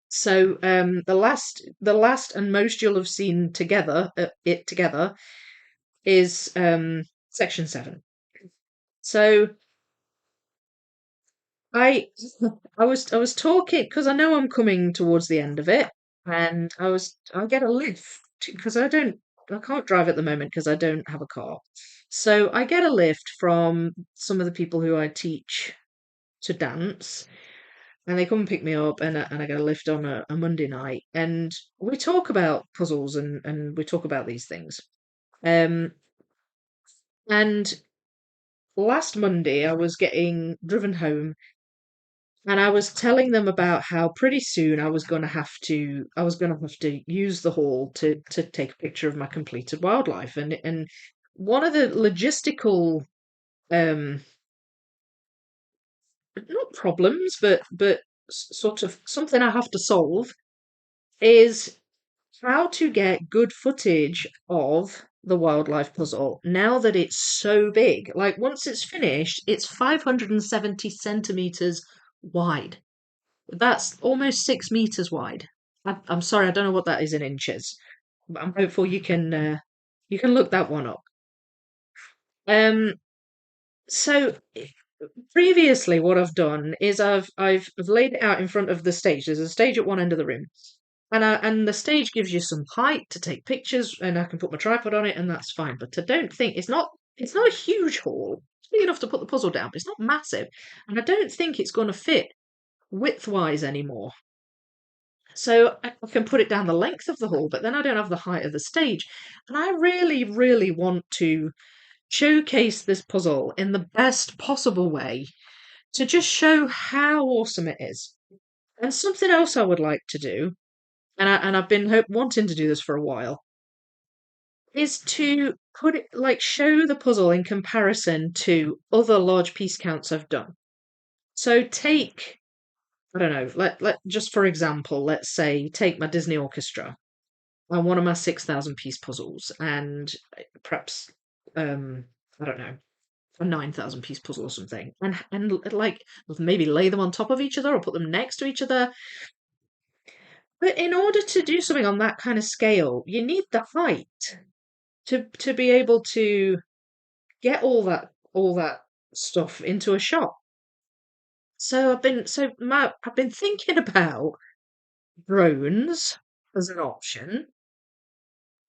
So, the last and most you'll have seen together, it together, is section 7. So I I was talking because I know I'm coming towards the end of it, and I get a lift because I can't drive at the moment because I don't have a car. So I get a lift from some of the people who I teach to dance, and they come and pick me up, and I get a lift on a Monday night, and we talk about puzzles and we talk about these things. Um, and last Monday I was getting driven home, and I was telling them about how pretty soon I was going to have to use the hall to take a picture of my completed wildlife, and one of the logistical um not problems, but sort of something I have to solve is how to get good footage of the wildlife puzzle now that it's so big. Like, once it's finished, it's 570 centimeters wide. That's almost 6 meters wide. I'm sorry, I don't know what that is in inches, but I'm hopeful you can look that one up. Um, so previously, what I've done is I've laid it out in front of the stage. There's a stage at one end of the room, and the stage gives you some height to take pictures, and I can put my tripod on it, and that's fine. But I don't think it's not a huge hall. It's big enough to put the puzzle down, but it's not massive, and I don't think it's going to fit width-wise anymore. So I can put it down the length of the hall, but then I don't have the height of the stage, and I really, really want to showcase this puzzle in the best possible way to just show how awesome it is. And something else I would like to do, and I've been wanting to do this for a while, is to put it like show the puzzle in comparison to other large piece counts I've done. So take, I don't know, let just for example, let's say take my Disney Orchestra and one of my 6,000 piece puzzles, and perhaps I don't know, a 9,000 piece puzzle or something, and like maybe lay them on top of each other or put them next to each other. But in order to do something on that kind of scale, you need the height to be able to get all that stuff into a shot. So I've been thinking about drones as an option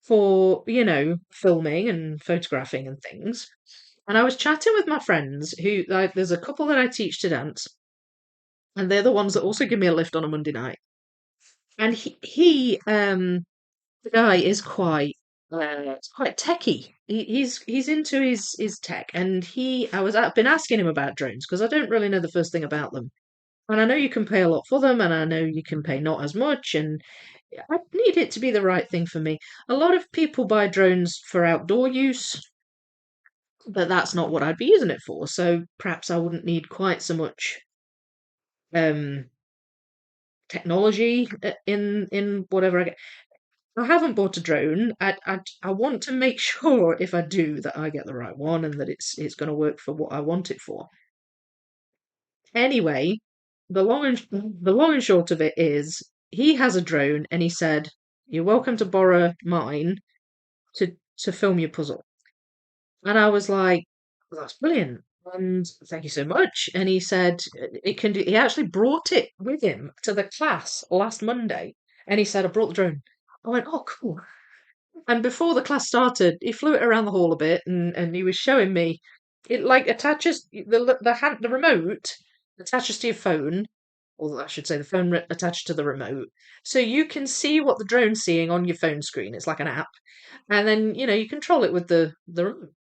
for, filming and photographing and things. And I was chatting with my friends who, like, there's a couple that I teach to dance, and they're the ones that also give me a lift on a Monday night. And the guy is quite techie. He's into his tech, and I've been asking him about drones because I don't really know the first thing about them, and I know you can pay a lot for them, and I know you can pay not as much, and I need it to be the right thing for me. A lot of people buy drones for outdoor use, but that's not what I'd be using it for. So perhaps I wouldn't need quite so much um technology in whatever I get. I haven't bought a drone. I want to make sure if I do that I get the right one and that it's going to work for what I want it for. Anyway, the long and short of it is he has a drone and he said, "You're welcome to borrow mine to film your puzzle." And I was like, well, "That's brilliant. And thank you so much." And he said it can do. He actually brought it with him to the class last Monday, and he said, "I brought the drone." I went, "Oh, cool." And before the class started, he flew it around the hall a bit, and he was showing me it like attaches the remote attaches to your phone, or I should say the phone attaches to the remote, so you can see what the drone's seeing on your phone screen. It's like an app, and then you control it with the remote.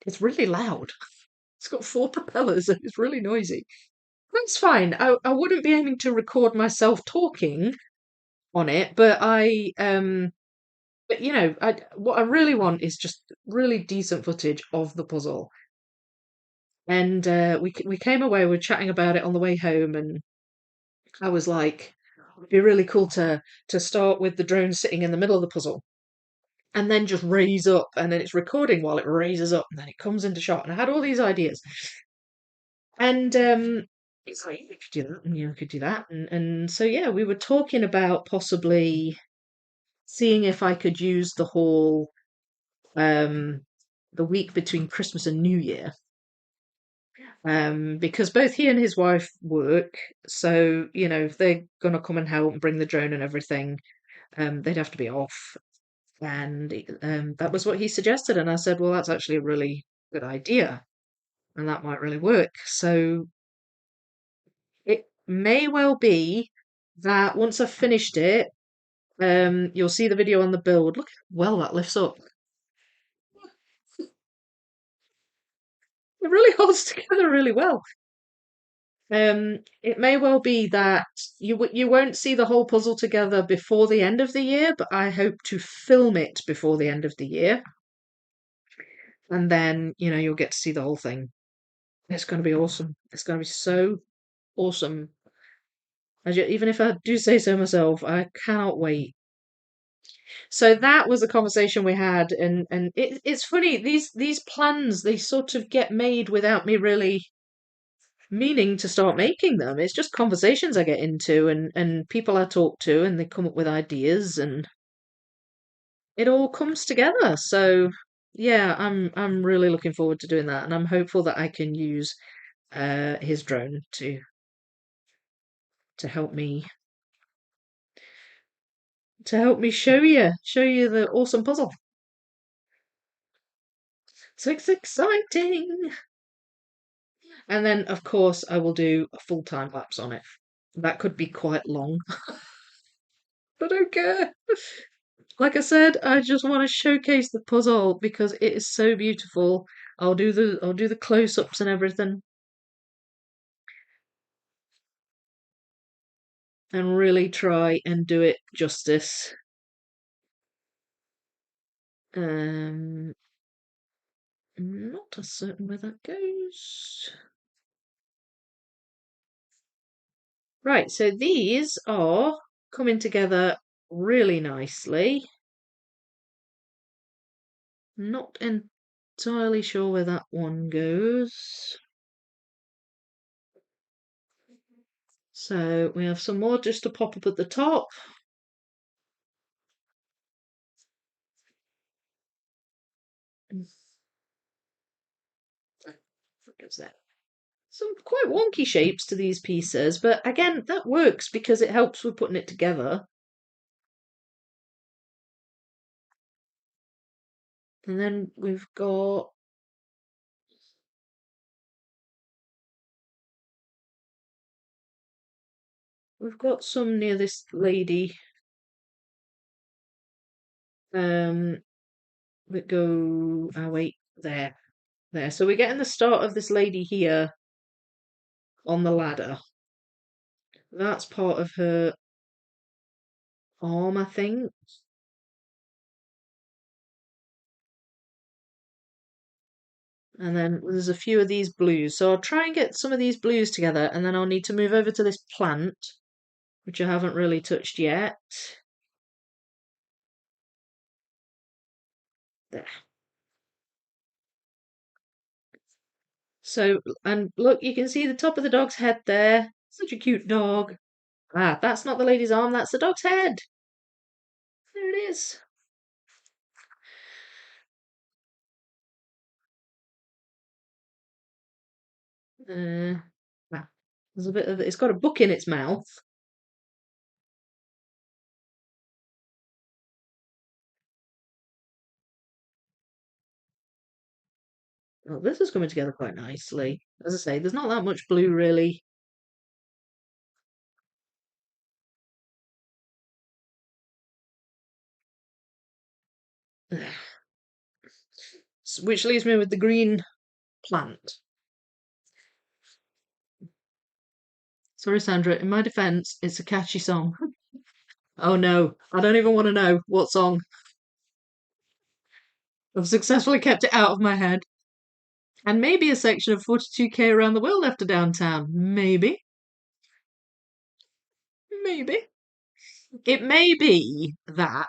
It's really loud. It's got four propellers and it's really noisy. That's fine. I wouldn't be aiming to record myself talking on it, but what I really want is just really decent footage of the puzzle. And we came away, we were chatting about it on the way home, and I was like, it'd be really cool to start with the drone sitting in the middle of the puzzle, and then just raise up, and then it's recording while it raises up, and then it comes into shot. And I had all these ideas, and it's like you could do that, and you could do that, and so yeah, we were talking about possibly seeing if I could use the hall um, the week between Christmas and New Year, because both he and his wife work. So, if they're going to come and help and bring the drone and everything, they'd have to be off. And that was what he suggested. And I said, well, that's actually a really good idea. And that might really work. So may well be that once I've finished it, you'll see the video on the build. Look how well that lifts up. It really holds together really well. It may well be that you won't see the whole puzzle together before the end of the year, but I hope to film it before the end of the year, and then you'll get to see the whole thing. It's going to be awesome. It's going to be so awesome. Even if I do say so myself, I cannot wait. So that was a conversation we had, and it's funny, these plans, they sort of get made without me really meaning to start making them. It's just conversations I get into, and people I talk to, and they come up with ideas, and it all comes together. So yeah, I'm really looking forward to doing that, and I'm hopeful that I can use his drone to help me show you the awesome puzzle. So it's exciting. And then, of course, I will do a full time lapse on it. That could be quite long. I don't care. Like I said, I just want to showcase the puzzle because it is so beautiful. I'll do the close-ups and everything and really try and do it justice. Um, not as certain where that goes. Right, so these are coming together really nicely. Not entirely sure where that one goes. So we have some more just to pop up at the top. What goes there? Some quite wonky shapes to these pieces, but again, that works because it helps with putting it together. And then we've got some near this lady um that go wait, there. So we're getting the start of this lady here on the ladder. That's part of her arm, I think. And then there's a few of these blues. So I'll try and get some of these blues together, and then I'll need to move over to this plant, which I haven't really touched yet. There. So, and look, you can see the top of the dog's head there. Such a cute dog. Ah, that's not the lady's arm, that's the dog's head. There it is. Uh, ah, there's a bit of it's got a book in its mouth. Oh, this is coming together quite nicely. As I say, there's not that much blue really. Which leaves me with the green plant. Sorry, Sandra, in my defense, it's a catchy song. Oh no, I don't even want to know what song. I've successfully kept it out of my head. And maybe a section of 42K around the world after downtown. Maybe. Maybe. It may be that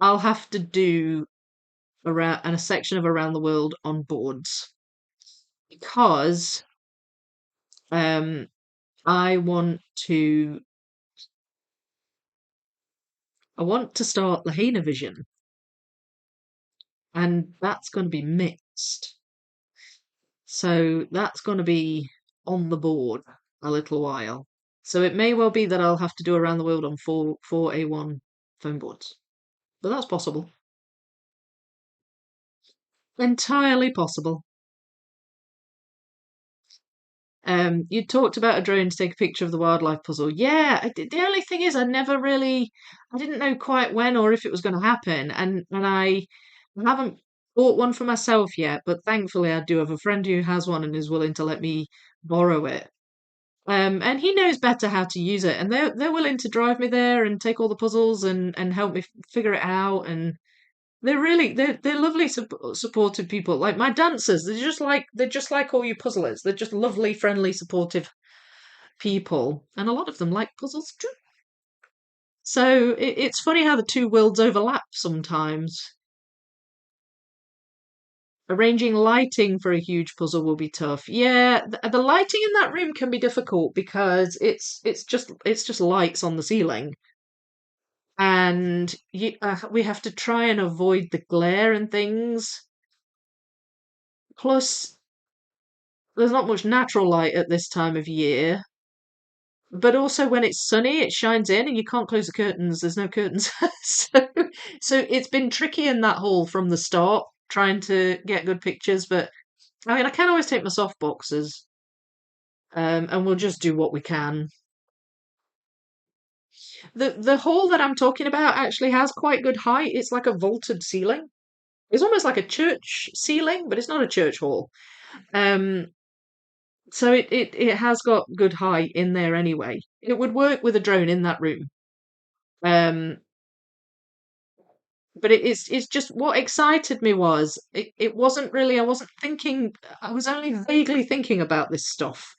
I'll have to do a section of around the world on boards because um I want to I want to start Lahaina Vision, and that's going to be mixed. So that's going to be on the board a little while. So it may well be that I'll have to do around the world on four A1 phone boards. But that's possible. Entirely possible. You talked about a drone to take a picture of the wildlife puzzle. Yeah, the only thing is, I didn't know quite when or if it was going to happen, and I haven't bought one for myself yet. But thankfully, I do have a friend who has one and is willing to let me borrow it. And he knows better how to use it, and they're willing to drive me there and take all the puzzles and help me figure it out. And they're lovely supportive people. Like my dancers, they're just like all you puzzlers. They're just lovely, friendly, supportive people, and a lot of them like puzzles too. So it's funny how the two worlds overlap sometimes. Arranging lighting for a huge puzzle will be tough. Yeah, the lighting in that room can be difficult because it's just lights on the ceiling, and we have to try and avoid the glare and things. Plus, there's not much natural light at this time of year. But also when it's sunny, it shines in and you can't close the curtains. There's no curtains. so so it's been tricky in that hall from the start, trying to get good pictures. But I mean, I can always take my soft boxes, and we'll just do what we can. The hall that I'm talking about actually has quite good height. It's like a vaulted ceiling. It's almost like a church ceiling, but it's not a church hall. Um, so it has got good height in there anyway. It would work with a drone in that room. Um, but it's just what excited me was it wasn't really, I wasn't thinking, I was only vaguely thinking about this stuff.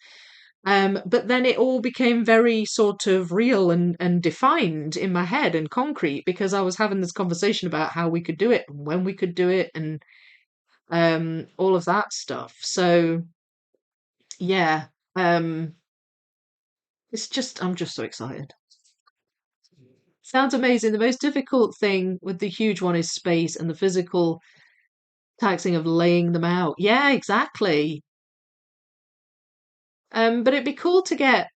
But then it all became very sort of real and defined in my head and concrete because I was having this conversation about how we could do it and when we could do it and all of that stuff. So yeah, it's just I'm just so excited. Sounds amazing. The most difficult thing with the huge one is space and the physical taxing of laying them out. Yeah, exactly. But it'd be cool to get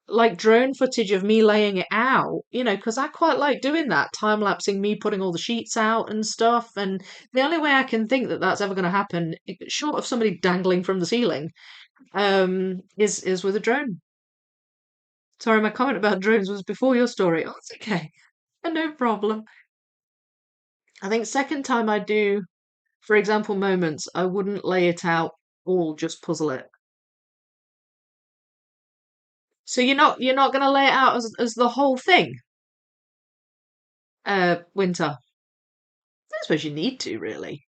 like drone footage of me laying it out, because I quite like doing that, time lapsing me putting all the sheets out and stuff. And the only way I can think that that's ever going to happen, short of somebody dangling from the ceiling, is with a drone. Sorry, my comment about drones was before your story. Oh, it's okay. No problem. I think second time I do, for example, moments, I wouldn't lay it out all, just puzzle it. So you're not going to lay it out as the whole thing, Winter. I suppose you need to really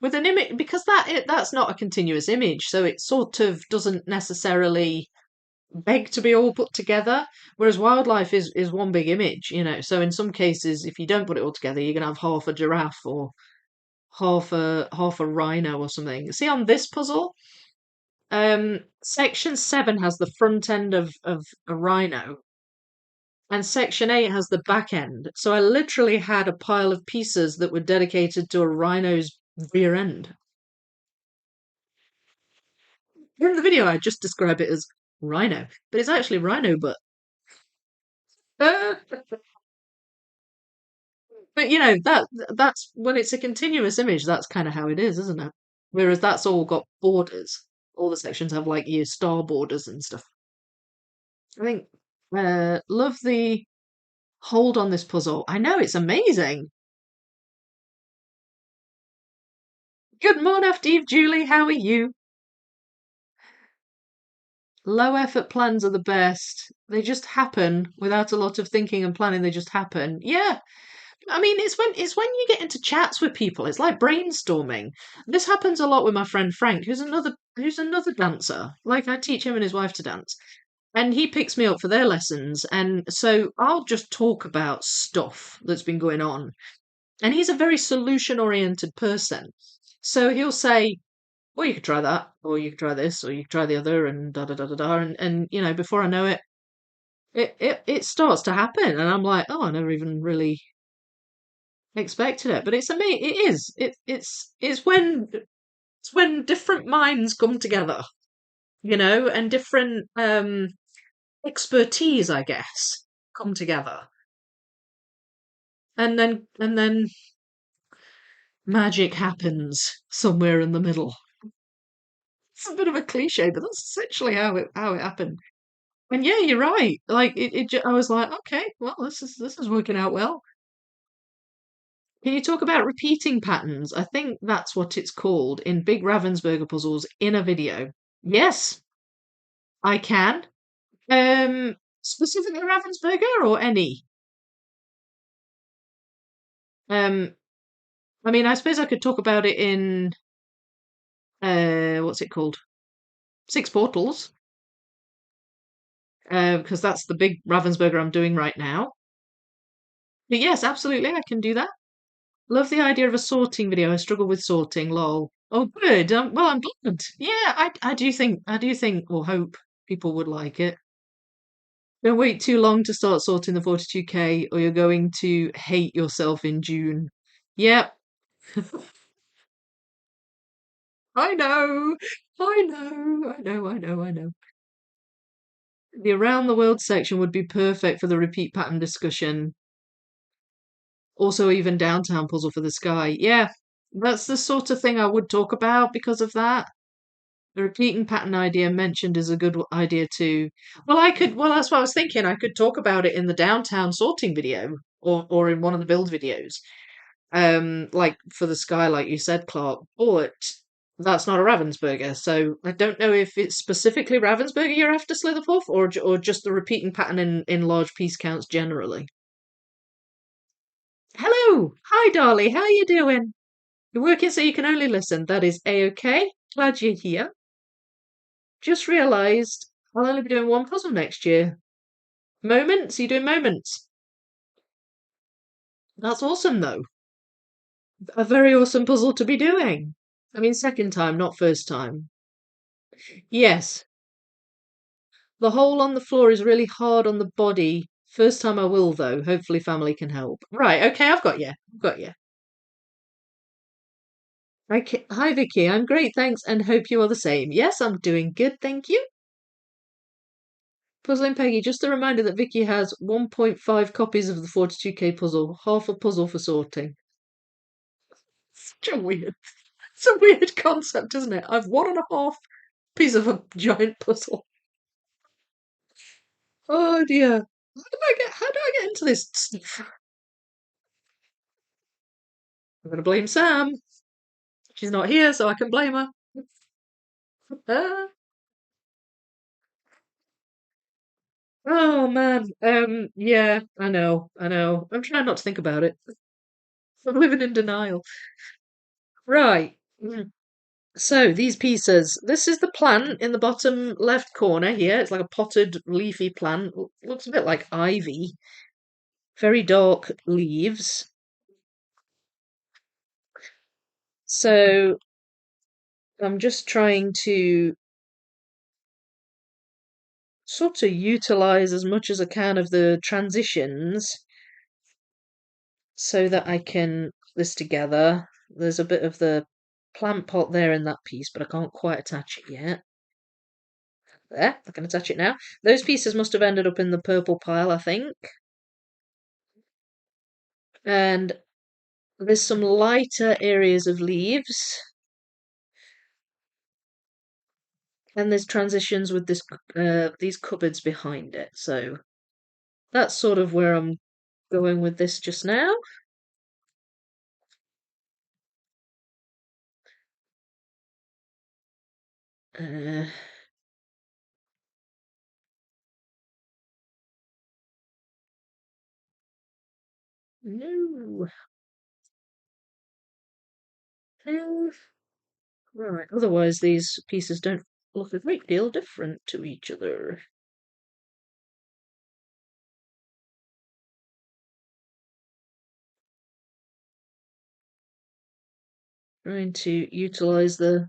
with an image because that's not a continuous image, so it sort of doesn't necessarily beg to be all put together. Whereas wildlife is one big image. So in some cases, if you don't put it all together, you're gonna have half a giraffe or half a rhino or something. See on this puzzle, section 7 has the front end of a rhino, and section 8 has the back end. So I literally had a pile of pieces that were dedicated to a rhino's rear end. In the video, I just describe it as rhino, but it's actually rhino butt. But that's when it's a continuous image, that's kind of how it is, isn't it? Whereas that's all got borders. All the sections have like your star borders and stuff. I think love the hold on this puzzle. I know it's amazing. Good morning, Eve, Julie. How are you? Low effort plans are the best. They just happen without a lot of thinking and planning. They just happen. Yeah, I mean, it's when you get into chats with people, it's like brainstorming. This happens a lot with my friend Frank, who's another dancer. Like I teach him and his wife to dance, and he picks me up for their lessons, and so I'll just talk about stuff that's been going on. And he's a very solution-oriented person, so he'll say, "Well, you could try that, or you could try this, or you could try the other," and da da da da da, and before I know it, it starts to happen, and I'm like, "Oh, I never even really expected it." But it's amazing. It is. It's when different minds come together, and different expertise, I guess, come together, and then magic happens somewhere in the middle. It's a bit of a cliche, but that's essentially how it happened. And yeah, you're right. Like I was like, okay, well, this is working out well. Can you talk about repeating patterns? I think that's what it's called in big Ravensburger puzzles in a video. Yes, I can. Specifically Ravensburger or any? Um, I mean, I suppose I could talk about it in what's it called? Six Portals, because that's the big Ravensburger I'm doing right now. But yes, absolutely, I can do that. Love the idea of a sorting video. I struggle with sorting, lol. Oh, good. Well, I'm glad. Yeah, I do think, or hope people would like it. Don't wait too long to start sorting the 42K, or you're going to hate yourself in June. Yep, I know. I know. I know. I know. I know. The around the world section would be perfect for the repeat pattern discussion. Also, even downtown puzzle for the sky. Yeah, that's the sort of thing I would talk about because of that. The repeating pattern idea mentioned is a good idea too. Well, that's what I was thinking. I could talk about it in the downtown sorting video or in one of the build videos. Like for the sky, like you said, Clark. But that's not a Ravensburger, so I don't know if it's specifically Ravensburger you're after, Slitherpuff, or just the repeating pattern in large piece counts generally. Hello, hi, Dolly. How are you doing? You're working so you can only listen. That is a-okay. Glad you're here. Just realised I'll only be doing one puzzle next year. Moments? You doing moments? That's awesome, though. A very awesome puzzle to be doing. I mean, second time, not first time. Yes, the hole on the floor is really hard on the body. First time I will, though. Hopefully, family can help. Right, okay, I've got you. I've got you. Okay. Hi, Vicky. I'm great, thanks, and hope you are the same. Yes, I'm doing good, thank you. Puzzling Peggy, just a reminder that Vicky has 1.5 copies of the 42K puzzle, half a puzzle for sorting. Such a weird, it's a weird concept, isn't it? I've one and a half piece of a giant puzzle. Oh dear. How do I get into this stuff? I'm gonna blame Sam. She's not here, so I can blame her. Ah. Oh man. Yeah, I know. I'm trying not to think about it. I'm living in denial. Right. So these pieces, this is the plant in the bottom left corner here. It's like a potted leafy plant. Looks a bit like ivy. Very dark leaves. So I'm just trying to sort of utilize as much as I can of the transitions so that I can put this together. There's a bit of the plant pot there in that piece, but I can't quite attach it yet. There, I can attach it now. Those pieces must have ended up in the purple pile, I think. And there's some lighter areas of leaves. And there's transitions with these cupboards behind it. So that's sort of where I'm going with this just now. Uh, no. No. Right. Otherwise, these pieces don't look a great deal different to each other. Trying to utilize the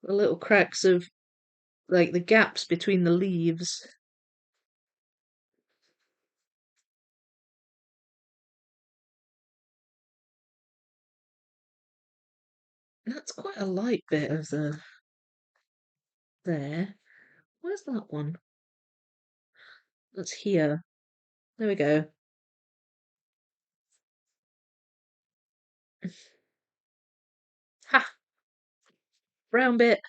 little cracks of, like, the gaps between the leaves. That's quite a light bit of the there. Where's that one? That's here. There we go. Ha! brown bit.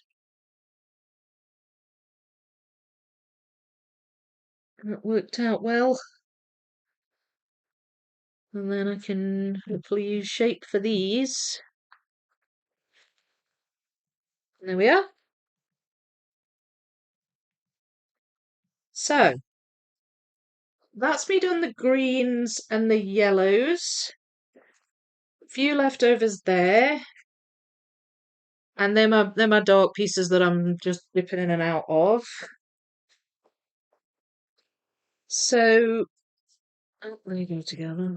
That worked out well. And then I can hopefully use shape for these. There we are. So, that's me done the greens and the yellows. A few leftovers there. And they're my dark pieces that I'm just dipping in and out of. So, oh, they go together.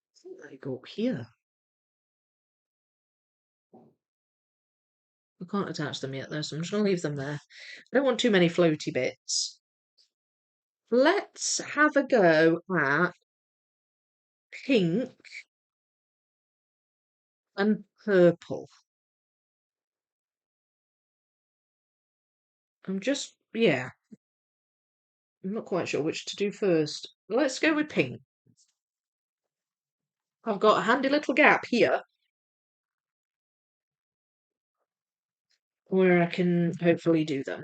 I think they go up here. I can't attach them yet though, so I'm just going to leave them there. I don't want too many floaty bits. Let's have a go at pink and purple. Yeah, I'm not quite sure which to do first. Let's go with pink. I've got a handy little gap here where I can hopefully do them.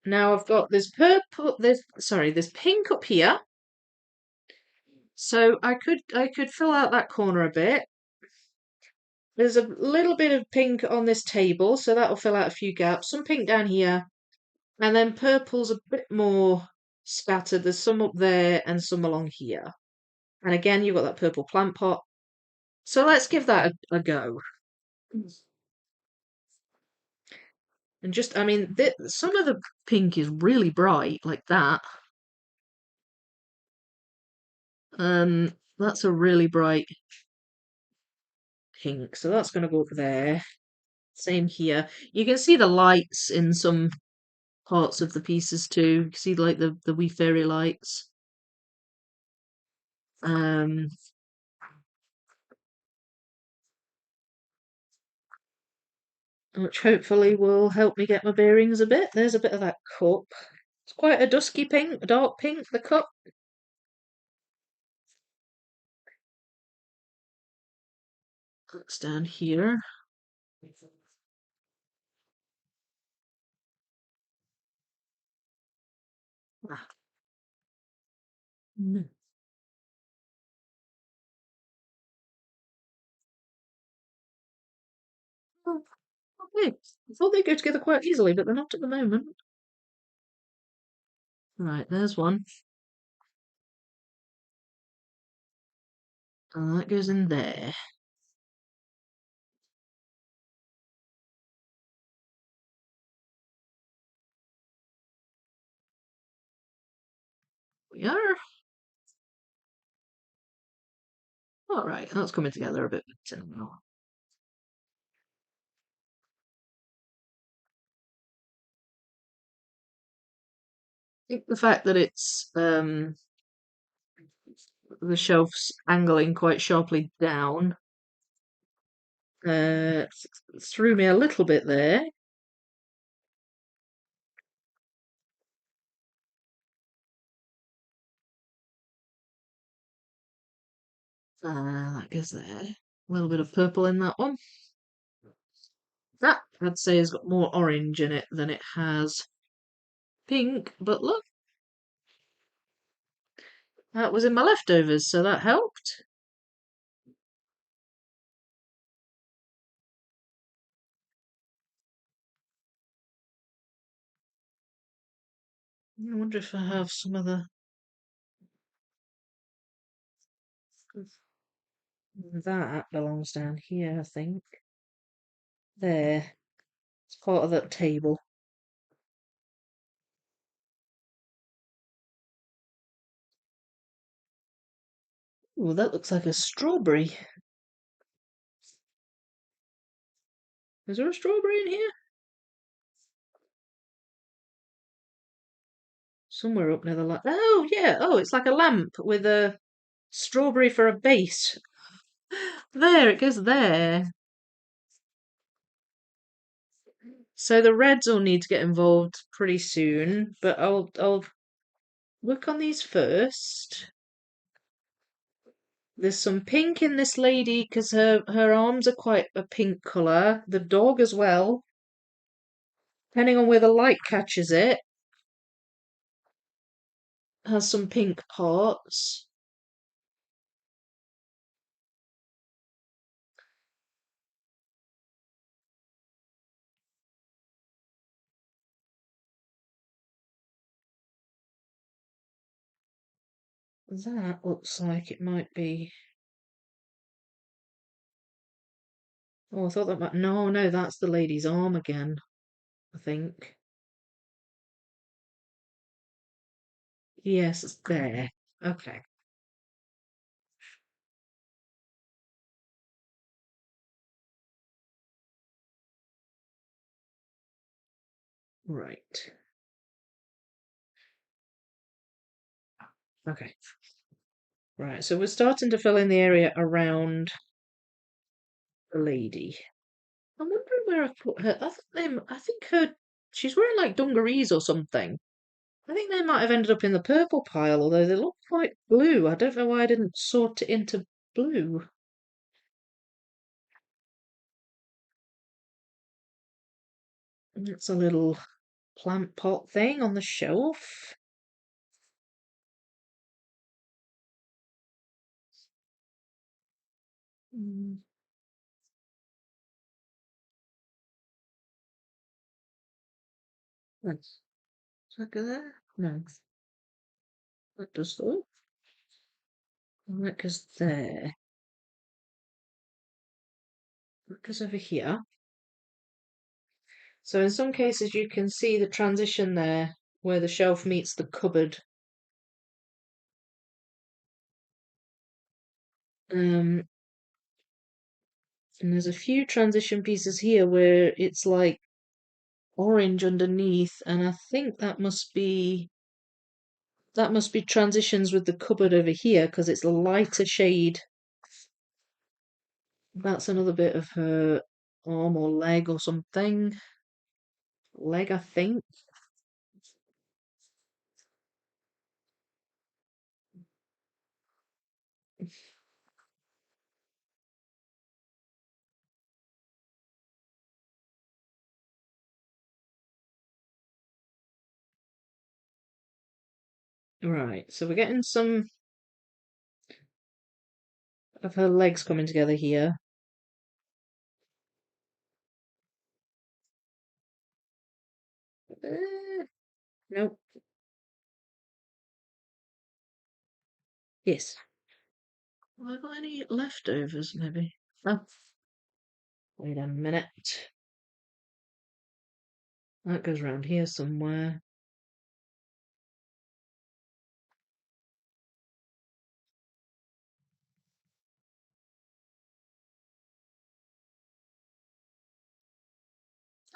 Now I've got this this pink up here. So I could fill out that corner a bit. There's a little bit of pink on this table, so that'll fill out a few gaps. Some pink down here, and then purple's a bit more scattered. There's some up there and some along here. And again, you've got that purple plant pot. So let's give that a go. And just, I mean, some of the pink is really bright, like that. That's a really bright pink, so that's going to go up there. Same here. You can see the lights in some parts of the pieces too. You can see like the wee fairy lights. Um, which hopefully will help me get my bearings a bit. There's a bit of that cup. It's quite a dusky pink, a dark pink, the cup. That's down here. Ah. Mm. Oh, okay. I thought they'd go together quite easily, but they're not at the moment. Right, there's one. And that goes in there. We are. Alright, that's coming together a bit better now. I think the fact that it's the shelf's angling quite sharply down threw me a little bit there. That goes there. A little bit of purple in that one. That, I'd say, has got more orange in it than it has pink, but look, that was in my leftovers, so that helped. I wonder if I have some other. That belongs down here, I think. There. It's part of that table. Oh, that looks like a strawberry. Is there a strawberry in here? Somewhere up near the light. Oh, yeah. Oh, it's like a lamp with a strawberry for a base. There, it goes there. So the reds will need to get involved pretty soon, but I'll work on these first. There's some pink in this lady because her arms are quite a pink colour. The dog as well. Depending on where the light catches it, has some pink parts. That looks like it might be. Oh, I thought that might. No, no, that's the lady's arm again, I think. Yes, it's there. Okay, right. Okay, right. So we're starting to fill in the area around the lady. I'm wondering where I put her. I think her. She's wearing like dungarees or something. I think they might have ended up in the purple pile, although they look quite blue. I don't know why I didn't sort it into blue. It's a little plant pot thing on the shelf. Mm, Does that go there? No, that does though. And that goes there. That goes over here. So in some cases you can see the transition there where the shelf meets the cupboard. Um, and there's a few transition pieces here where it's like orange underneath, and I think that must be transitions with the cupboard over here because it's a lighter shade. That's another bit of her arm or leg or something. Leg, I think. Right, so we're getting some of her legs coming together here. Nope. Yes. Have I got any leftovers, maybe? Oh, wait a minute. That goes round here somewhere.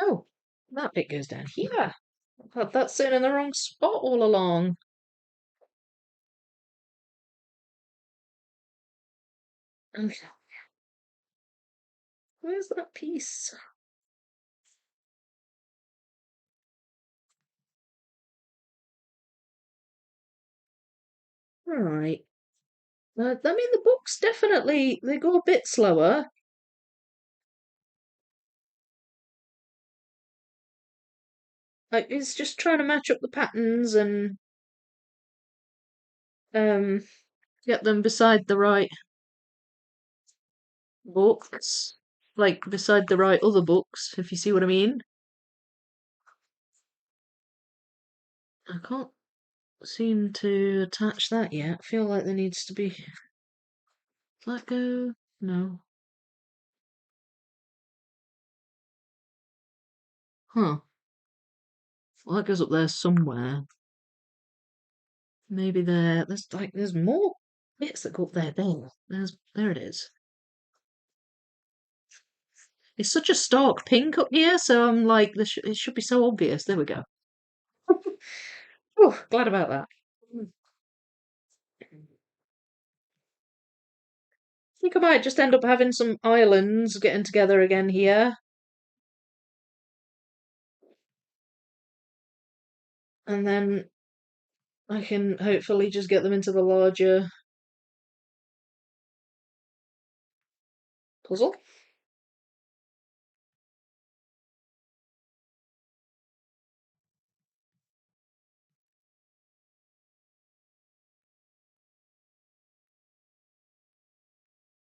Oh, that bit goes down here. I've had that sitting in the wrong spot all along. Okay, where's that piece? Right. I mean, the books definitely they go a bit slower. Like it's just trying to match up the patterns and um get them beside the right books, like beside the right other books, if you see what I mean. I can't seem to attach that yet. I feel like there needs to be. Does that go? No. Huh. Well, that goes up there somewhere. Maybe there. There's more bits that go up there. There it is. It's such a stark pink up here, so I'm like, it should be so obvious. There we go. Oh, glad about that. I think I might just end up having some islands getting together again here, and then I can hopefully just get them into the larger puzzle.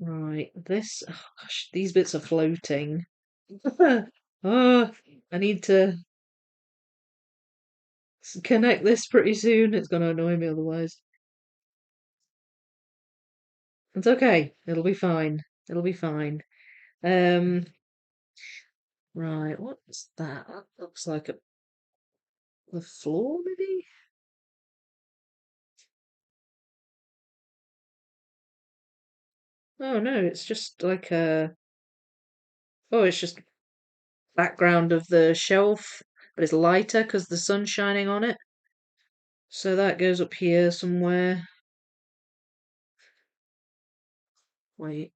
Right, this, oh gosh, these bits are floating. Oh, I need to connect this pretty soon. It's going to annoy me otherwise. It's okay. It'll be fine. It'll be fine. Um, right, what's that? That looks like the floor, maybe? Oh no, it's just like it's just background of the shelf, but it's lighter because the sun's shining on it. So that goes up here somewhere. Wait,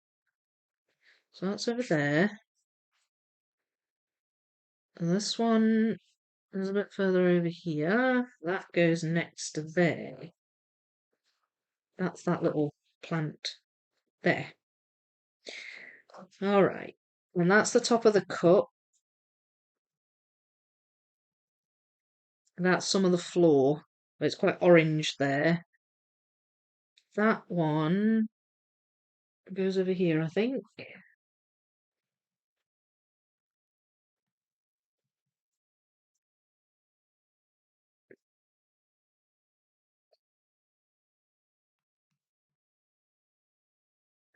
so that's over there. And this one is a bit further over here. That goes next to there. That's that little plant there. All right. And that's the top of the cup. And that's some of the floor. It's quite orange there. That one goes over here, I think.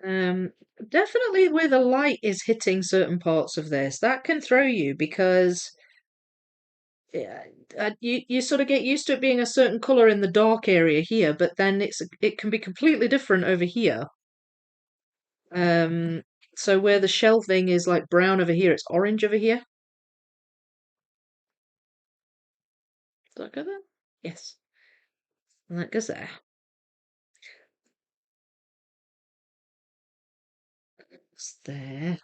Um, Definitely where the light is hitting certain parts of this, that can throw you because yeah, you sort of get used to it being a certain color in the dark area here, but then it can be completely different over here. Um, so where the shelving is like brown over here, it's orange over here. Does that go there? Yes. And that goes there. It's there.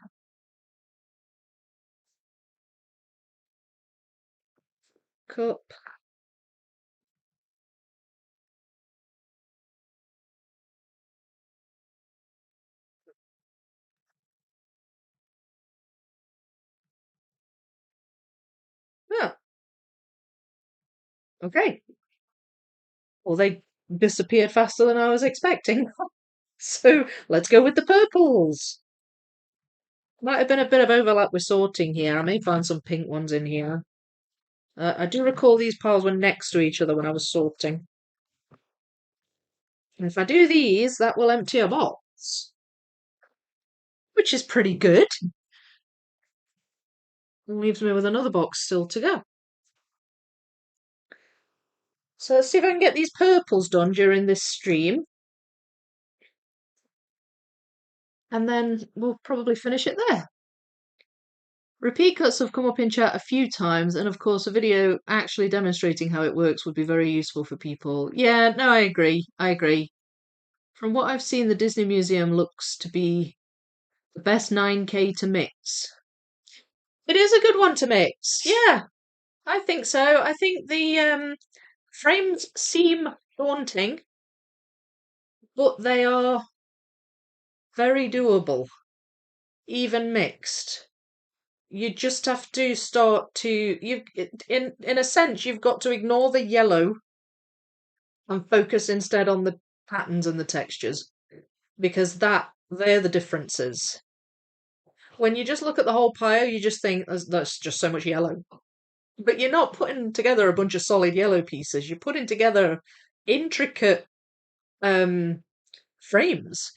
Cup. Oh, okay. Well, they disappeared faster than I was expecting. So let's go with the purples. Might have been a bit of overlap with sorting here. I may find some pink ones in here. I do recall these piles were next to each other when I was sorting. And if I do these, that will empty a box, which is pretty good. And leaves me with another box still to go. So let's see if I can get these purples done during this stream. And then we'll probably finish it there. Repeat cuts have come up in chat a few times, and of course, a video actually demonstrating how it works would be very useful for people. Yeah, no, I agree. I agree. From what I've seen, the Disney Museum looks to be the best 9K to mix. It is a good one to mix. Yeah, I think so. I think the frames seem daunting, but they are very doable, even mixed. You just have to start to in a sense you've got to ignore the yellow and focus instead on the patterns and the textures because they're the differences. When you just look at the whole pile, you just think that's just so much yellow. But you're not putting together a bunch of solid yellow pieces. You're putting together intricate frames.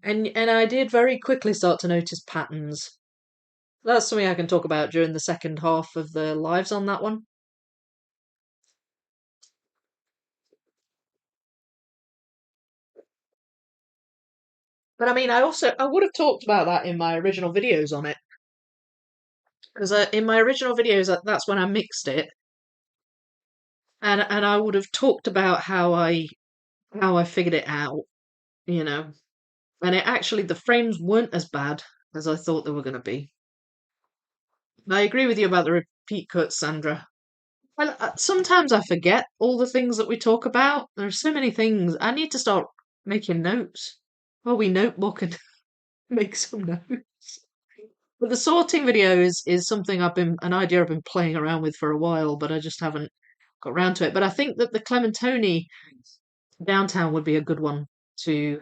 And I did very quickly start to notice patterns. That's something I can talk about during the second half of the lives on that one. But I mean, I would have talked about that in my original videos on it because in my original videos that's when I mixed it, and I would have talked about how I figured it out, you know. And it actually the frames weren't as bad as I thought they were going to be. I agree with you about the repeat cuts, Sandra. Well, sometimes I forget all the things that we talk about. There are so many things. I need to start making notes. Well, we notebook and make some notes. But the sorting video is something an idea I've been playing around with for a while, but I just haven't got round to it. But I think that the Clementoni downtown would be a good one to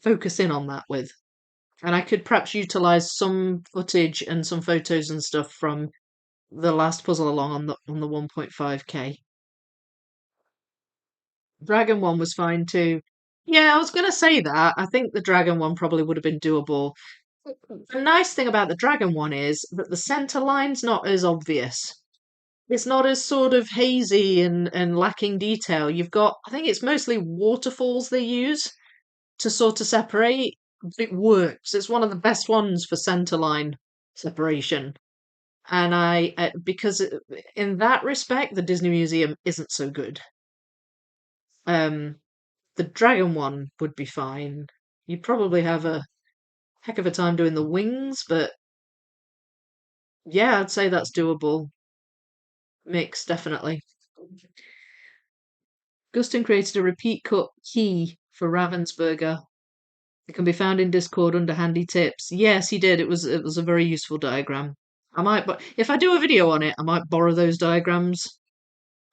focus in on that with. And I could perhaps utilize some footage and some photos and stuff from the last puzzle along on the 1.5K. Dragon one was fine too. Yeah, I was going to say that. I think the dragon one probably would have been doable. The nice thing about the dragon one is that the center line's not as obvious. It's not as sort of hazy and lacking detail. You've got, I think it's mostly waterfalls they use to sort of separate. It works. It's one of the best ones for center line separation. And because in that respect, the Disney Museum isn't so good. Um, the dragon one would be fine. You'd probably have a heck of a time doing the wings, but yeah, I'd say that's doable. Mix, definitely. Gustin created a repeat cut key for Ravensburger. It can be found in Discord under handy tips. Yes, he did. It was a very useful diagram. I might, but if I do a video on it, I might borrow those diagrams.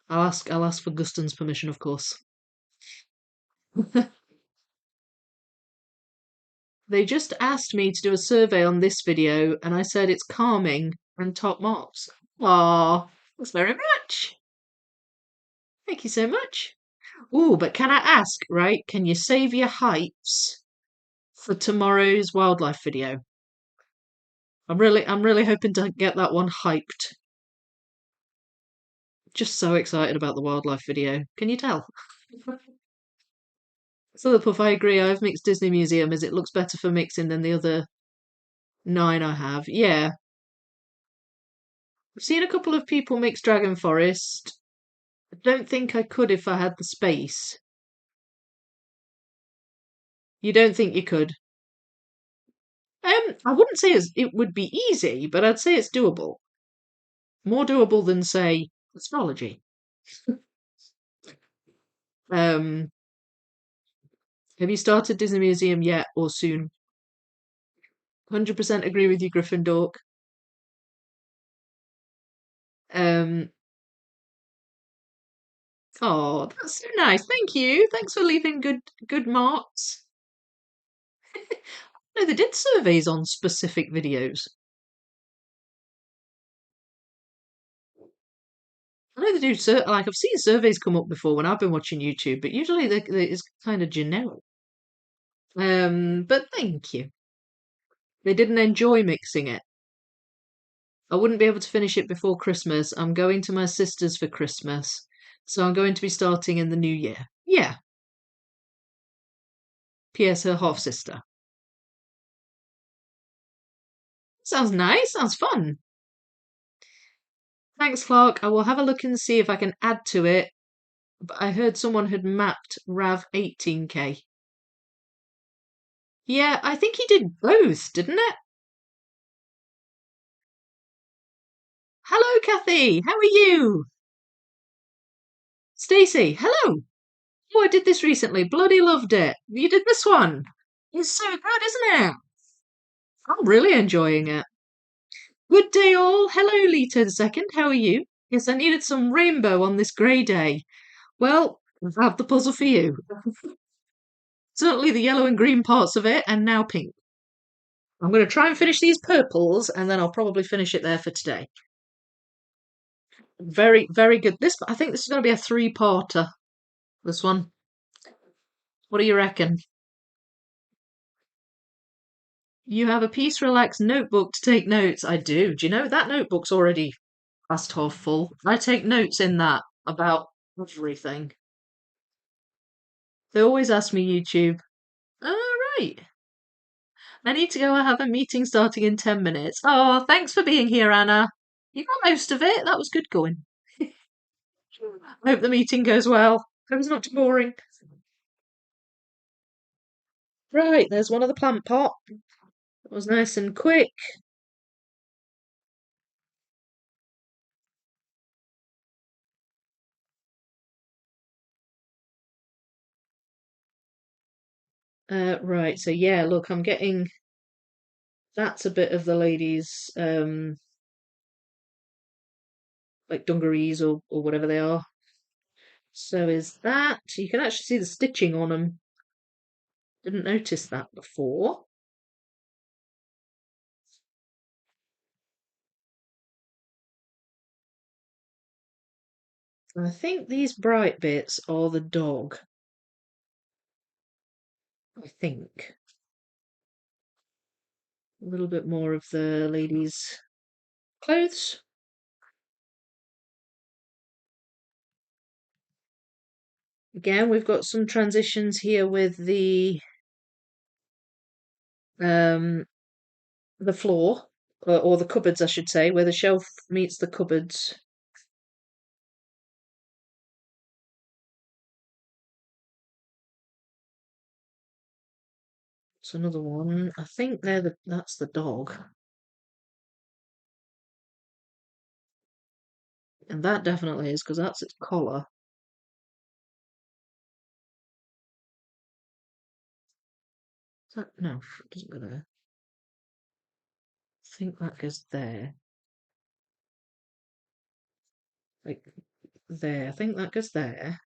I'll ask for Gustin's permission, of course. They just asked me to do a survey on this video, and I said it's calming and top marks. Aw, thanks very much. Thank you so much. Ooh, but can I ask, right? Can you save your hypes for tomorrow's wildlife video? I'm really hoping to get that one hyped. Just so excited about the wildlife video. Can you tell? So the puff, I agree. I've mixed Disney Museum as it looks better for mixing than the other 9 I have. Yeah. I've seen a couple of people mix Dragon Forest. I don't think I could if I had the space. You don't think you could? I wouldn't say it would be easy, but I'd say it's doable. More doable than, say, astrology. Um, have you started Disney Museum yet or soon? 100% agree with you, Gryffindor. Um, oh, that's so nice. Thank you. Thanks for leaving good marks. No, they did surveys on specific videos. I know they do. Like I've seen surveys come up before when I've been watching YouTube, but usually it's kind of generic. But thank you. They didn't enjoy mixing it. I wouldn't be able to finish it before Christmas. I'm going to my sister's for Christmas, so I'm going to be starting in the new year. Yeah. P.S. Her half sister. Sounds nice. Sounds fun. Thanks, Clark. I will have a look and see if I can add to it. But I heard someone had mapped Rav 18K. Yeah, I think he did both, didn't it? Hello, Kathy. How are you? Stacey, hello. Oh, I did this recently. Bloody loved it. You did this one. It's so good, isn't it? I'm really enjoying it. Good day, all. Hello, Lita the second. How are you? Yes, I needed some rainbow on this grey day. Well, I have the puzzle for you. Certainly the yellow and green parts of it, and now pink. I'm going to try and finish these purples, and then I'll probably finish it there for today. Very, very good. I think this is going to be a three-parter. This one. What do you reckon? You have a peace, relaxed notebook to take notes. I do. Do you know that notebook's already past half full? I take notes in that about everything. They always ask me YouTube. All right. I need to go. I have a meeting starting in 10 minutes. Oh, thanks for being here, Anna. You got most of it. That was good going. I hope the meeting goes well. It was not too boring. Right, there's one of the plant pot. That was nice and quick. Right, so yeah, look, I'm getting That's a bit of the ladies' like dungarees or whatever they are. So is that. You can actually see the stitching on them. Didn't notice that before. I think these bright bits are the dog. I think. A little bit more of the ladies' clothes. Again, we've got some transitions here with um the floor, or the cupboards, I should say, where the shelf meets the cupboards. It's another one. I think that's the dog. And that definitely is, because that's its collar. No, it doesn't go there. I think that goes there. Like there. I think that goes there.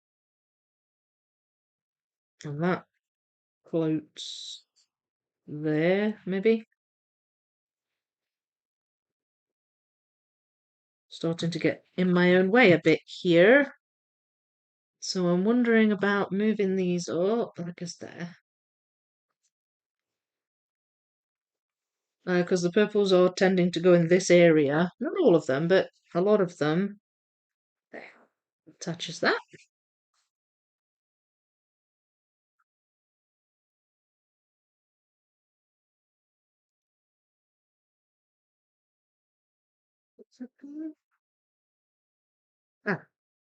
And that floats there, maybe. Starting to get in my own way a bit here. So I'm wondering about moving these up. That goes there. Because the purples are tending to go in this area. Not all of them, but a lot of them. There. Touches that. Ah,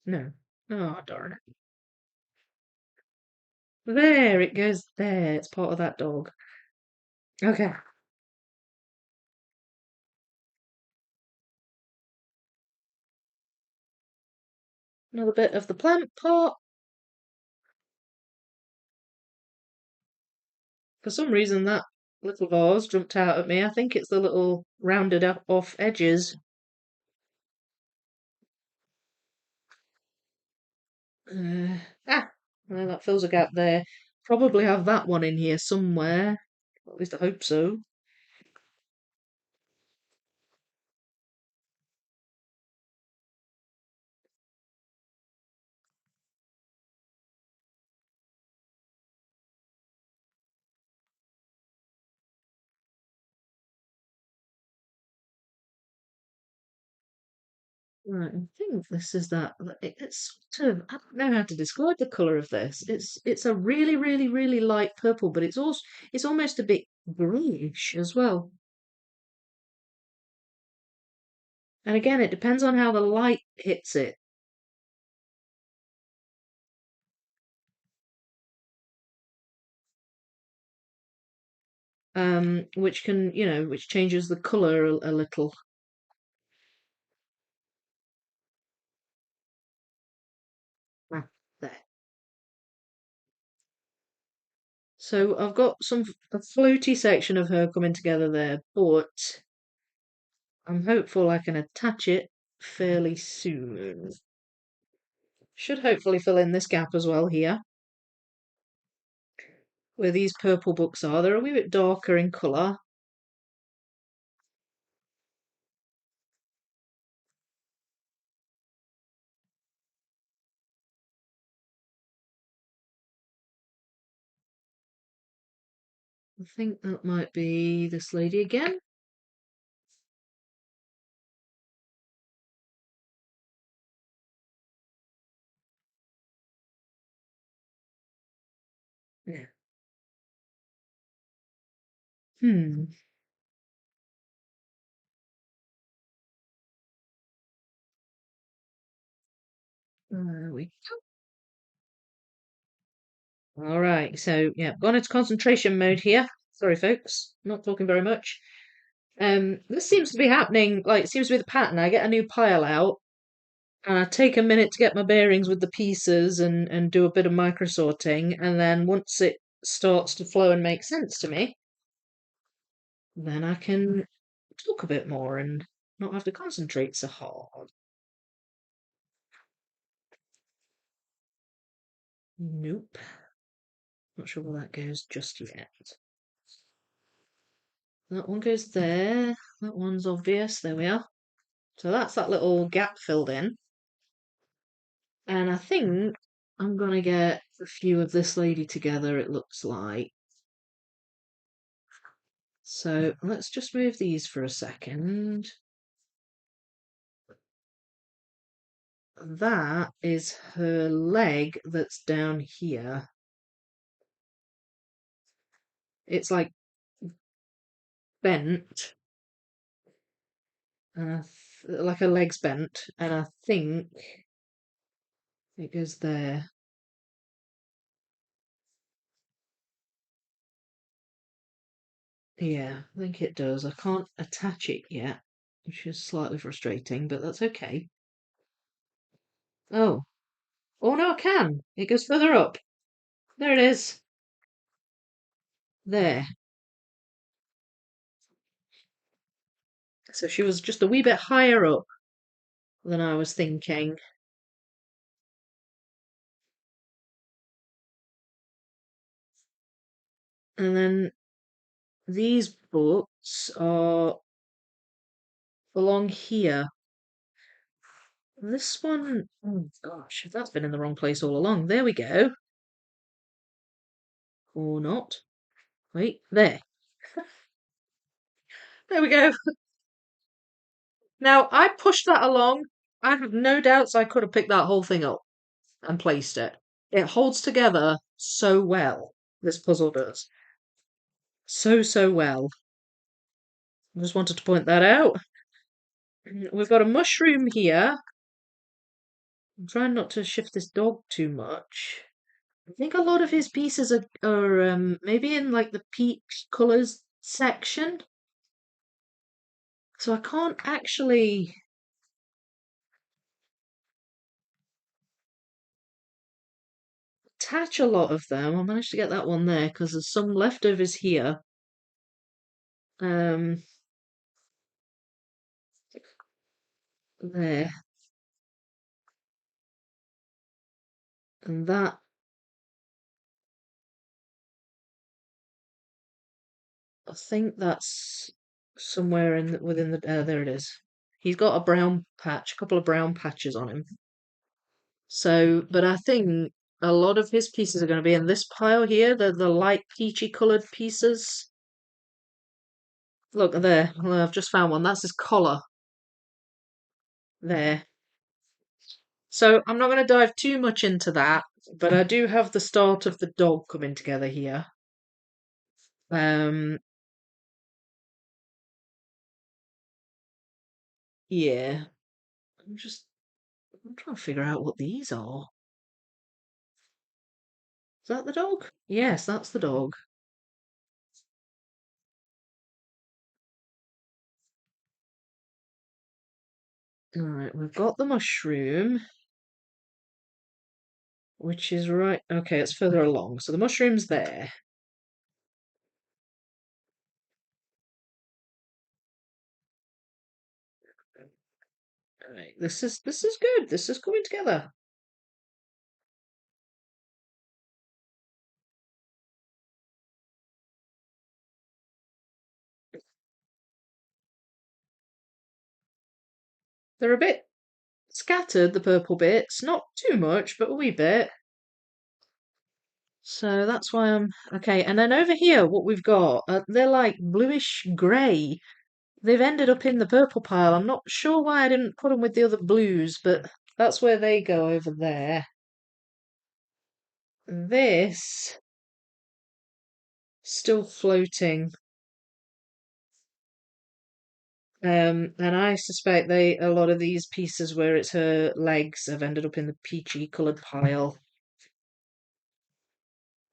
no. Oh, darn it. There, it goes there. It's part of that dog. Okay. Another bit of the plant pot. For some reason, that little vase jumped out at me. I think it's the little rounded up off edges. Uh, ah, well, that fills a gap there. Probably have that one in here somewhere. At least I hope so. Right, I think this is that. It's sort of, I don't know how to describe the colour of this. It's a really, really, really light purple, but it's almost a bit greenish as well. And again, it depends on how the light hits it. Which can, which changes the colour a little. Ah, there. So I've got a floaty section of her coming together there, but I'm hopeful I can attach it fairly soon. Should hopefully fill in this gap as well here, where these purple books are. They're a wee bit darker in colour. I think that might be this lady again. Yeah. Hmm. There we go. All right. So yeah, gone into concentration mode here. Sorry, folks. Not talking very much. This seems to be happening. Like, it seems to be the pattern. I get a new pile out, and I take a minute to get my bearings with the pieces and do a bit of micro sorting, and then once it starts to flow and make sense to me, Then I can talk a bit more and not have to concentrate so hard. Nope. Not sure where that goes just yet. That one goes there. That one's obvious. There we are. So that's that little gap filled in. And I think I'm going to get a few of this lady together, it looks like. So let's just move these for a second. That is her leg that's down here. It's like bent, like her leg's bent, and I think it goes there. Yeah, I think it does. I can't attach it yet, which is slightly frustrating, but that's okay. Oh, oh no, I can. It goes further up. There it is. There. So she was just a wee bit higher up than I was thinking. And then these books are along here. This one, oh gosh, that's been in the wrong place all along. There we go. Or not. Wait, there. There we go. Now, I pushed that along. I have no doubts I could have picked that whole thing up and placed it. It holds together so well, this puzzle does. So well. I just wanted to point that out. We've got a mushroom here. I'm trying not to shift this dog too much. I think a lot of his pieces are maybe in like the peach colours section. So I can't actually attach a lot of them. I managed to get that one there because there's some leftovers here. Um, there. And that, I think that's somewhere within the, there it is. He's got a brown patch, a couple of brown patches on him. So, but I think a lot of his pieces are going to be in this pile here, the light peachy coloured pieces. Look there, well, I've just found one. That's his collar. There. So I'm not going to dive too much into that, but I do have the start of the dog coming together here. Um, yeah. I'm trying to figure out what these are. Is that the dog? Yes, that's the dog. All right, we've got the mushroom, which is right. Okay, it's further along. So the mushroom's there. All right, this is good. This is coming together. They're a bit scattered, the purple bits. Not too much, but a wee bit. So that's why I'm okay. And then over here, what we've got, they're like bluish grey. They've ended up in the purple pile. I'm not sure why I didn't put them with the other blues, but that's where they go over there. This still floating. And I suspect a lot of these pieces where it's her legs have ended up in the peachy coloured pile.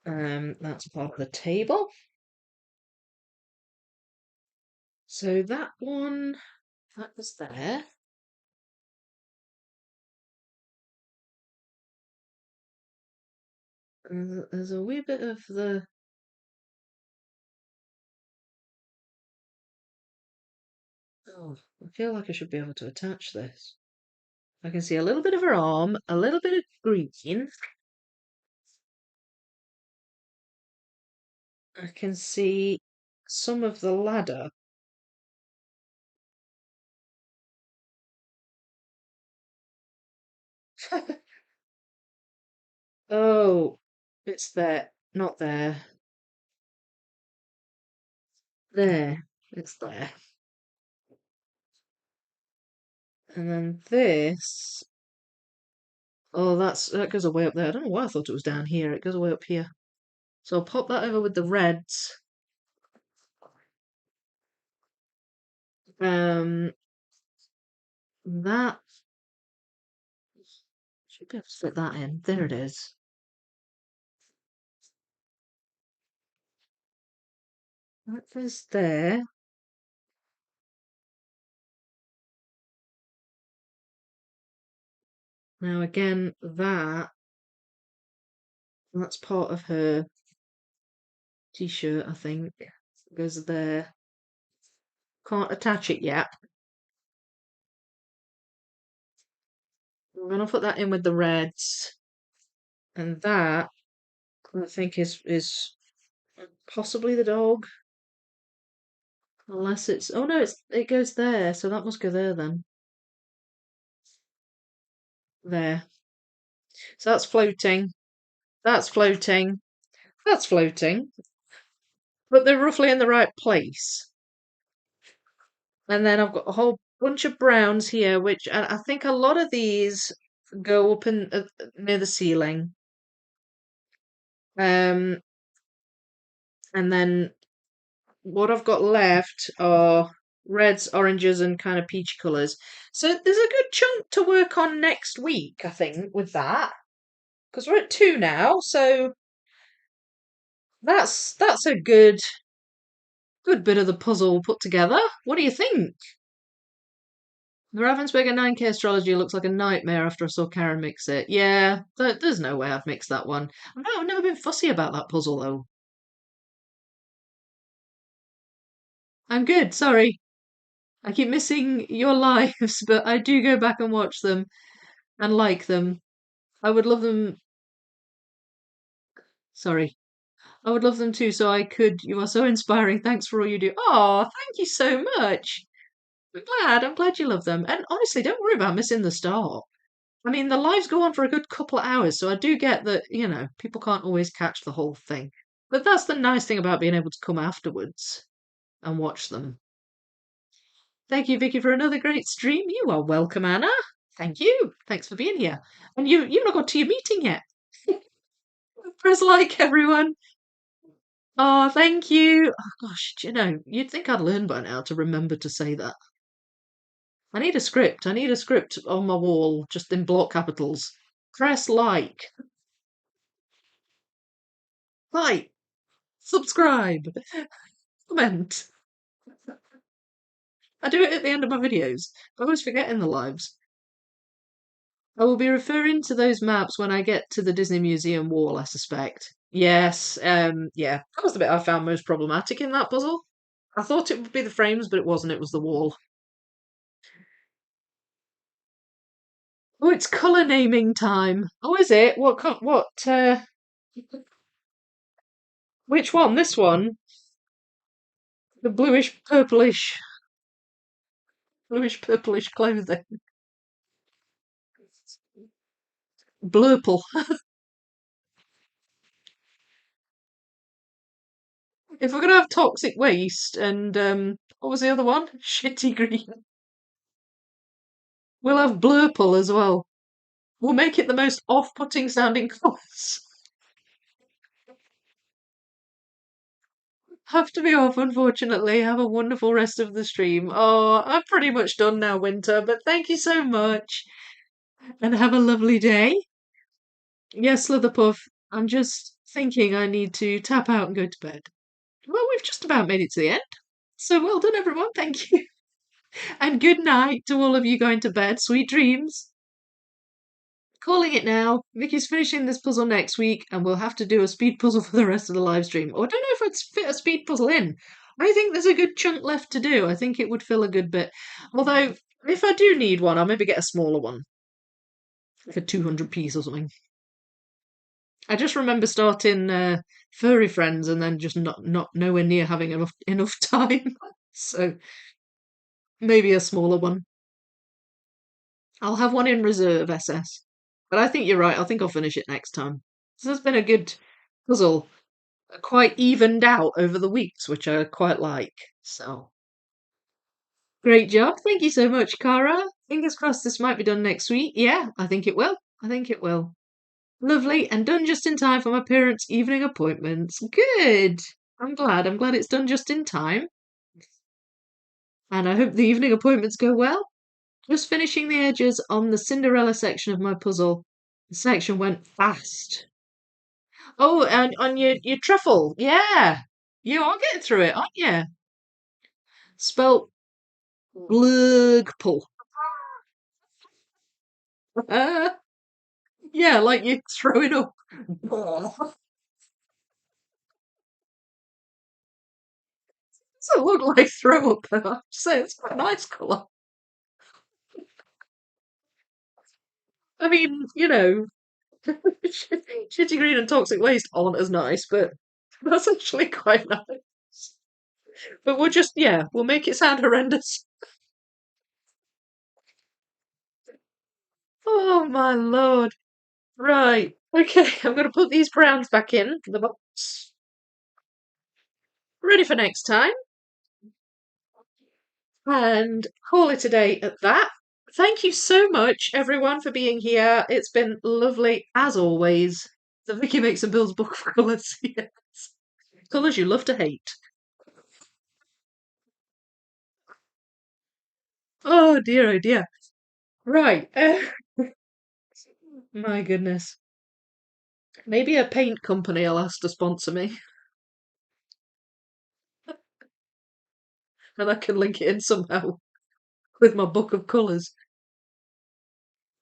That's part of the table. So that one, that was there. There's a wee bit of the Oh, I feel like I should be able to attach this. I can see a little bit of her arm, a little bit of green. I can see some of the ladder. Oh, it's there, not there. There, it's there. And then this. Oh, that goes away up there. I don't know why I thought it was down here. It goes away up here. So I'll pop that over with the reds. Um, that should be able to fit that in. There it is. That is there. Now again, that's part of her t-shirt, I think. It goes there. Can't attach it yet. I'm gonna put that in with the reds. And that I think is possibly the dog. Unless it's oh no, it goes there, so that must go there then. There. So that's floating. That's floating. That's floating. But they're roughly in the right place. And then I've got a whole bunch of browns here, which and I think a lot of these go up in near the ceiling. Um, and then what I've got left are reds, oranges, and kind of peachy colours. So there's a good chunk to work on next week, I think, with that. Because we're at two now, so that's a good bit of the puzzle put together. What do you think? The Ravensburger 9K astrology looks like a nightmare after I saw Karen mix it. Yeah, there's no way I've mixed that one. I've never been fussy about that puzzle though. I'm good, sorry. I keep missing your lives, but I do go back and watch them and like them. I would love them. Sorry. I would love them too, so I could. You are so inspiring. Thanks for all you do. Oh, thank you so much. I'm glad you love them. And honestly, don't worry about missing the start. I mean, the lives go on for a good couple of hours, so I do get that, people can't always catch the whole thing. But that's the nice thing about being able to come afterwards and watch them. Thank you, Vicky, for another great stream. You are welcome, Anna. Thank you. Thanks for being here. And you've not got to your meeting yet. Press like, everyone. Oh, thank you. Oh, gosh, you'd think I'd learn by now to remember to say that. I need a script. I need a script on my wall, just in block capitals. Press like, subscribe, comment. I do it at the end of my videos. I always forget in the lives. I will be referring to those maps when I get to the Disney Museum wall, I suspect. Yes, yeah. That was the bit I found most problematic in that puzzle. I thought it would be the frames, but it wasn't, it was the wall. Oh, it's colour naming time. Oh, is it? Which one? This one? The bluish purplish clothing. Blurple. If we're gonna have toxic waste and what was the other one? Shitty green. We'll have blurple as well. We'll make it the most off-putting sounding colours. Have to be off, unfortunately. Have a wonderful rest of the stream. Oh, I'm pretty much done now, Winter, but thank you so much. And have a lovely day. Yes, Slitherpuff, I'm just thinking I need to tap out and go to bed. Well, we've just about made it to the end. So well done, everyone. Thank you. And good night to all of you going to bed. Sweet dreams. Calling it now. Vicky's finishing this puzzle next week, and we'll have to do a speed puzzle for the rest of the live stream. Or I don't know if I'd fit a speed puzzle in. I think there's a good chunk left to do. I think it would fill a good bit. Although, if I do need one, I'll maybe get a smaller one, like a 200 piece or something. I just remember starting furry friends and then just not nowhere near having enough time. So maybe a smaller one. I'll have one in reserve, SS. But I think you're right. I think I'll finish it next time. This has been a good puzzle, quite evened out over the weeks, which I quite like. So great job. Thank you so much, Cara. Fingers crossed this might be done next week. Yeah, I think it will. I think it will. Lovely, and done just in time for my parents' evening appointments. Good. I'm glad. I'm glad it's done just in time. And I hope the evening appointments go well. Just finishing the edges on the Cinderella section of my puzzle. The section went fast. Oh, and on your truffle. Yeah. You are getting through it, aren't you? Spelt Blurgple. Yeah, like you're throwing up. Doesn't look like throw up, though. I have to say it's quite a nice colour. I mean, shitty green and toxic waste aren't as nice, but that's actually quite nice. But we'll make it sound horrendous. Oh my lord. Right. Okay, I'm going to put these browns back in the box. Ready for next time. And call it a day at that. Thank you so much, everyone, for being here. It's been lovely, as always. The Vicky Makes and Builds book of colours. Yes. Colours you love to hate. Oh dear, oh dear. Right. My goodness. Maybe a paint company I'll ask to sponsor me, and I can link it in somehow with my book of colours.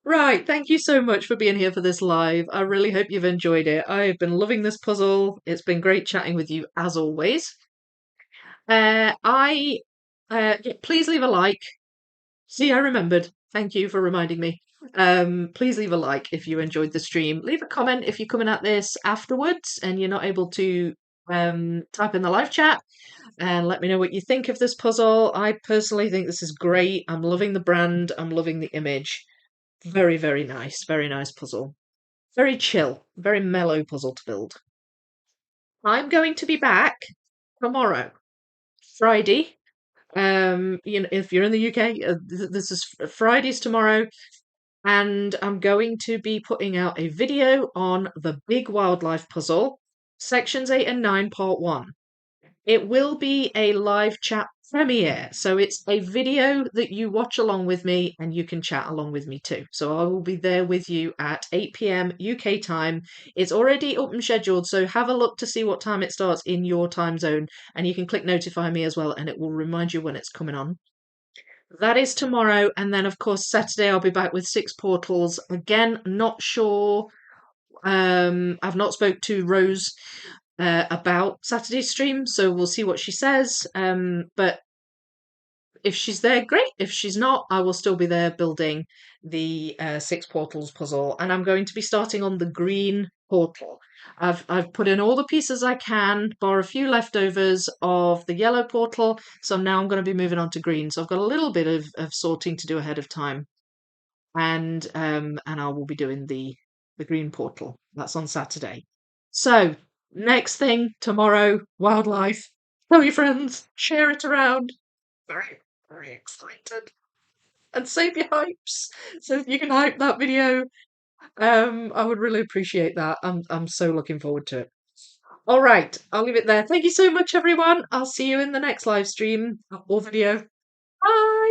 Right, thank you so much for being here for this live. I really hope you've enjoyed it. I've been loving this puzzle. It's been great chatting with you as always. I yeah, please leave a like. See, I remembered. Thank you for reminding me. Please leave a like if you enjoyed the stream. Leave a comment if you're coming at this afterwards and you're not able to type in the live chat, and let me know what you think of this puzzle. I personally think this is great. I'm loving the brand. I'm loving the image. Very, very nice. Very nice puzzle. Very chill. Very mellow puzzle to build. I'm going to be back tomorrow, Friday. If you're in the UK, this is Fridays tomorrow, and I'm going to be putting out a video on the Big Wildlife Puzzle, sections 8 and 9, part 1. It will be a live chat premiere, so it's a video that you watch along with me and you can chat along with me too. So I will be there with you at 8 p.m. UK time. It's already up and scheduled, so have a look to see what time it starts in your time zone, and you can click notify me as well, and it will remind you when it's coming on. That is tomorrow, and then of course Saturday I'll be back with 6 portals. Again, not sure. I've not spoke to Rose about Saturday's stream, so we'll see what she says. But if she's there, great. If she's not, I will still be there building the 6 portals puzzle, and I'm going to be starting on the green portal. I've put in all the pieces I can, bar a few leftovers of the yellow portal. So now I'm going to be moving on to green. So I've got a little bit of sorting to do ahead of time, and I will be doing the green portal. That's on Saturday. So next thing tomorrow, wildlife. Tell your friends, share it around. Very, very excited. And save your hypes. So if you can hype that video, I would really appreciate that. I'm so looking forward to it. All right, I'll leave it there. Thank you so much, everyone. I'll see you in the next live stream or video. Bye.